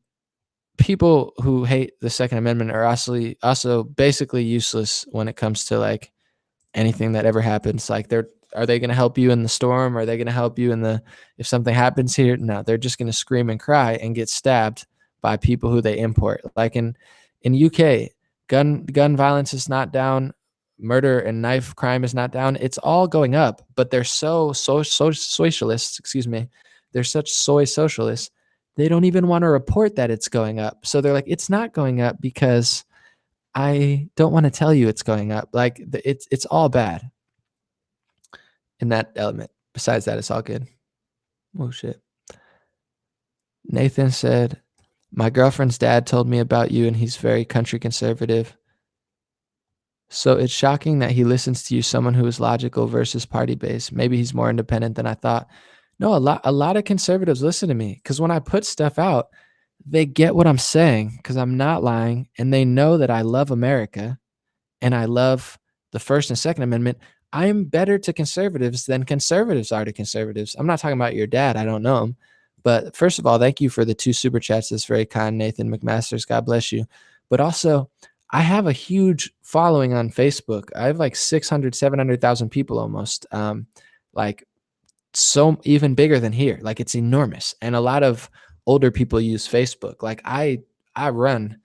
people who hate the Second Amendment are also basically useless when it comes to like anything that ever happens. Like, are they going to help you in the storm? Are they going to help you if something happens here? No, they're just going to scream and cry and get stabbed by people who they import. Like in UK, gun violence is not down. Murder and knife crime is not down. It's all going up, but they're so socialists, excuse me. They're such soy socialists. They don't even want to report that it's going up. So they're like, it's not going up because I don't want to tell you it's going up. Like it's all bad in that element. Besides that, it's all good. Oh shit. Nathan said, my girlfriend's dad told me about you and he's very country conservative. So it's shocking that he listens to you, someone who is logical versus party-based. Maybe he's more independent than I thought. No, a lot of conservatives listen to me because when I put stuff out, they get what I'm saying because I'm not lying, and they know that I love America and I love the First and Second Amendment. I am better to conservatives than conservatives are to conservatives. I'm not talking about your dad. I don't know him. But first of all, thank you for the 2 super chats. That's very kind, Nathan McMasters. God bless you. But also, I have a huge following on Facebook. I have like 600, 700,000 people almost. Like so even bigger than here. Like it's enormous. And a lot of older people use Facebook. Like I run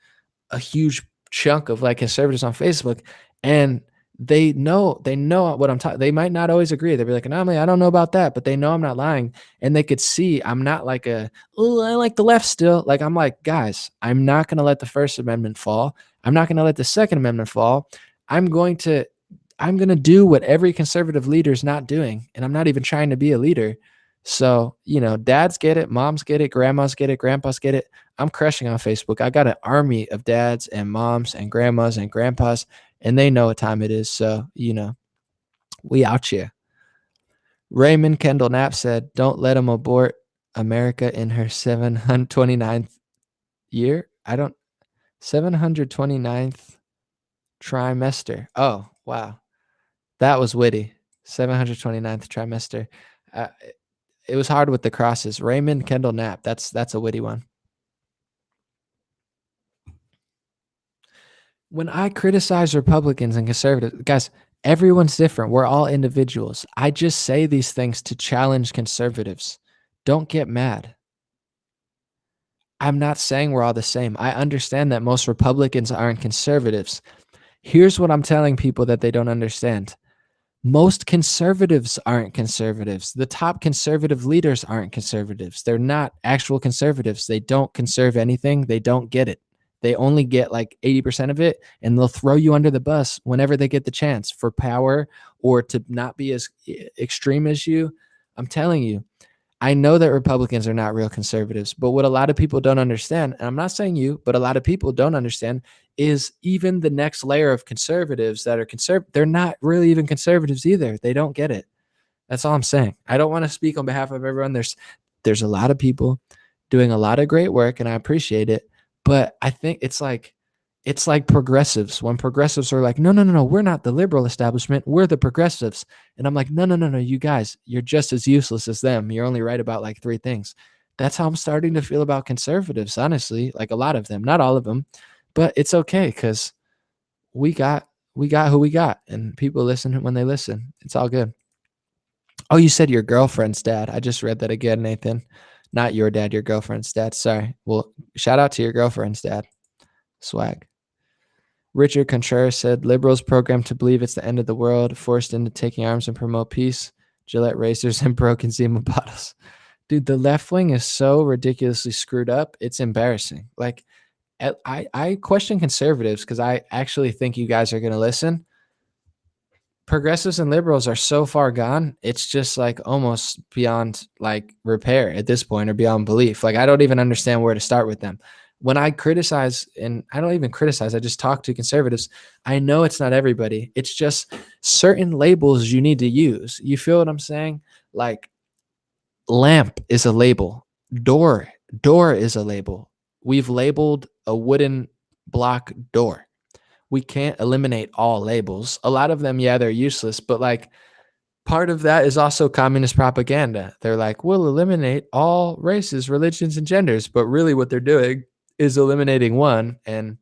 a huge chunk of like conservatives on Facebook, and they know what I'm talking. They might not always agree. They'll be like, Anomaly, I don't know about that, but they know I'm not lying. And they could see I'm not like I like the left still. Like I'm like, guys, I'm not going to let the First Amendment fall. I'm not going to let the Second Amendment fall. I'm going to do what every conservative leader is not doing. And I'm not even trying to be a leader. So, dads get it, moms get it, grandmas get it, grandpas get it. I'm crushing on Facebook. I got an army of dads and moms and grandmas and grandpas, and they know what time it is. So, we out here. Raymond Kendall Knapp said, "Don't let them abort America in her 729th year." 729th trimester. Oh, wow. That was witty. 729th trimester. Uh, it was hard with the crosses. Raymond Kendall Knapp. That's a witty one. When I criticize Republicans and conservatives, guys, everyone's different. We're all individuals. I just say these things to challenge conservatives. Don't get mad. I'm not saying we're all the same. I understand that most Republicans aren't conservatives. Here's what I'm telling people that they don't understand. Most conservatives aren't conservatives. The top conservative leaders aren't conservatives. They're not actual conservatives. They don't conserve anything. They don't get it. They only get like 80% of it, and they'll throw you under the bus whenever they get the chance for power or to not be as extreme as you. I'm telling you, I know that Republicans are not real conservatives, but what a lot of people don't understand, and I'm not saying you, but a lot of people don't understand, is even the next layer of conservatives that are they're not really even conservatives either. They don't get it. That's all I'm saying. I don't want to speak on behalf of everyone. There's a lot of people doing a lot of great work, and I appreciate it. But I think it's like progressives. When progressives are like, no, we're not the liberal establishment. We're the progressives. And I'm like, no, you guys, you're just as useless as them. You're only right about like 3 things. That's how I'm starting to feel about conservatives, honestly. Like a lot of them, not all of them, but it's okay because we got who we got, and people listen when they listen. It's all good. Oh, you said your girlfriend's dad. I just read that again, Nathan. Not your dad, your girlfriend's dad. Sorry. Well, shout out to your girlfriend's dad. Swag. Richard Contreras said, "Liberals programmed to believe it's the end of the world, forced into taking arms and promote peace, Gillette razors and broken Zima bottles." Dude, the left wing is so ridiculously screwed up. It's embarrassing. Like, I question conservatives because I actually think you guys are going to listen. Progressives and liberals are so far gone. It's just like almost beyond like repair at this point, or beyond belief. Like, I don't even understand where to start with them. When I criticize, and I don't even criticize, I just talk to conservatives. I know it's not everybody. It's just certain labels you need to use. You feel what I'm saying? Like, lamp is a label. Door is a label. We've labeled a wooden block door. We can't eliminate all labels. A lot of them, yeah, they're useless, but like part of that is also communist propaganda. They're like, we'll eliminate all races, religions, and genders. But really what they're doing is eliminating one and,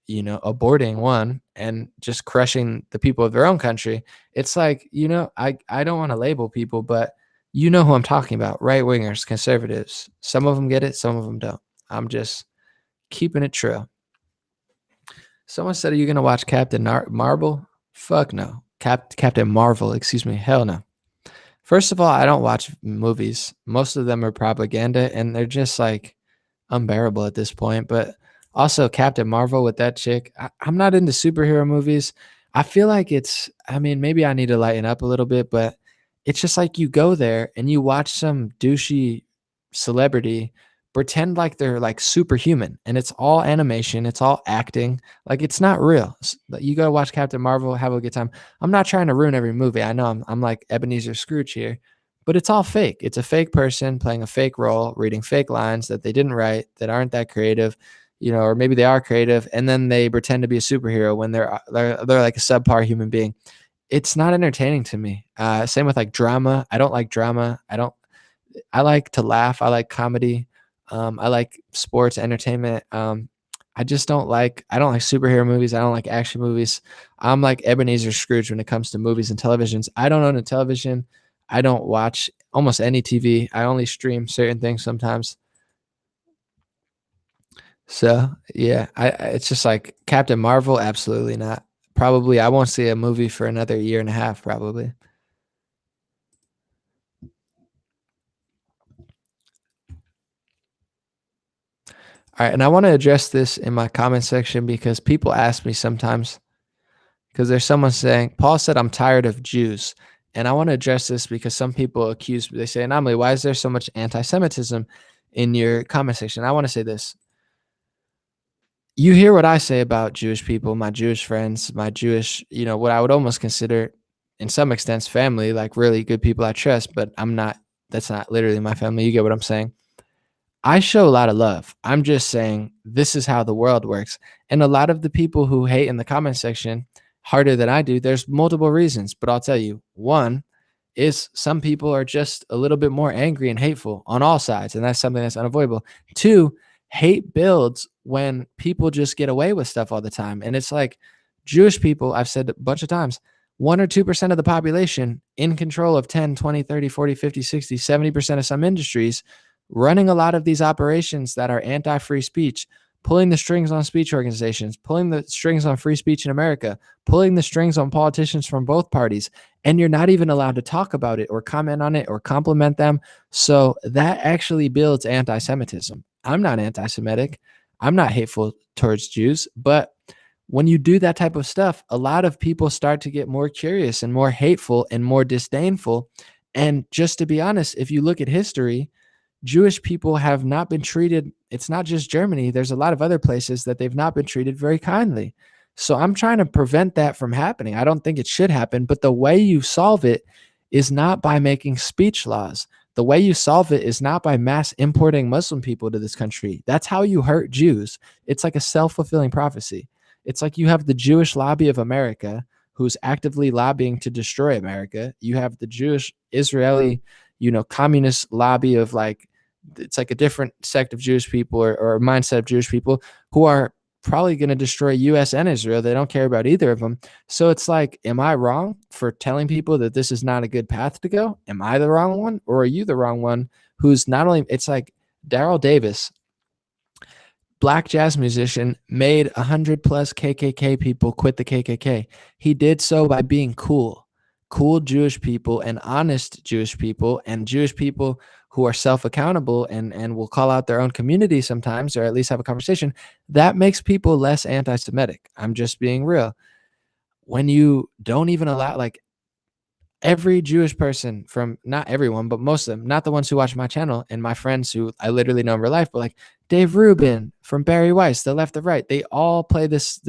aborting one and just crushing the people of their own country. It's like, I don't want to label people, but you know who I'm talking about. Right wingers, conservatives. Some of them get it, some of them don't. I'm just keeping it true. Someone said, "Are you going to watch Captain Marvel?" Fuck no. Captain Marvel, excuse me. Hell no. First of all, I don't watch movies. Most of them are propaganda, and they're just like unbearable at this point. But also, Captain Marvel with that chick, I'm not into superhero movies. I feel like maybe I need to lighten up a little bit, but it's just like you go there and you watch some douchey celebrity pretend like they're like superhuman, and it's all animation, it's all acting, like it's not real. You go watch Captain Marvel, have a good time. I'm not trying to ruin every movie. I know I'm like Ebenezer Scrooge here, but it's all fake. It's a fake person playing a fake role, reading fake lines that they didn't write, that aren't that creative, or maybe they are creative, and then they pretend to be a superhero when they're like a subpar human being. It's not entertaining to me. Same with like drama. I don't like drama. I like to laugh. I like comedy. I like sports, entertainment. I don't like superhero movies. I don't like action movies. I'm like Ebenezer Scrooge when it comes to movies and televisions. I don't own a television. I don't watch almost any TV. I only stream certain things sometimes. So yeah, it's just like Captain Marvel, absolutely not. Probably I won't see a movie for another year and a half, probably. All right, and I want to address this in my comment section because people ask me sometimes, because there's someone saying, Paul said, "I'm tired of Jews." And I want to address this because some people they say, Anomaly, why is there so much anti-Semitism in your comment section? I want to say this. You hear what I say about Jewish people, my Jewish friends, my Jewish, what I would almost consider in some extents family, like really good people I trust, but that's not literally my family. You get what I'm saying? I show a lot of love. I'm just saying this is how the world works. And a lot of the people who hate in the comment section harder than I do, there's multiple reasons, but I'll tell you. One is some people are just a little bit more angry and hateful on all sides, and that's something that's unavoidable. Two, hate builds when people just get away with stuff all the time. And it's like Jewish people, I've said a bunch of times, 1 or 2% of the population in control of 10, 20, 30, 40, 50, 60, 70% of some industries, running a lot of these operations that are anti-free speech, pulling the strings on speech organizations, pulling the strings on free speech in America, pulling the strings on politicians from both parties, and you're not even allowed to talk about it or comment on it or compliment them. So that actually builds anti-Semitism. I'm not anti-Semitic. I'm not hateful towards Jews, but when you do that type of stuff, a lot of people start to get more curious and more hateful and more disdainful. And just to be honest, if you look at history, Jewish people have not been treated. It's not just Germany. There's a lot of other places that they've not been treated very kindly. So I'm trying to prevent that from happening. I don't think it should happen, but the way you solve it is not by making speech laws. The way you solve it is not by mass importing Muslim people to this country. That's how you hurt Jews. It's like a self-fulfilling prophecy. It's like you have the Jewish lobby of America who's actively lobbying to destroy America. You have the Jewish Israeli, communist lobby of it's like a different sect of Jewish people or a mindset of Jewish people who are probably going to destroy US and Israel. They don't care about either of them. So it's like, am I wrong for telling people that this is not a good path to go? Am I the wrong one, or are you the wrong one who's not only, it's like Daryl Davis, black jazz musician, made 100+ KKK people quit the KKK. He did so by being cool Jewish people and honest Jewish people and Jewish people who are self-accountable and will call out their own community sometimes, or at least have a conversation. That makes people less anti-Semitic. I'm just being real. When you don't even allow, every Jewish person, from not everyone, but most of them, not the ones who watch my channel and my friends who I literally know in real life, but like Dave Rubin from Barry Weiss, the left of right, they all play this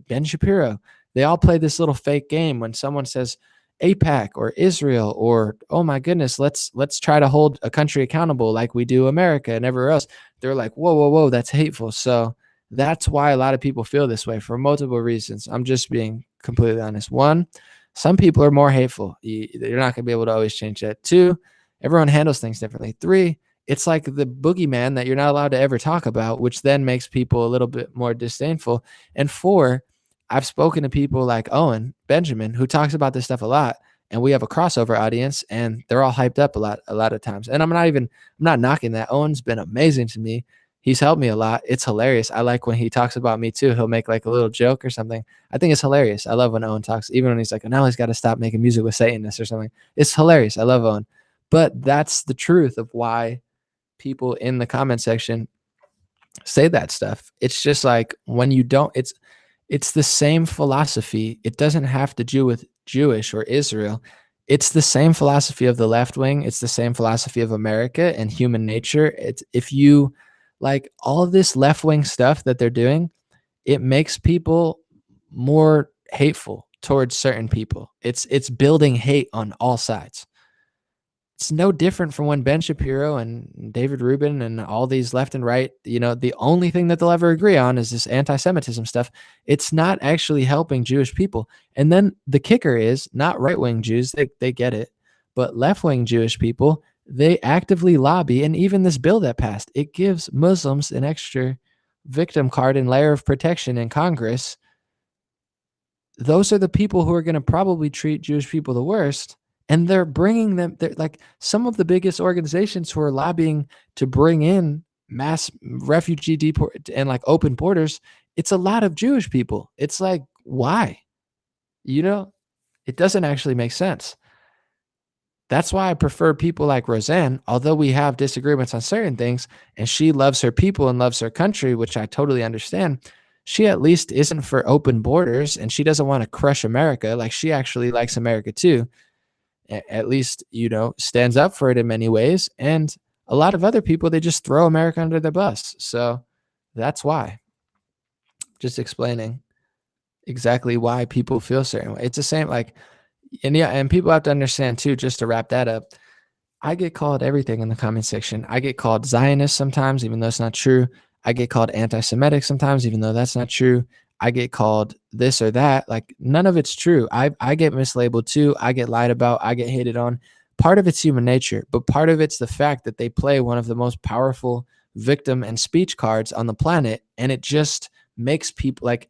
Ben Shapiro. They all play this little fake game when someone says AIPAC or Israel or, oh my goodness, let's try to hold a country accountable like we do America and everywhere else. They're like, whoa, that's hateful. So that's why a lot of people feel this way for multiple reasons. I'm just being completely honest. One, some people are more hateful. You're not going to be able to always change that. Two, everyone handles things differently. Three, it's like the boogeyman that you're not allowed to ever talk about, which then makes people a little bit more disdainful. And four, I've spoken to people like Owen Benjamin, who talks about this stuff a lot, and we have a crossover audience, and they're all hyped up a lot of times. And I'm not knocking that. Owen's been amazing to me. He's helped me a lot. It's hilarious. I like when he talks about me too. He'll make like a little joke or something. I think it's hilarious. I love when Owen talks, even when he's like, oh, now he's got to stop making music with Satanists or something. It's hilarious. I love Owen. But that's the truth of why people in the comment section say that stuff. It's just like when you don't, it's the same philosophy. It doesn't have to do with Jewish or Israel. It's the same philosophy of the left wing. It's the same philosophy of America and human nature. It's if you like all this left wing stuff that they're doing, it makes people more hateful towards certain people. It's building hate on all sides. It's no different from when Ben Shapiro and David Rubin and all these left and right, the only thing that they'll ever agree on is this anti-Semitism stuff. It's not actually helping Jewish people. And then the kicker is not right-wing Jews, they get it, but left-wing Jewish people, they actively lobby. And even this bill that passed, it gives Muslims an extra victim card and layer of protection in Congress. Those are the people who are going to probably treat Jewish people the worst. And they're bringing them, they're like some of the biggest organizations who are lobbying to bring in mass refugee deport and like open borders. It's a lot of Jewish people. It's like, why? It doesn't actually make sense. That's why I prefer people like Roseanne, although we have disagreements on certain things, and she loves her people and loves her country, which I totally understand. She at least isn't for open borders, and she doesn't want to crush America. Like, she actually likes America too. at least, stands up for it in many ways. And a lot of other people, they just throw America under the bus. So that's why. Just explaining exactly why people feel certain way. It's the same, like, and people have to understand too, just to wrap that up. I get called everything in the comment section. I get called Zionist sometimes, even though it's not true. I get called anti-Semitic sometimes, even though that's not true. I get called this or that. Like, none of it's true. I get mislabeled too. I get lied about. I get hated on. Part of it's human nature, but part of it's the fact that they play one of the most powerful victim and speech cards on the planet. And it just makes people, like,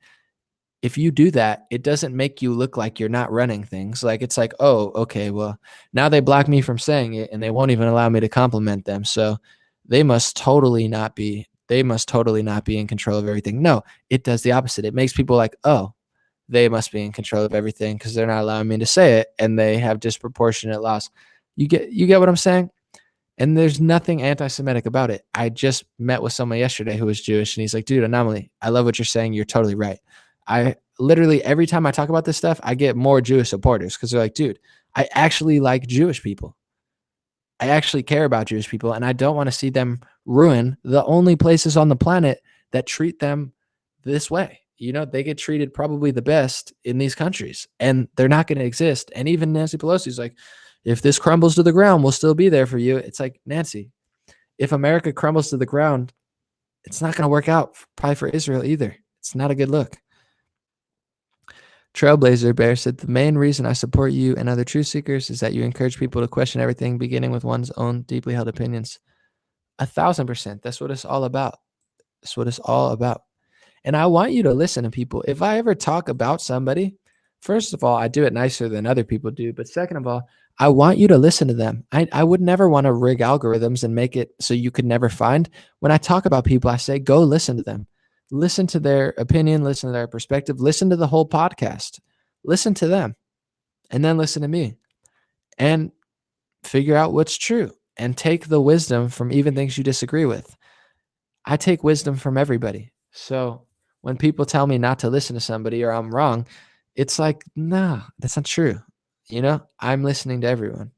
if you do that, it doesn't make you look like you're not running things. Like, it's like, oh, okay, well, now they block me from saying it and they won't even allow me to compliment them. So they must totally not be in control of everything. No, it does the opposite. It makes people like, oh, they must be in control of everything because they're not allowing me to say it and they have disproportionate loss. You get what I'm saying? And there's nothing anti-Semitic about it. I just met with someone yesterday who was Jewish, and he's like, dude, Anomaly, I love what you're saying. You're totally right. I literally, every time I talk about this stuff, I get more Jewish supporters because they're like, dude, I actually like Jewish people. I actually care about Jewish people, and I don't want to see them ruin the only places on the planet that treat them this way. They get treated probably the best in these countries, and they're not going to exist. And even Nancy Pelosi's like, if this crumbles to the ground, we'll still be there for you. It's like, Nancy, if America crumbles to the ground, it's not going to work out probably for Israel either. It's not a good look. Trailblazer Bear said, the main reason I support you and other truth seekers is that you encourage people to question everything, beginning with one's own deeply held opinions. 1,000%. That's what it's all about. That's what it's all about. And I want you to listen to people. If I ever talk about somebody, first of all, I do it nicer than other people do. But second of all, I want you to listen to them. I would never want to rig algorithms and make it so you could never find. When I talk about people, I say, go listen to them. Listen to their opinion, listen to their perspective, listen to the whole podcast, listen to them, and then listen to me and figure out what's true and take the wisdom from even things you disagree with. I take wisdom from everybody. So when people tell me not to listen to somebody or I'm wrong, it's like, nah, that's not true. I'm listening to everyone.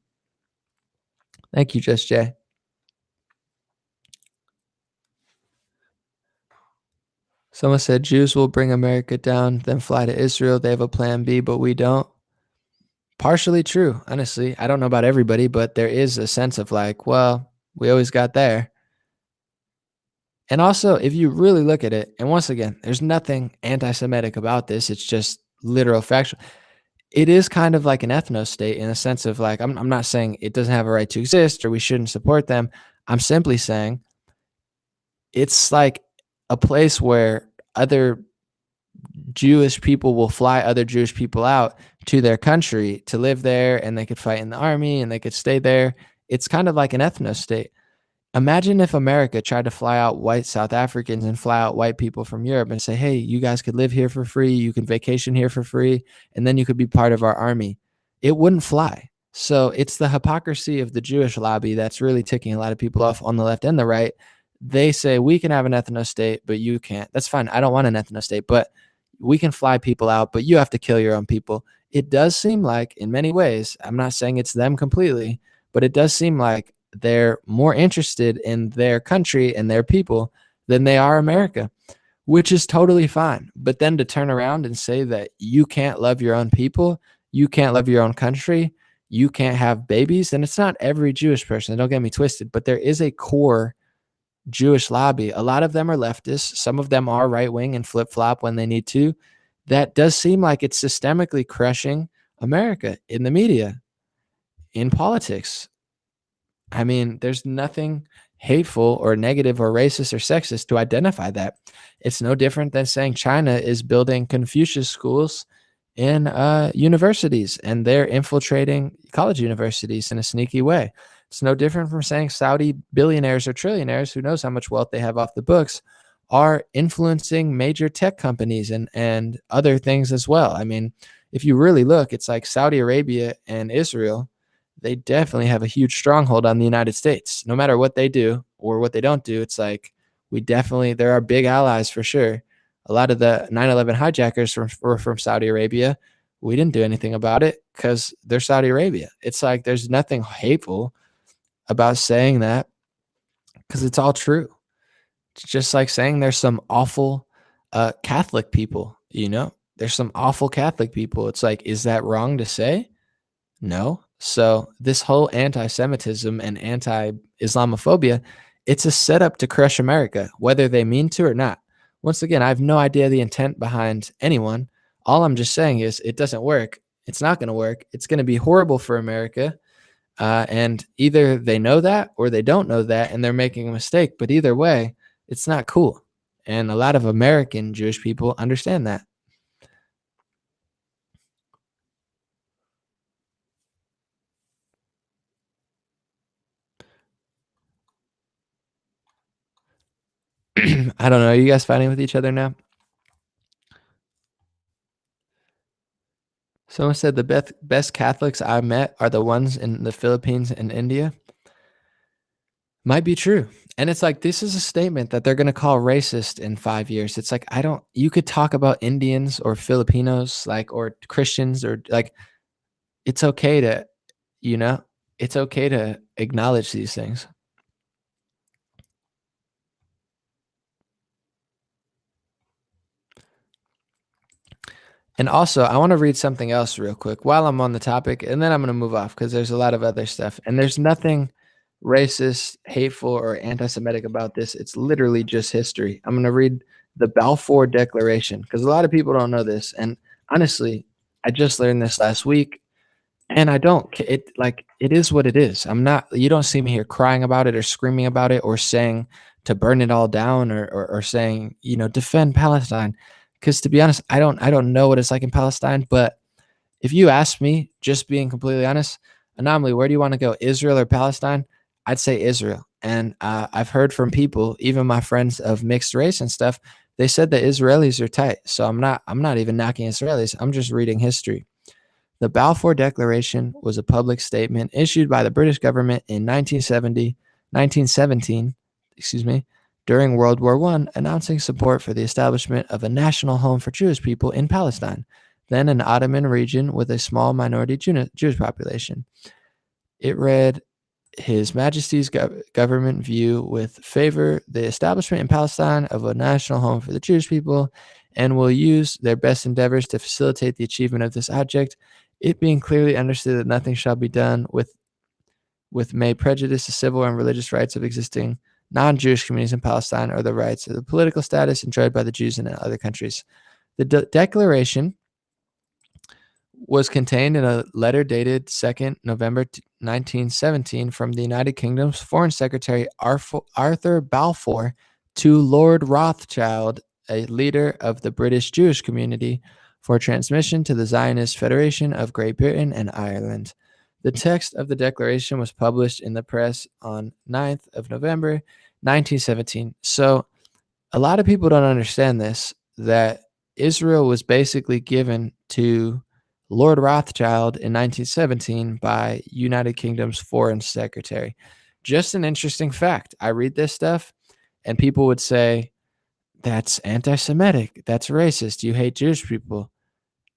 Thank you, Just Jay. Someone said Jews will bring America down, then fly to Israel. They have a plan B, but we don't. Partially true, honestly. I don't know about everybody, but there is a sense of like, well, we always got there. And also, if you really look at it, and once again, there's nothing anti-Semitic about this. It's just literal factual. It is kind of like an ethno state in a sense of like, I'm not saying it doesn't have a right to exist or we shouldn't support them. I'm simply saying it's like a place where other Jewish people will fly other Jewish people out to their country to live there, and they could fight in the army and they could stay there. It's kind of like an ethno state. Imagine if America tried to fly out white South Africans and fly out white people from Europe and say, hey, you guys could live here for free. You can vacation here for free. And then you could be part of our army. It wouldn't fly. So it's the hypocrisy of the Jewish lobby that's really ticking a lot of people off on the left and the right. They say we can have an ethno state, but you can't. That's fine. I don't want an ethno state, but we can fly people out, but you have to kill your own people. It does seem like in many ways, I'm not saying it's them completely, but it does seem like they're more interested in their country and their people than they are America, which is totally fine. But then to turn around and say that you can't love your own people, you can't love your own country, you can't have babies, and it's not every Jewish person, don't get me twisted, but there is a core Jewish lobby. A lot of them are leftists. Some of them are right-wing and flip-flop when they need to. That does seem like it's systemically crushing America in the media, in politics. I mean, there's nothing hateful or negative or racist or sexist to identify that. It's no different than saying China is building Confucius schools in universities and they're infiltrating college universities in a sneaky way. It's no different from saying Saudi billionaires or trillionaires, who knows how much wealth they have off the books, are influencing major tech companies and other things as well. I mean, if you really look, it's like Saudi Arabia and Israel, they definitely have a huge stronghold on the United States. No matter what they do or what they don't do, it's like there are big allies for sure. A lot of the 9/11 hijackers were from Saudi Arabia. We didn't do anything about it because they're Saudi Arabia. It's like there's nothing hateful about saying that because it's all true. It's just like saying there's some awful Catholic people, there's some awful Catholic people. It's like, is that wrong to say? No. So this whole anti-Semitism and anti-Islamophobia, it's a setup to crush America, whether they mean to or not. Once again, I have no idea the intent behind anyone. All I'm just saying is it doesn't work. It's not going to work. It's going to be horrible for America. And either they know that or they don't know that and they're making a mistake. But either way, it's not cool. And a lot of American Jewish people understand that. I don't know. Are you guys fighting with each other now? Someone said the best Catholics I met are the ones in the Philippines and India. Might be true. And it's like, this is a statement that they're going to call racist in 5 years. It's like, you could talk about Indians or Filipinos, like, or Christians, or like, it's okay to, it's okay to acknowledge these things. And also, I want to read something else real quick while I'm on the topic, and then I'm going to move off because there's a lot of other stuff. And there's nothing racist, hateful, or anti Semitic about this. It's literally just history. I'm going to read the Balfour Declaration because a lot of people don't know this. And honestly, I just learned this last week. And I don't, it is what it is. You don't see me here crying about it or screaming about it or saying to burn it all down or saying, defend Palestine. Because to be honest, I don't know what it's like in Palestine. But if you ask me, just being completely honest, Anomaly, where do you want to go, Israel or Palestine? I'd say Israel. And I've heard from people, even my friends of mixed race and stuff, they said that Israelis are tight. So I'm not even knocking Israelis. I'm just reading history. The Balfour Declaration was a public statement issued by the British government in 1917, during World War I, announcing support for the establishment of a national home for Jewish people in Palestine, then an Ottoman region with a small minority Jewish population. It read, His Majesty's government view with favor the establishment in Palestine of a national home for the Jewish people and will use their best endeavors to facilitate the achievement of this object, it being clearly understood that nothing shall be done with may prejudice the civil and religious rights of existing non-Jewish communities in Palestine or the rights of the political status enjoyed by the Jews in other countries. The declaration was contained in a letter dated 2nd November 1917 from the United Kingdom's Foreign Secretary Arthur Balfour to Lord Rothschild, a leader of the British Jewish community, for transmission to the Zionist Federation of Great Britain and Ireland. The text of the declaration was published in the press on 9th of November 1917. So a lot of people don't understand this, that Israel was basically given to Lord Rothschild in 1917 by United Kingdom's Foreign Secretary. Just an interesting fact. I read this stuff and people would say, that's anti-Semitic, that's racist, you hate Jewish people.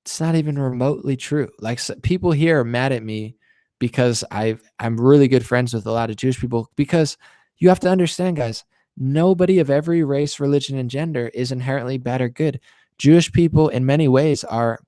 It's not even remotely true. Like, people here are mad at me because I'm really good friends with a lot of Jewish people, because you have to understand, guys, nobody of every race, religion, and gender is inherently bad or good. Jewish people in many ways are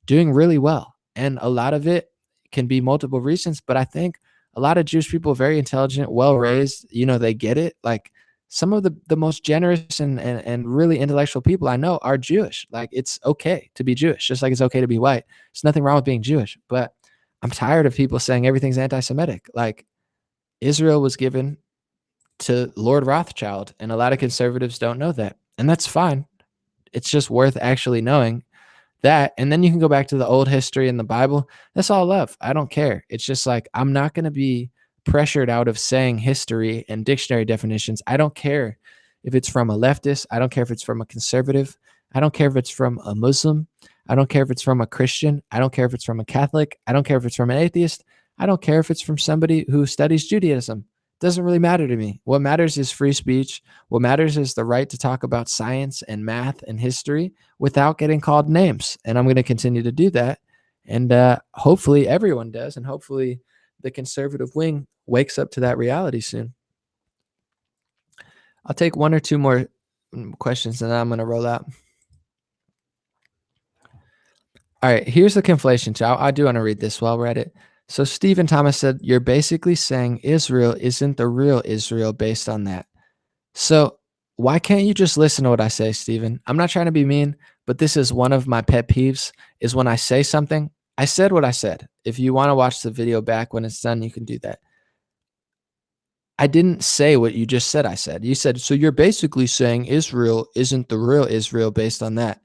doing really well. And a lot of it can be multiple reasons, but I think a lot of Jewish people are very intelligent, well-raised, they get it. Like, some of the most generous and really intellectual people I know are Jewish. Like, it's okay to be Jewish, just like it's okay to be white. There's nothing wrong with being Jewish, but I'm tired of people saying everything's anti-Semitic. Like, Israel was given to Lord Rothschild, and a lot of conservatives don't know that. And that's fine. It's just worth actually knowing that. And then you can go back to the old history in the Bible. That's all love. I don't care. It's just like, I'm not going to be pressured out of saying history and dictionary definitions. I don't care if it's from a leftist. I don't care if it's from a conservative. I don't care if it's from a Muslim. I don't care if it's from a Christian. I don't care if it's from a Catholic. I don't care if it's from an atheist. I don't care if it's from somebody who studies Judaism. It doesn't really matter to me. What matters is free speech. What matters is the right to talk about science and math and history without getting called names. And I'm going to continue to do that. And hopefully everyone does. And hopefully the conservative wing wakes up to that reality soon. I'll take one or two more questions and then I'm going to roll out. All right, here's the conflation. So I do want to read this while we're at it. So Stephen Thomas said, you're basically saying Israel isn't the real Israel based on that. So why can't you just listen to what I say, Stephen? I'm not trying to be mean, but this is one of my pet peeves is when I say something, I said what I said. If you want to watch the video back when it's done, you can do that. I didn't say what you just said I said. You said, so you're basically saying Israel isn't the real Israel based on that.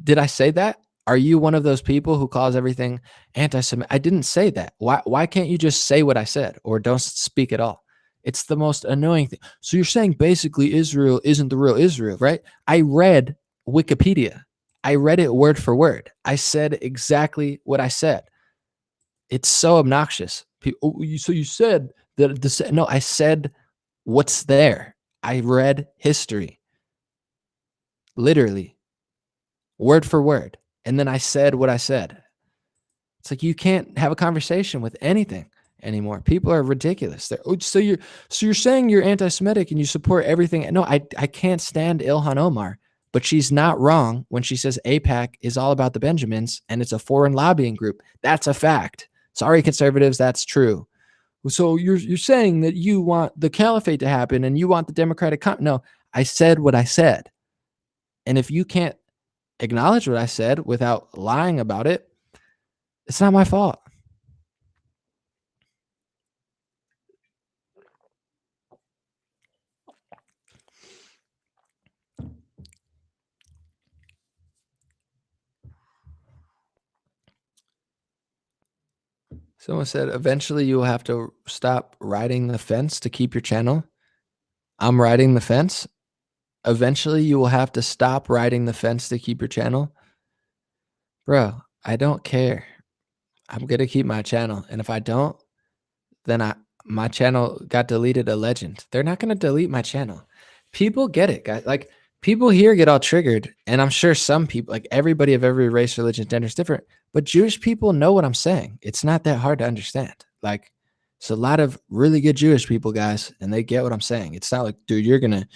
Did I say that? Are you one of those people who calls everything anti-Semitic? I didn't say that. Why can't you just say what I said or don't speak at all? It's the most annoying thing. So you're saying basically Israel isn't the real Israel, right? I read Wikipedia. I read it word for word. I said exactly what I said. It's so obnoxious. So you said that no, I said what's there. I read history. Literally. Word for word. And then I said what I said. It's like you can't have a conversation with anything anymore. People are ridiculous. So you're saying you're anti-Semitic and you support everything. No, I can't stand Ilhan Omar, but she's not wrong when she says AIPAC is all about the Benjamins and it's a foreign lobbying group. That's a fact. Sorry, conservatives, that's true. So you're saying that you want the caliphate to happen and you want the democratic no, I said what I said. And if you can't acknowledge what I said without lying about it, it's not my fault. Someone said, eventually you will have to stop riding the fence to keep your channel. I'm riding the fence. Eventually you will have to stop riding the fence to keep your channel. Bro, I don't care. I'm going to keep my channel. And if I don't, then my channel got deleted a legend. They're not going to delete my channel. People get it, guys. Like, people here get all triggered. And I'm sure some people, like everybody of every race, religion, gender is different. But Jewish people know what I'm saying. It's not that hard to understand. Like, it's a lot of really good Jewish people, guys, and they get what I'm saying. It's not like, dude, you're gonna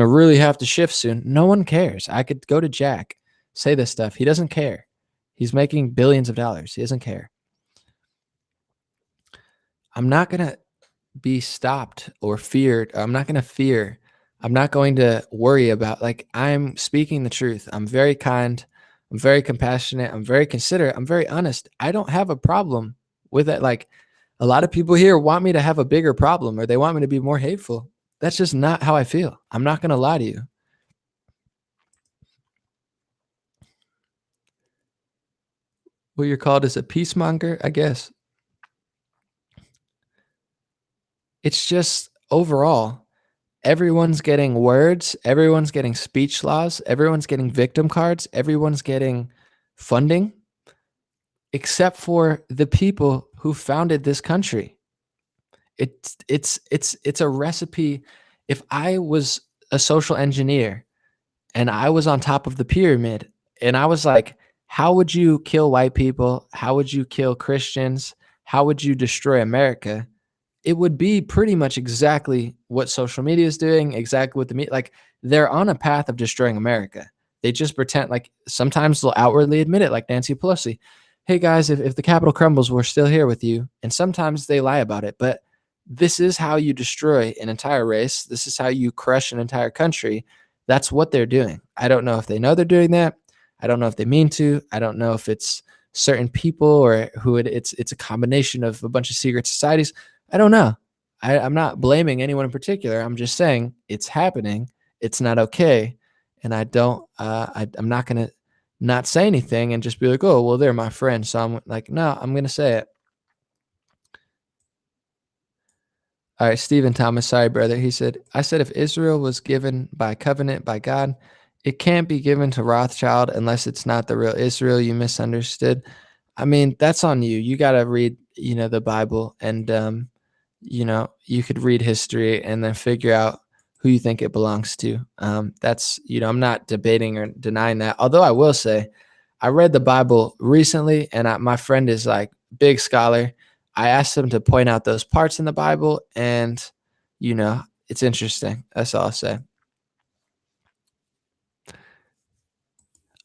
really have to shift soon. No one cares. I could go to Jack, say this stuff. He doesn't care. He's making billions of dollars. He doesn't care. I'm not gonna be stopped or feared. I'm not gonna fear. I'm not going to worry about, like, I'm speaking the truth. I'm very kind. I'm very compassionate. I'm very considerate. I'm very honest. I don't have a problem with it. Like, a lot of people here want me to have a bigger problem or they want me to be more hateful. That's just not how I feel. I'm not going to lie to you. What you're called is a peacemonger, I guess. It's just overall, everyone's getting words, everyone's getting speech laws, everyone's getting victim cards, everyone's getting funding, except for the people who founded this country. It's a recipe. If I was a social engineer and I was on top of the pyramid and I was like, how would you kill white people? How would you kill Christians? How would you destroy America? It would be pretty much exactly what social media is doing, exactly what like, they're on a path of destroying America. They just pretend, like, sometimes they'll outwardly admit it, like Nancy Pelosi. Hey guys, if the Capitol crumbles, we're still here with you. And sometimes they lie about it, but this is how you destroy an entire race. This is how you crush an entire country. That's what they're doing. I don't know if they know they're doing that. I don't know if they mean to. I don't know if it's certain people or who it's a combination of a bunch of secret societies. I don't know. I'm not blaming anyone in particular. I'm just saying it's happening. It's not okay. And I don't, I'm not going to not say anything and just be like, oh, well, they're my friends. So I'm like, no, I'm going to say it. All right, Stephen Thomas, sorry, brother. He said, I said if Israel was given by covenant by God, it can't be given to Rothschild unless it's not the real Israel. You misunderstood. I mean, that's on you. You got to read, the Bible and, you could read history and then figure out who you think it belongs to. That's, I'm not debating or denying that. Although I will say, I read the Bible recently, and my friend is like big scholar. I asked him to point out those parts in the Bible, and it's interesting. That's all I'll say.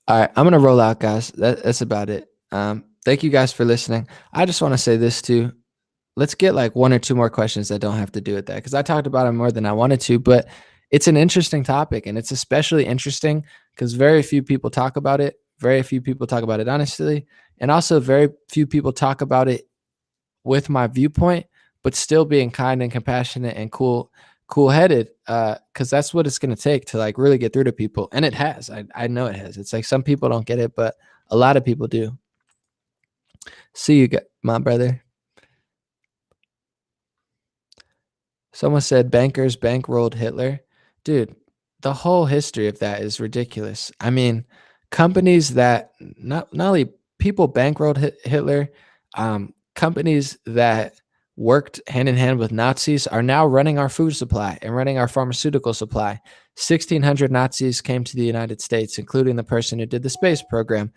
All right, I'm gonna roll out, guys. That's about it. Thank you guys for listening. I just want to say this too. Let's get like one or two more questions that don't have to do with that, because I talked about it more than I wanted to, but it's an interesting topic, and it's especially interesting because very few people talk about it. Very few people talk about it honestly, and also very few people talk about it with my viewpoint, but still being kind and compassionate and cool headed. Because that's what it's gonna take to like really get through to people, and it has. I know it has. It's like some people don't get it, but a lot of people do. See you, my brother. Someone said bankers bankrolled Hitler. Dude, the whole history of that is ridiculous. I mean, companies that not only people bankrolled Hitler, companies that worked hand in hand with Nazis are now running our food supply and running our pharmaceutical supply. 1,600 Nazis came to the United States, including the person who did the space program.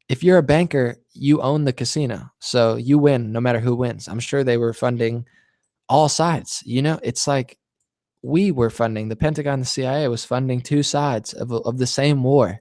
If you're a banker, you own the casino, so you win no matter who wins. I'm sure they were funding all sides. It's like we were funding the Pentagon, the CIA was funding two sides of the same war.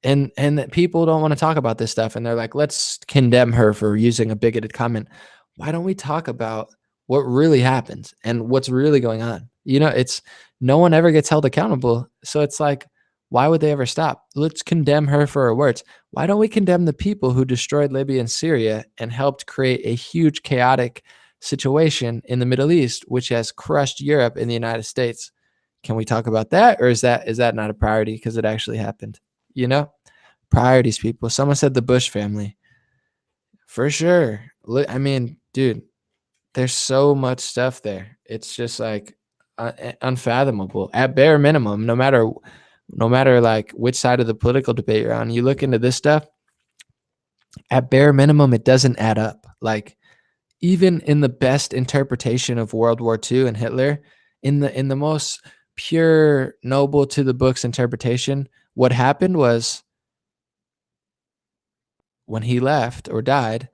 And that people don't want to talk about this stuff, and they're like, let's condemn her for using a bigoted comment. Why don't we talk about what really happens and what's really going on? It's no one ever gets held accountable. So it's like, why would they ever stop? Let's condemn her for her words. Why don't we condemn the people who destroyed Libya and Syria and helped create a huge chaotic situation in the Middle East, which has crushed Europe and the United States? Can we talk about that? Or is that not a priority because it actually happened? Priorities, people. Someone said the Bush family. For sure. I mean, dude, there's so much stuff there. It's just like unfathomable. At bare minimum, no matter like which side of the political debate you're on, you look into this stuff, at bare minimum, it doesn't add up. Like, even in the best interpretation of World War II and Hitler, in the most pure, noble to the books interpretation, what happened was when he left or died,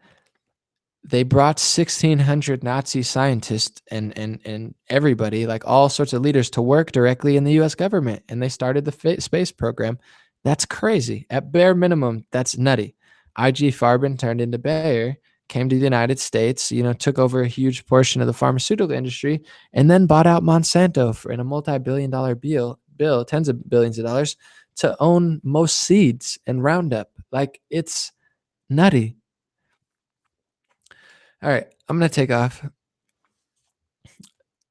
they brought 1,600 Nazi scientists and everybody, like all sorts of leaders, to work directly in the U.S. government, and they started the space program. That's crazy. At bare minimum, that's nutty. I.G. Farben turned into Bayer, came to the United States, took over a huge portion of the pharmaceutical industry, and then bought out Monsanto in a multi-billion-dollar bill, tens of billions of dollars, to own most seeds and Roundup. Like, it's nutty. All right, I'm going to take off.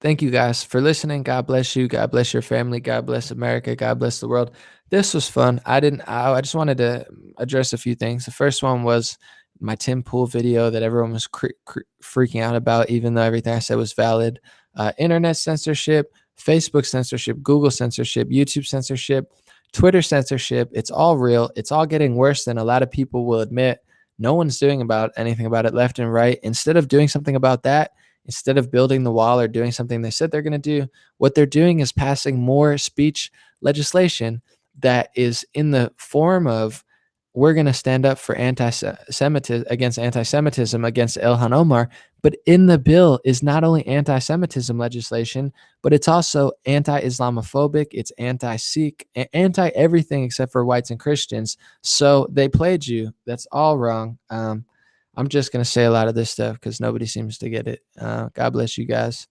Thank you guys for listening. God bless you. God bless your family. God bless America. God bless the world. This was fun. I just wanted to address a few things. The first one was my Tim Pool video that everyone was freaking out about, even though everything I said was valid. Internet censorship, Facebook censorship, Google censorship, YouTube censorship, Twitter censorship. It's all real. It's all getting worse than a lot of people will admit. No one's doing anything about it left and right. Instead of doing something about that, instead of building the wall or doing something they said they're going to do, what they're doing is passing more speech legislation that is in the form of, we're going to stand up for anti-Semitism, against anti-Semitism, against Ilhan Omar. But in the bill is not only anti-Semitism legislation, but it's also anti-Islamophobic, it's anti-Sikh, anti-everything except for whites and Christians. So they played you. That's all wrong. I'm just going to say a lot of this stuff because nobody seems to get it. God bless you guys.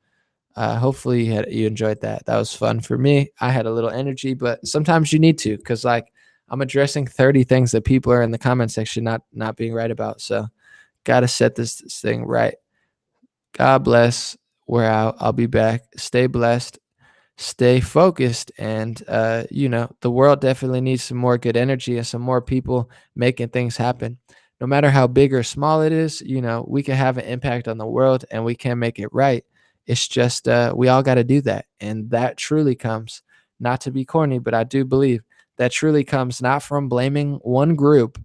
Hopefully you enjoyed that. That was fun for me. I had a little energy, but sometimes you need to, because like, I'm addressing 30 things that people are in the comment section not being right about. So got to set this thing right. God bless. We're out. I'll be back. Stay blessed. Stay focused. And, the world definitely needs some more good energy and some more people making things happen. No matter how big or small it is, we can have an impact on the world and we can make it right. It's just we all got to do that. And that truly comes, not to be corny, but I do believe that truly comes not from blaming one group,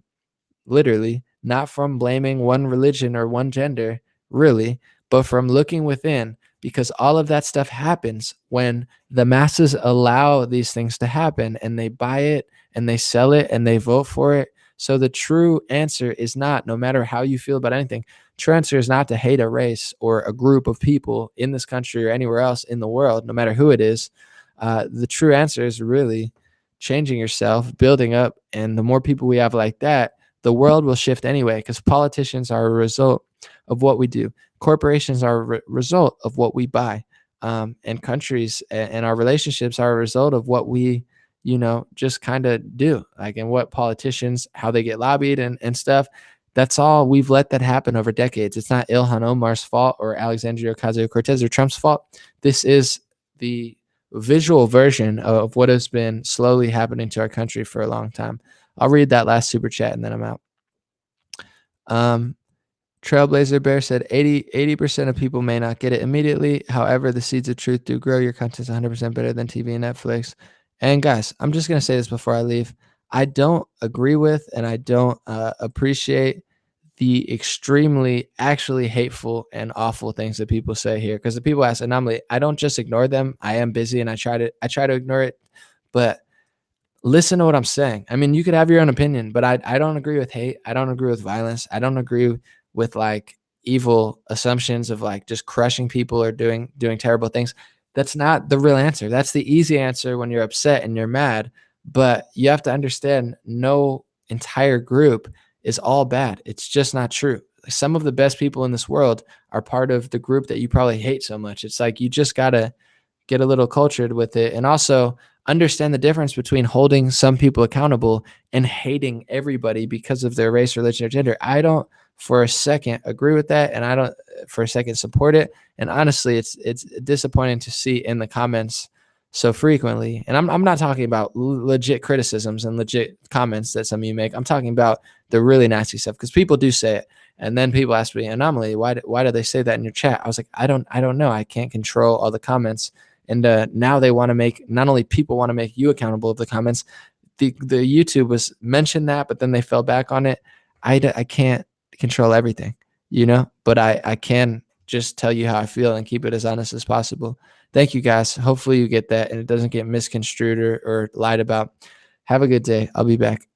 literally, not from blaming one religion or one gender, really, but from looking within, because all of that stuff happens when the masses allow these things to happen and they buy it, and they sell it and they vote for it. So the true answer is not, no matter how you feel about anything, true answer is not to hate a race or a group of people in this country or anywhere else in the world, no matter who it is. The true answer is really changing yourself, building up. And the more people we have like that, the world will shift anyway, because politicians are a result of what we do. Corporations are a result of what we buy. And countries and our relationships are a result of what we, just kind of do, like, and what politicians, how they get lobbied and stuff. That's all. We've let that happen over decades. It's not Ilhan Omar's fault or Alexandria Ocasio-Cortez or Trump's fault. This is the visual version of what has been slowly happening to our country for a long time. I'll read that last super chat and then I'm out. Trailblazer Bear said 80% of people may not get it immediately. However, the seeds of truth do grow. Your content's 100% better than TV and Netflix. And guys, I'm just going to say this before I leave. I don't agree with and I don't appreciate the extremely actually hateful and awful things that people say here. Because the people ask, and I don't just ignore them. I am busy and I try to ignore it. But listen to what I'm saying. I mean, you could have your own opinion, but I don't agree with hate. I don't agree with violence. I don't agree with like evil assumptions of like just crushing people or doing terrible things. That's not the real answer. That's the easy answer when you're upset and you're mad. But you have to understand, no entire group is all bad. It's just not true. Some of the best people in this world are part of the group that you probably hate so much. It's like you just gotta get a little cultured with it, and also understand the difference between holding some people accountable and hating everybody because of their race, religion, or gender. I don't for a second agree with that, and I don't for a second support it. And honestly, it's disappointing to see in the comments so frequently. And I'm not talking about legit criticisms and legit comments that some of you make. I'm talking about the really nasty stuff, because people do say it. And then people ask me, Anomaly, why do they say that in your chat? I was like, I don't know. I can't control all the comments. And now they want to make, not only people want to make you accountable of the comments, the YouTube was mentioned that, but then they fell back on it. I can't control everything, but I can just tell you how I feel and keep it as honest as possible. Thank you guys. Hopefully you get that and it doesn't get misconstrued or lied about. Have a good day. I'll be back.